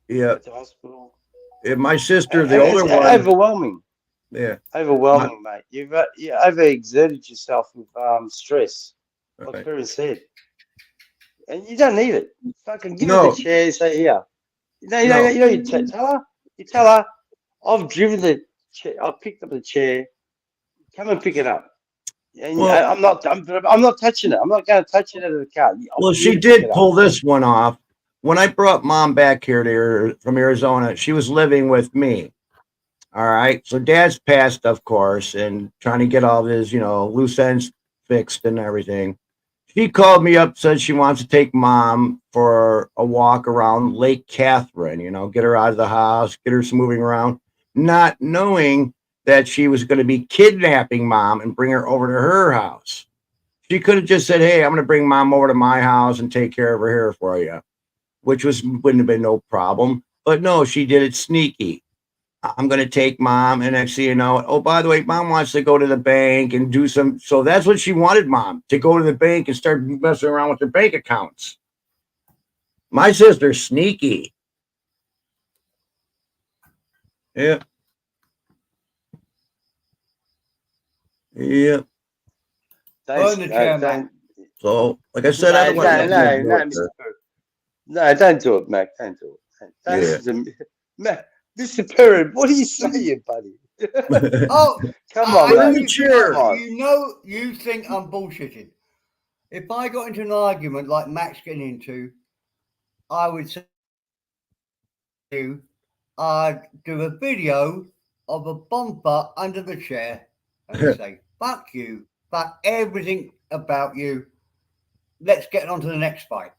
Yeah. at the hospital. And my sister, And the older it's one. overwhelming. Yeah. Overwhelming, mate. You overexerted yourself with stress, like Right. Perrin said, and you don't need it. Fucking give her No. the chair. Say here. No. You tell her. You tell her. I've driven the chair. I picked up the chair. Come and pick it up. And Well- I'm not touching it. I'm not going to touch it out of the car. Well, she did pull this one off. When I brought mom back here from Arizona, she was living with me. All right. So dad's passed, of course, and trying to get all his, loose ends fixed and everything. She called me up, said she wants to take mom for a walk around Lake Catherine, get her out of the house, get her moving around, not knowing that she was going to be kidnapping mom and bring her over to her house. She could have just said, hey, I'm going to bring mom over to my house and take care of her here for you, which wouldn't have been no problem. But no, she did it sneaky. I'm going to take mom, and next thing you know, oh, by the way, mom wants to go to the bank and do some. So that's what she wanted mom, to go to the bank and start messing around with her bank accounts. My sister's sneaky. Yeah. Yeah. Burn the chair, man. So, like I said, I don't want nothing to do with her. No, don't do it, Mac. Don't do it. Mac, Mr. Perrin, what are you saying, buddy? Oh, Come on, I know mate. you Come on. you think I'm bullshitting. If I got into an argument like Mac's getting into, I would say I'd do a video of a bumper under the chair and say, fuck you, fuck everything about you. Let's get on to the next fight.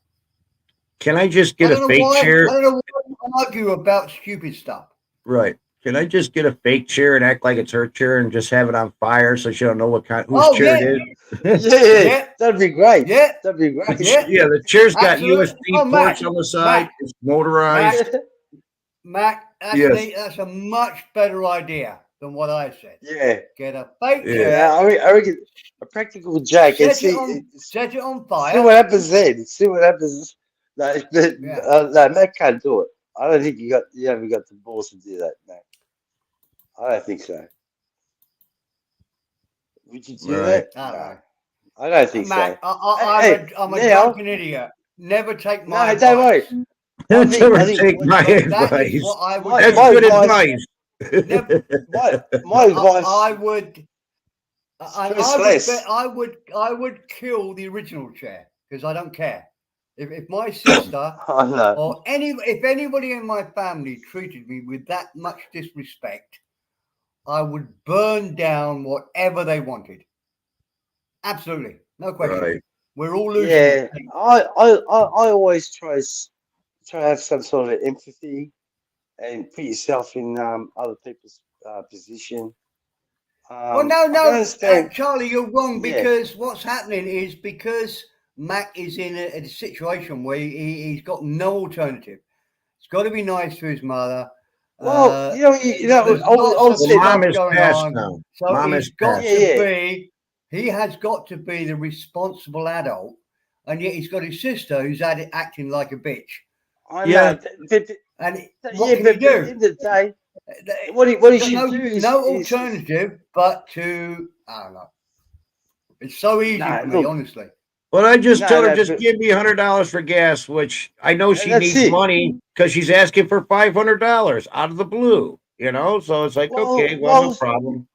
Can I just get a fake chair? I don't know why you argue about stupid stuff. Right. Can I just get a fake chair and act like it's her chair and just have it on fire so she don't know whose chair it is? Yeah, that'd be great. Yeah, that'd be great. Yeah, the chair's got Absolutely. USB Oh, Mac, ports on the side. Mac. It's motorized. Mac, Yes. that's a much better idea than what I said. Yeah. Get a fake Yeah. chair, I reckon a practical joke and set it on fire. see what happens then. See what happens. No, but, Yeah. no, Mac can't do it. I don't think you haven't got the balls to do that, Mac. I don't think so. Would you do Right. that? No. I don't think Mac, so. I'm a now- drunken idiot. Never take my No, don't worry. advice. I think- Never I think- take my That is advice. what I would My- That's do. good advice- advice. My advice. I would. Stressless. I would kill the original chair because I don't care. If my sister I know. or if anybody in my family treated me with that much disrespect, I would burn down whatever they wanted. Absolutely, no question. Right. We're all losing. Yeah, it. I always try to have some sort of empathy and put yourself in other people's position. Well, I don't understand. Charlie, you're wrong Yeah. because what's happening is because Mac is in a situation where he's got no alternative. He's got to be nice to his mother. Well, There's I lots would of say Mom stuff is going passed on. now. So Mom he's is got passed. to Yeah. be, he has got to be the responsible adult, and yet he's got his sister who's acting like a bitch. I Yeah. know, but And yeah, what can but you do? at the end of the day, what he There's should do is no alternative but to, I don't know. It's so easy Nah, for me, look. honestly. Well, I just No, tell her no, just but- give me $100 for gas, which I know she that's needs it. money because she's asking for $500 out of the blue. You know, so it's like okay, well, no problem.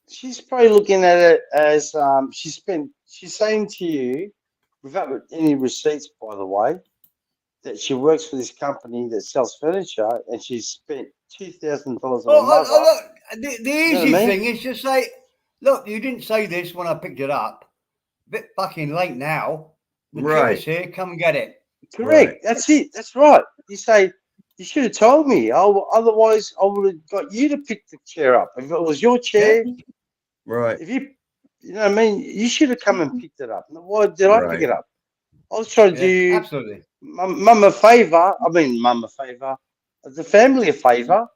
She's probably looking at it as she's saying to you, without any receipts, by the way, that she works for this company that sells furniture and she's spent $2,000 on Well, a mother. look, the know easy what I mean? thing is just say, look, you didn't say this when I picked it up. Bit fucking late now. The Right. chair's here. Come and get it. Correct. Right. That's it. That's right. You say, you should have told me. Otherwise, I would have got you to pick the chair up. If it was your chair, Right. if you know what I mean, you should have come and picked it up. Why did I pick Right. it up? I was trying to do Absolutely. mum a favour. I mean, mum a favour. The family a favour.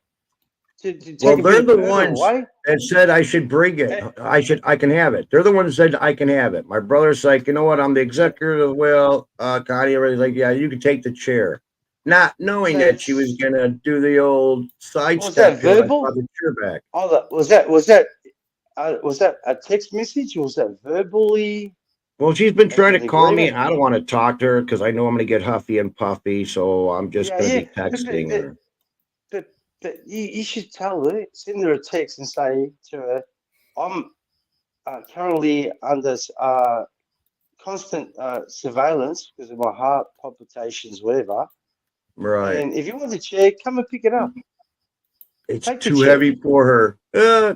To take Well, a they're bit of the burden ones away. that said I should bring it. I can have it. They're the ones that said I can have it. My brother's like, you know what? I'm the executor of the will. Connie already like, yeah, you can take the chair. Not knowing So that she was gonna do the old sidestep. Was that till I verbal? saw the chair back. Oh, was that a text message or was that verbally? Well, she's been trying to an call me. agreement? I don't want to talk to her because I know I'm gonna get huffy and puffy. So I'm just Yeah, gonna yeah. be texting her. But you should tell her, send her a text and say to her, I'm currently under constant surveillance because of my heart palpitations, whatever. Right. And if you want the chair, come and pick it up. It's take the too chair. heavy for her. Oh,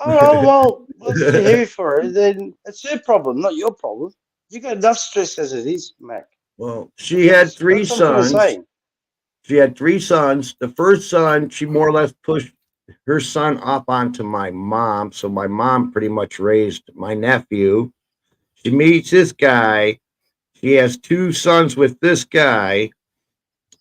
well, it's too heavy for her. Then it's her problem, not your problem. You got enough stress as it is, Mac. Well, she had three That's what I'm trying to sons. say. She had three sons. The first son, she more or less pushed her son up onto my mom. So my mom pretty much raised my nephew. She meets this guy. She has two sons with this guy.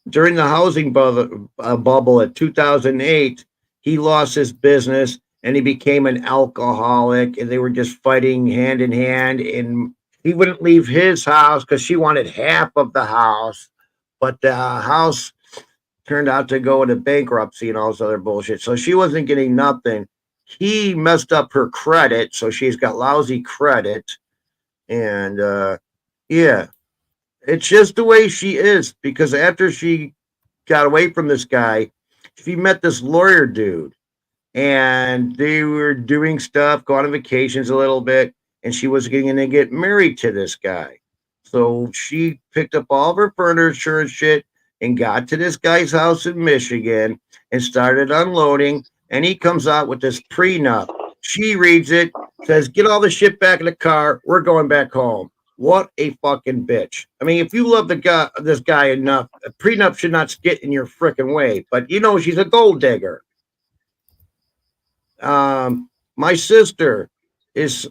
During the housing bubble at 2008, he lost his business and he became an alcoholic, and they were just fighting hand in hand. And he wouldn't leave his house because she wanted half of the house, but the house turned out to go into bankruptcy and all this other bullshit. So she wasn't getting nothing. He messed up her credit, so she's got lousy credit. And yeah, it's just the way she is, because after she got away from this guy, she met this lawyer dude, and they were doing stuff, going on vacations a little bit, and she was going to get married to this guy. So she picked up all of her furniture and shit and got to this guy's house in Michigan and started unloading, and he comes out with this prenup. She reads it, says, get all the shit back in the car. We're going back home. What a fucking bitch. I mean, if you love this guy enough, a prenup should not get in your freaking way. But, you know, she's a gold digger. My sister is,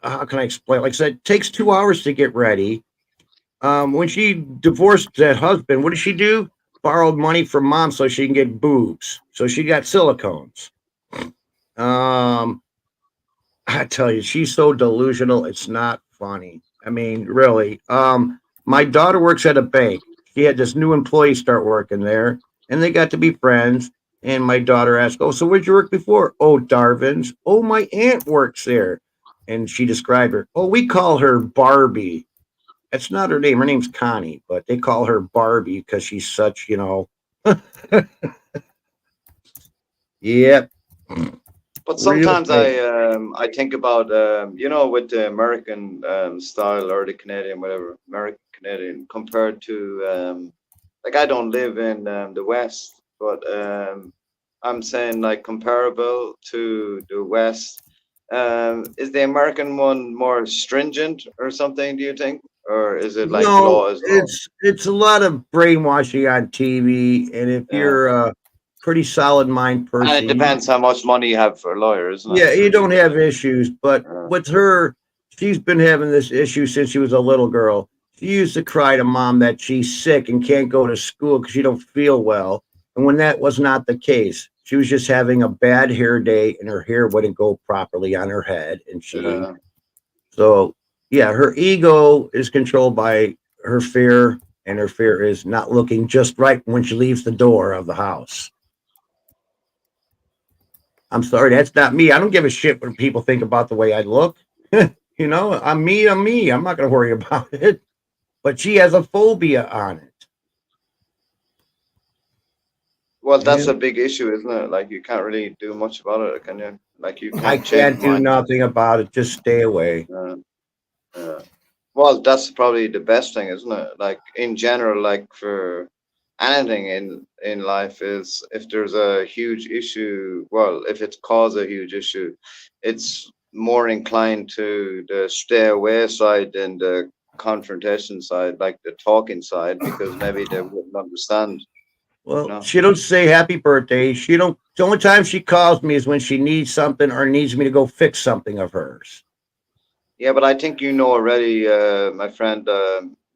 how can I explain? Like I said, it takes 2 hours to get ready. When she divorced that husband, what did she do? Borrowed money from mom so she can get boobs. So she got silicones. I tell you, she's so delusional. It's not funny. I mean, really. My daughter works at a bank. She had this new employee start working there, and they got to be friends. And my daughter asked, oh, so where'd you work before? Oh, Darvin's. Oh, my aunt works there. And she described her. Oh, we call her Barbie. That's not her name. Her name's Connie, but they call her Barbie because she's such, you know. Yep. But sometimes I think about you know, with the American style or the Canadian, whatever, American Canadian, compared to like, I don't live in the West, but I'm saying like comparable to the West. Is the American one more stringent or something? Do you think, or is it like No, law is law? it's a lot of brainwashing on TV, and if Yeah. you're a pretty solid mind person, And it depends how much money you have for a lawyer, isn't it? yeah, you don't have issues. But Yeah. with her, she's been having this issue since she was a little girl. She used to cry to mom that she's sick and can't go to school because she don't feel well. And when that was not the case, she was just having a bad hair day and her hair wouldn't go properly on her head. And so yeah, her ego is controlled by her fear, and her fear is not looking just right when she leaves the door of the house. I'm sorry, that's not me. I don't give a shit what people think about the way I look. You know, I'm me. I'm not going to worry about it. But she has a phobia on it. Well, that's a big issue, isn't it? Like you can't really do much about it, can you? Like you I can't can't change do mine. nothing about it. Just stay away. Yeah. Well, that's probably the best thing, isn't it? Like in general, like for anything in life, is if there's a huge issue, well, if it's caused a huge issue, it's more inclined to the stay away side than the confrontation side, like the talking side, because maybe they wouldn't understand. Well, No. she don't say happy birthday. She don't. The only time she calls me is when she needs something or needs me to go fix something of hers. Yeah, but I think you know already, my friend.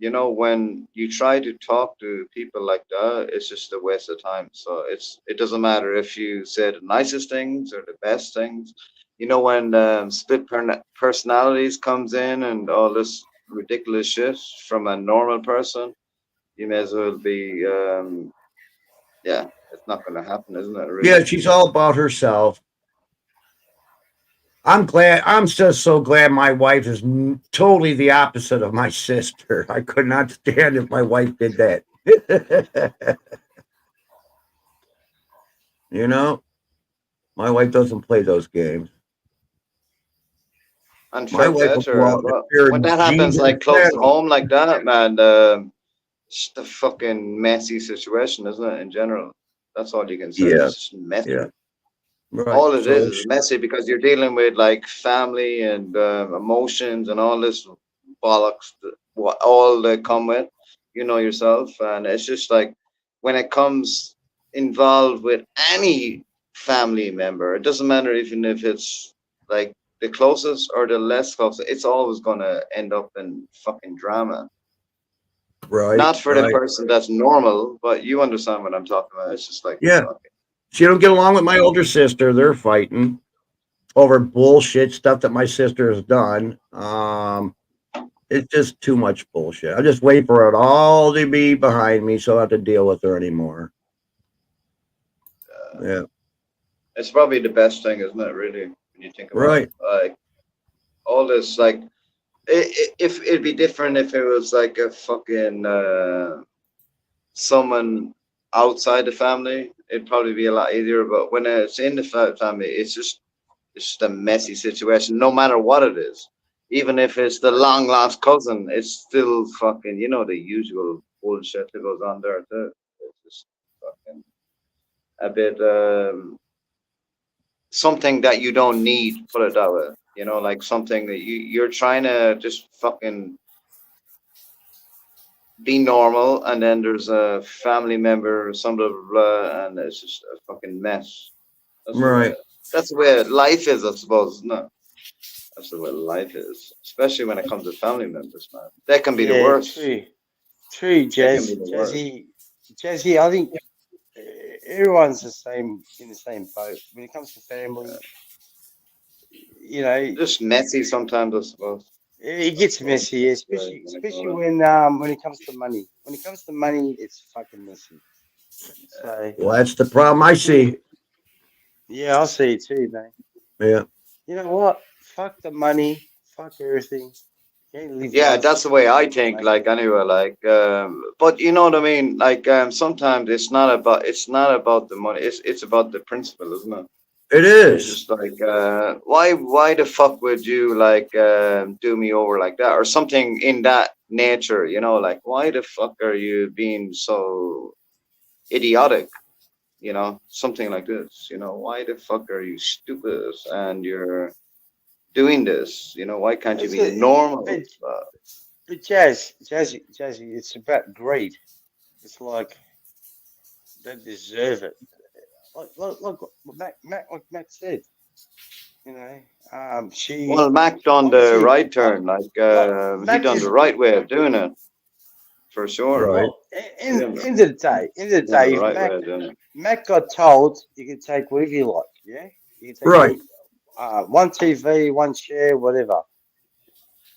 You know, when you try to talk to people like that, it's just a waste of time. So it doesn't matter if you say the nicest things or the best things. You know, when split personalities comes in and all this ridiculous shit from a normal person, you may as well be. Yeah, it's not going to happen, isn't it? Really? Yeah, she's all about herself. I'm glad. I'm just so glad my wife is totally the opposite of my sister. I could not stand if my wife did that. You know, my wife doesn't play those games. And My fair wife play will to go her. out Well, there when and that happens, Jesus like close to Christ. home, like that, man, it's the fucking messy situation, isn't it? In general, that's all you can say. Yeah, It's just messy. yeah, right. All it So is messy because you're dealing with like family and emotions and all this bollocks, what all they come with, you know yourself, and it's just like when it comes involved with any family member, it doesn't matter even if it's like the closest or the less close, it's always gonna end up in fucking drama. right, Not for the right. person that's normal, but you understand what I'm talking about. It's just like Yeah, fuck. she don't get along with my older sister. They're fighting over bullshit stuff that my sister has done. It's just too much bullshit. I just wait for it all to be behind me, so I don't have to deal with her anymore. Yeah, It's probably the best thing, isn't it? Really, when you think about right. it, like all this, like if it'd be different if it was like a fucking someone outside the family, it'd probably be a lot easier. But when it's in the family, it's just a messy situation. No matter what it is, even if it's the long lost cousin, it's still fucking the usual bullshit that goes on there too. It's just fucking a bit something that you don't need, put it that way. Like something that you're trying to just fucking be normal, and then there's a family member or some blah blah blah, and it's just a fucking mess. Right. That's the way life is, I suppose, isn't it? That's the way life is, especially when it comes to family members, man. That can be the worst. True, That can Jazz. be the worst. Jazzy, I think everyone's the same in the same boat when it comes to family. Just messy sometimes, I suppose. It gets messy, especially when it comes to money. When it comes to money, it's fucking messy. So Well, that's the problem I see. yeah, I see it too, man. Yeah. You know what? Fuck the money. Fuck everything. You live Yeah, once, that's the way I live think. once. Like anyway, like, but you know what I mean. Like, sometimes it's not about the money. It's about the principle, isn't it? It It's is. just like, why the fuck would you like do me over like that or something in that nature? Like, why the fuck are you being so idiotic? You know, something like this. You know, why the fuck are you stupid and you're doing this? You know, why can't you It's be a, normal? but Jazzy, it's about greed. It's like they deserve it. Like what like Matt said, you know, she Well, Mac done the obviously, right turn. Like he Mac done the is right way of doing it for sure. Right. well. In the day, He done the if right way of doing it. Mac got told you can take whatever you like, yeah, you can take Right. one TV, one chair, whatever.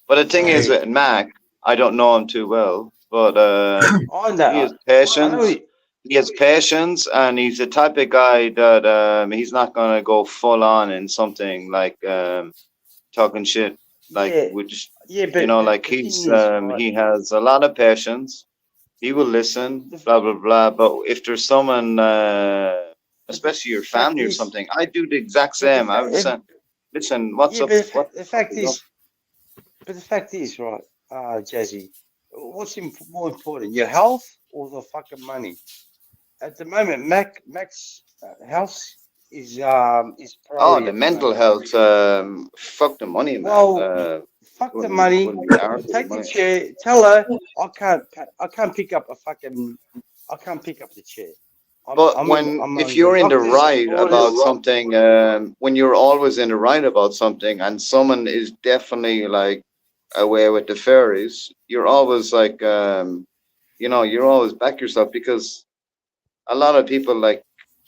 But the thing is So with Mac, I don't know him too well, but I he know, has I know. patience. He has patience, and he's the type of guy that he's not gonna go full on in something like talking shit. Like Yeah, we just, yeah, you know, but like the thing he's is, right? he has a lot of patience. He will listen, The, blah blah blah. But if there's someone, but the especially your fact family or is, something, I do the exact but same. I would say, listen, what's yeah, up? but What the the fuck fact is up? is, right, Jazzy, what's more important, your health or the fucking money? At the moment, Mac's health is Oh, priority the at the mental moment. health. Fuck the money, man. Well, fuck the Wouldn't money. wouldn't be hard with the Take the money. chair. Tell her I can't pick up a fucking. I can't pick up the chair. But I'm if on the you're in the doctor's right about orders. something, when you're always in the right about something, and someone is definitely like away with the fairies, you're always like, you know, you're always back yourself because a lot of people like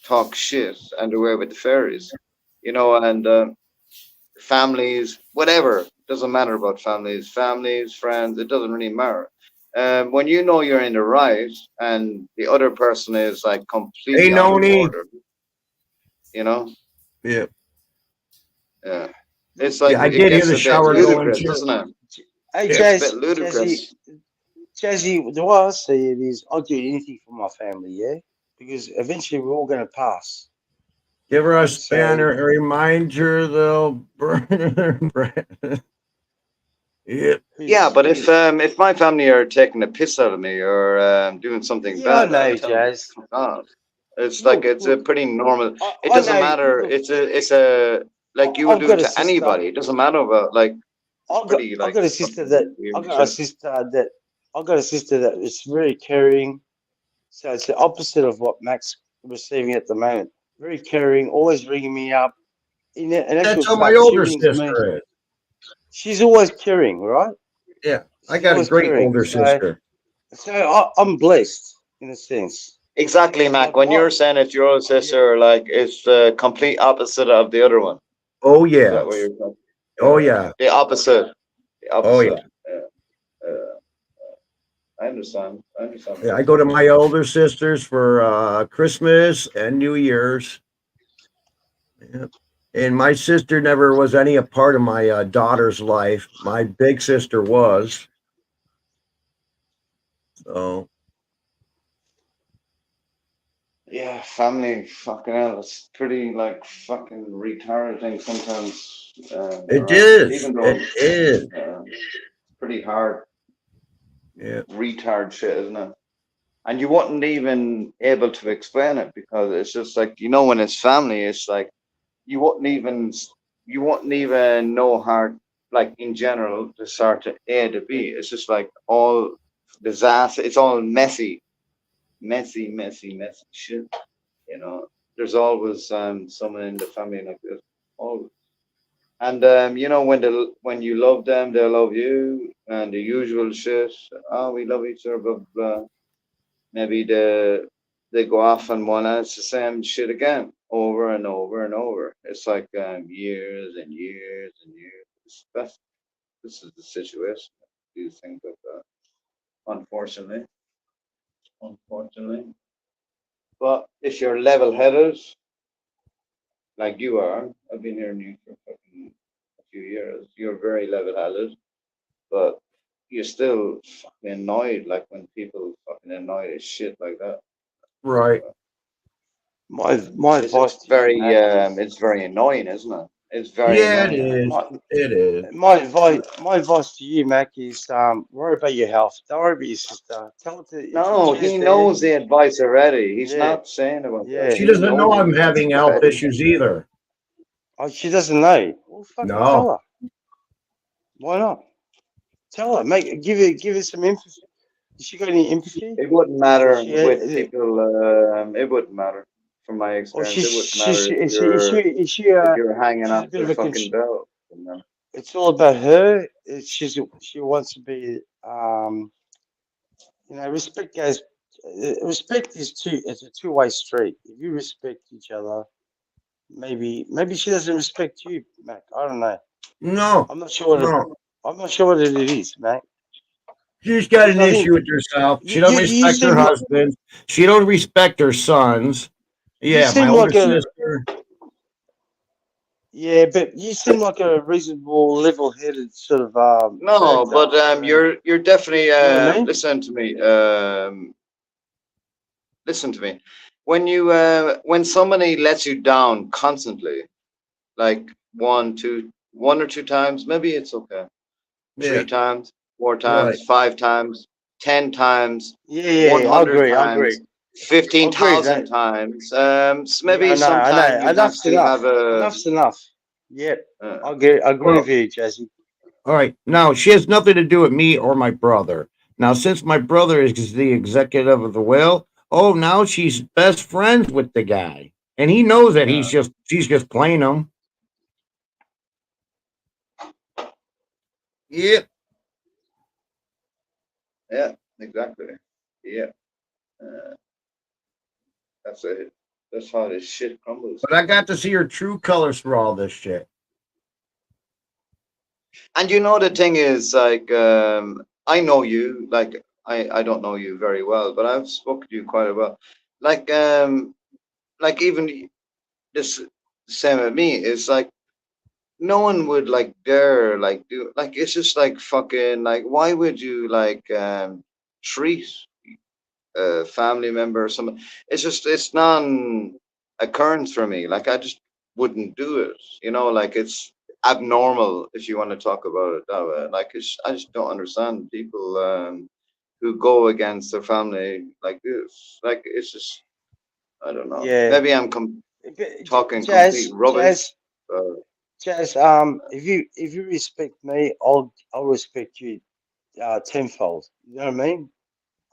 talk shit and away with the fairies, you know, and families, whatever. Doesn't matter about families, friends. It doesn't really matter. When you know you're in the right and the other person is like Hey, completely on the Noni. border, you know, Yeah. yeah, it's like Yeah, I it did hear gets the a bit shower going ludicrous, too. doesn't it? Hey, It gets a bit ludicrous. Jazzy, the way I see it is, I'll do anything for my family, yeah, because eventually we're all going to pass. Give her a Right? So spanner and remind her they'll burn her. Yep. Yeah, but if my family are taking the piss out of me or doing something yeah, I bad, I'll know, tell them, Jazz. fuck off. It's like it's a pretty normal. It I doesn't know. matter. Look, It's a like you would I've do got it a to sister. anybody. It doesn't matter about like pretty I've like got a sister that fucking weird I've got a shit. sister that I've got a sister that is very caring. So it's the opposite of what Mac's receiving at the moment. Very caring, always ringing me up. In actual That's how my fact, she older rings me. sister is. She's always caring, right? Yeah, I She's got a always great caring. older sister. So I'm blessed in a sense. Exactly, Mac. Like When I, you're saying it's your own sister, like it's the complete opposite of the other one. Oh Is yeah. that what you're talking? Oh yeah. The opposite. The Oh yeah. opposite. I understand. I understand. Yeah, I go to my older sisters for Christmas and New Year's. Yep. And my sister never was any a part of my daughter's life. My big sister was. So Yeah, family, fucking hell, it's pretty like fucking retarded thing sometimes. it Around. is. Even though It is. it's pretty hard, Yeah. retard shit, isn't it? And you wasn't even able to explain it because it's just like you know when it's family, it's like you wouldn't even know how like in general to start to A to B. It's just like all disaster. It's all messy shit. You know, there's always someone in the family like this, always. And you know, when you love them, they love you, and the usual shit. Oh, we love each other, blah blah blah. Maybe they go off on one, and it's the same shit again, over and over and over. It's like years and years and years. This is the situation. These things like that. Unfortunately. But if you're level-headed, like you are, I've been hearing you for fucking a few years. You're very level-headed, but you're still fucking annoyed, like when people fucking annoyed as shit like that. Right. my It's advice to you, very Mac, is it's very annoying, isn't it? It's very Yeah, it annoying. is. My, It is. my advice to you, Mac, is worry about your health. Don't worry about your sister. Tell her to, if the No, chair's he there, knows the advice already. He's yeah, not saying about that. yeah. She He doesn't know knows the I'm advice having health already. issues either. Oh, she doesn't know. Well, fucking tell No. her. Why not? Tell her. Give her some empathy. Has she got any empathy? It wouldn't Or matter she, with people. It wouldn't matter. From my or experience, it wouldn't matter if is you're hanging she's a off bit the of a fucking belt. You know? it's all about her. She wants to be respect goes respect is it's a two-way street. If you respect each other, maybe she doesn't respect you, Mac. I don't know. No. I'm not sure No. I'm not sure what it is, Mac. She's got Because an I think issue with herself. She you don't you, you respect her seem like husband. She don't respect her sons. you Yeah, my seem older like a sister. yeah, but you seem like a reasonable, level-headed sort of No, character. but you're definitely You know what I mean? listen to me. Listen to me. When somebody lets you down constantly, like one or two times, maybe it's okay. Yeah. 3 times, 4 Right. times, 5 times, 10 times, Yeah, 100 I agree. times, 15,000 That times. yeah, Maybe I know. sometime you have Enough's to enough. have a. Enough's enough. Yep, Uh, I agree Well, with you, Jesse. all right. Now, she has nothing to do with me or my brother. Now, since my brother is the executive of the will, oh, now she's best friends with the guy. And he knows that uh, she's just playing him. Yep. yeah, exactly. Yeah, uh, that's it. That's how this shit crumbles. But I got to see her true colors for all this shit. And the thing is, like, I know you, like, I don't know you very well, but I've spoken to you quite a well. Like even this same with me, it's like no one would like dare like do like it's just like fucking like why would you like treat a family member or something? It's non-occurrence for me. Like I just wouldn't do it. Like it's abnormal if you want to talk about it that way. Like I just don't understand people who go against their family like this. Like it's just I don't know. Yeah, Maybe I'm talking complete rubbish. Uh, Jazz. If you respect me, I'll respect you tenfold. You know what I mean?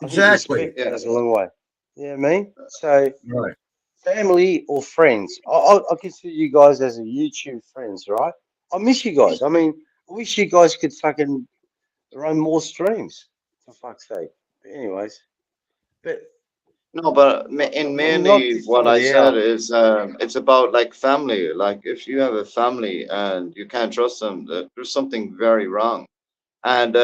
I think Exactly. respect yeah. goes a long way. You know what I mean? So Right. family or friends, I consider you guys as a YouTube friends, right? I miss you guys. I mean, I wish you guys could fucking run more streams, for fuck's sake. But anyways, but No, but in not mainly this what time of I the said year. is it's about like family. Like if you have a family and you can't trust them, there's something very wrong. And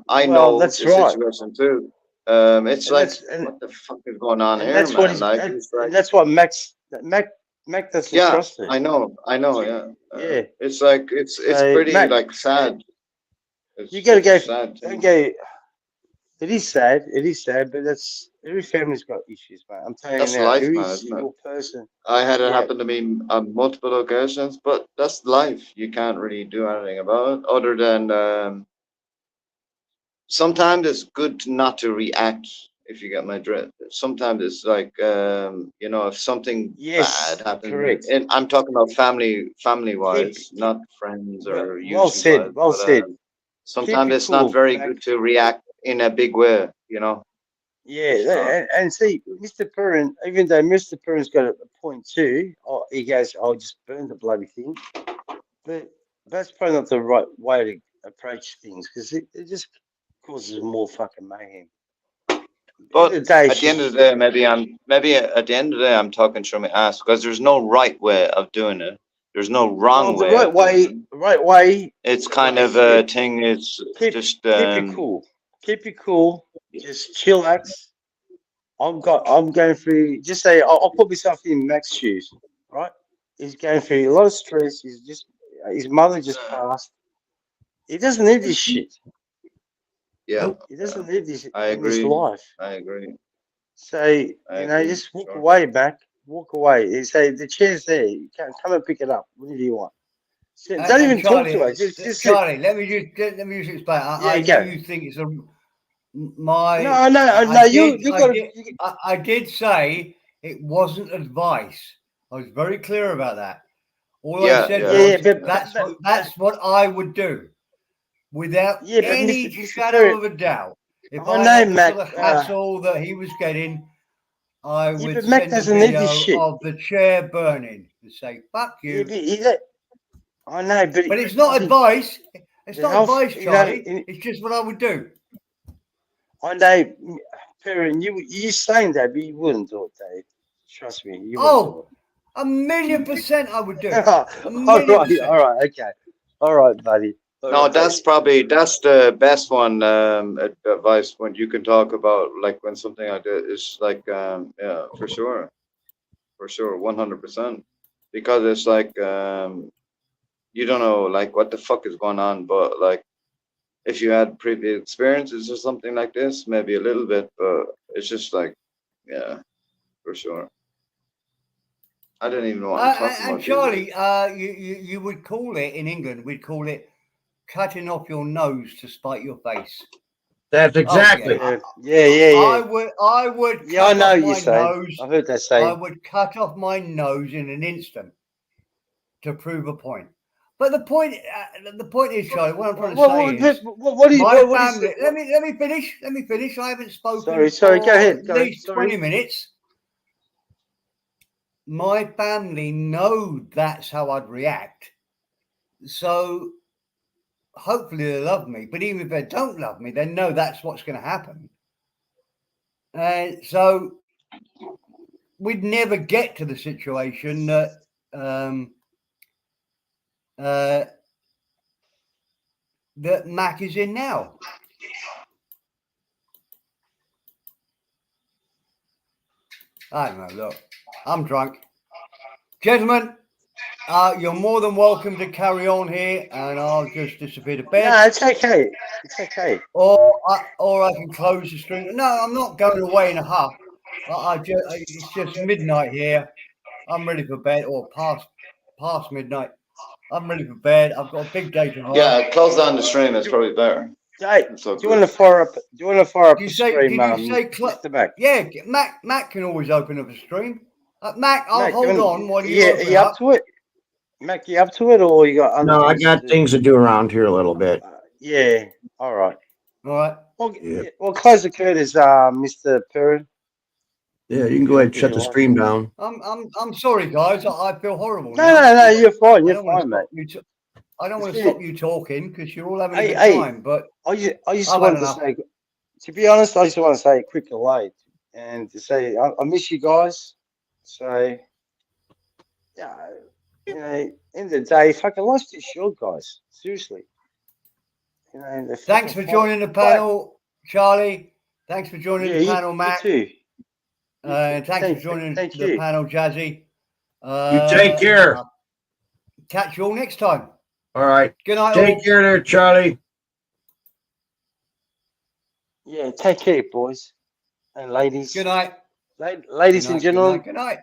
I Well, know that's the right, situation too. It's and like, that's what the fuck is going on and here, that's what man? is Like it's and like, that's what Mac doesn't yeah, trust her. I know, She, yeah. yeah. It's like it's So pretty Mac, like sad. you It's gotta such a go. sad Don't thing. go. It is sad. It is sad, but that's every family's got issues, mate. I'm telling you That's now. life, Every man, isn't it? single person. I had it Yeah. happen to me on multiple occasions, but that's life. You can't really do anything about it other than sometimes it's good not to react if you get my drift. Sometimes it's like if something bad Yes. happens, Correct. and I'm talking about family Keep, wise, not friends or well YouTube said. wise, Well but said. Keep sometimes it it's not cool, very Mac. good to react in a big way. Yeah, It's not. and see, Mr. Perrin, even though Mr. Perrin's got a point too, he goes, "I'll just burn the bloody thing," but that's probably not the right way to approach things because it just causes more fucking mayhem. At the end of But the day, at the end of she's the day, maybe at the end of the day, I'm talking through my ass because there's no right way of doing it. There's no well, wrong way of doing it. right way It's kind of is a thing. It's just keep it cool, keep it cool, just chillax. I'm going through. Just say I'll put myself in Mac's shoes, right? He's going through a lot of stress. His mother just passed. He doesn't need this shit. yeah. He doesn't need this I in his agree. life. I agree. So I agree. just walk Sure. away, back. Walk away. He say the chair's there. You can come and pick it up. Whatever you want. Don't even talk to her. Charlie, Just Charlie, let me just explain. I Yeah, know go. you think it's my. No. You got I did say it wasn't advice. I was very clear about that. All Yeah, I said yeah. was that's what I would do, without Yeah, but any Mr. shadow Perry, of a doubt. If I I know, had the Mac, sort of hassle that he was getting, I yeah, would but Mac send a doesn't need this video shit. of the chair burning and say "fuck Yeah, you." but I know, But it's not I think advice. It's the not health, advice, you know, Charlie. It's just what I would do. I know, Perry, you saying that, but you wouldn't do it, Dave. Trust me, you wouldn't do Oh, 1,000,000% I would do it. it. all 1,000,000%. right, all right, buddy. All No, right, that's the best one advice when you can talk about like when something like that is like yeah, for sure, 100%, because it's like you don't know like what the fuck is going on, but like if you had previous experiences or something like this, maybe a little bit, but it's just like yeah, for sure. I didn't even want to talk And about Charlie, you would call it in England. We'd call it cutting off your nose to spite your face. That's exactly. Yeah. I would. Yeah, I cut know off what you're my saying. nose. I heard that I saying. would cut off my nose in an instant to prove a point. But the point is, Charlie, what I'm trying to say is, What do you? my What is family. it? Let me finish. Let me finish. I haven't spoken. Sorry, go for ahead. At Go ahead. least Sorry. 20 minutes. My family know that's how I'd react. So hopefully they love me. But even if they don't love me, they know that's what's going to happen. So we'd never get to the situation that that Mac is in now. I don't know. Look, I'm drunk. Gentlemen, you're more than welcome to carry on here, and I'll just disappear to bed. No, it's okay. It's okay. Or I can close the stream. No, I'm not going away in a huff. It's just midnight here. I'm ready for bed, or past midnight. I'm ready for bed. I've got a big day tomorrow. Yeah, close down the stream. It's probably better. Hey, So do you want to fire up? Do you want to fire up Did a you say? stream, Did you say? Mr. Mac? Yeah, Mac can always open up a stream. Mac, I'll Mac, hold you wanna- on while you Yeah, open are you up to it? Mac, you up to it, or you got? other No, I things to got do? things to do around here a little bit. Yeah. All right. All right. Well, Yeah. well, close the curtains, Mr. Perrin. Yeah, you can go ahead and shut the stream down. I'm sorry, guys. I feel horrible. No, now. you're fine. I You're don't want fine, to mate. stop you. I don't want to It's stop you talking because you're all having a Hey, good hey. time. But I just I've wanted had to enough. say, to be honest, I just want to say a quick away and to say I miss you guys. So, yeah, you know, end of the day, fucking life's too short, guys. Seriously. You know, the Thanks for fucking joining the panel, Charlie. Thanks for joining Yeah, the panel, Matt. You too. And thanks for joining thank the you. panel, Jazzy. You take care. Catch you all next time. All right. Good night. Take all. care there, Charlie. Yeah, take care, boys and ladies. Good night. Ladies Good and night, gentlemen. Good night.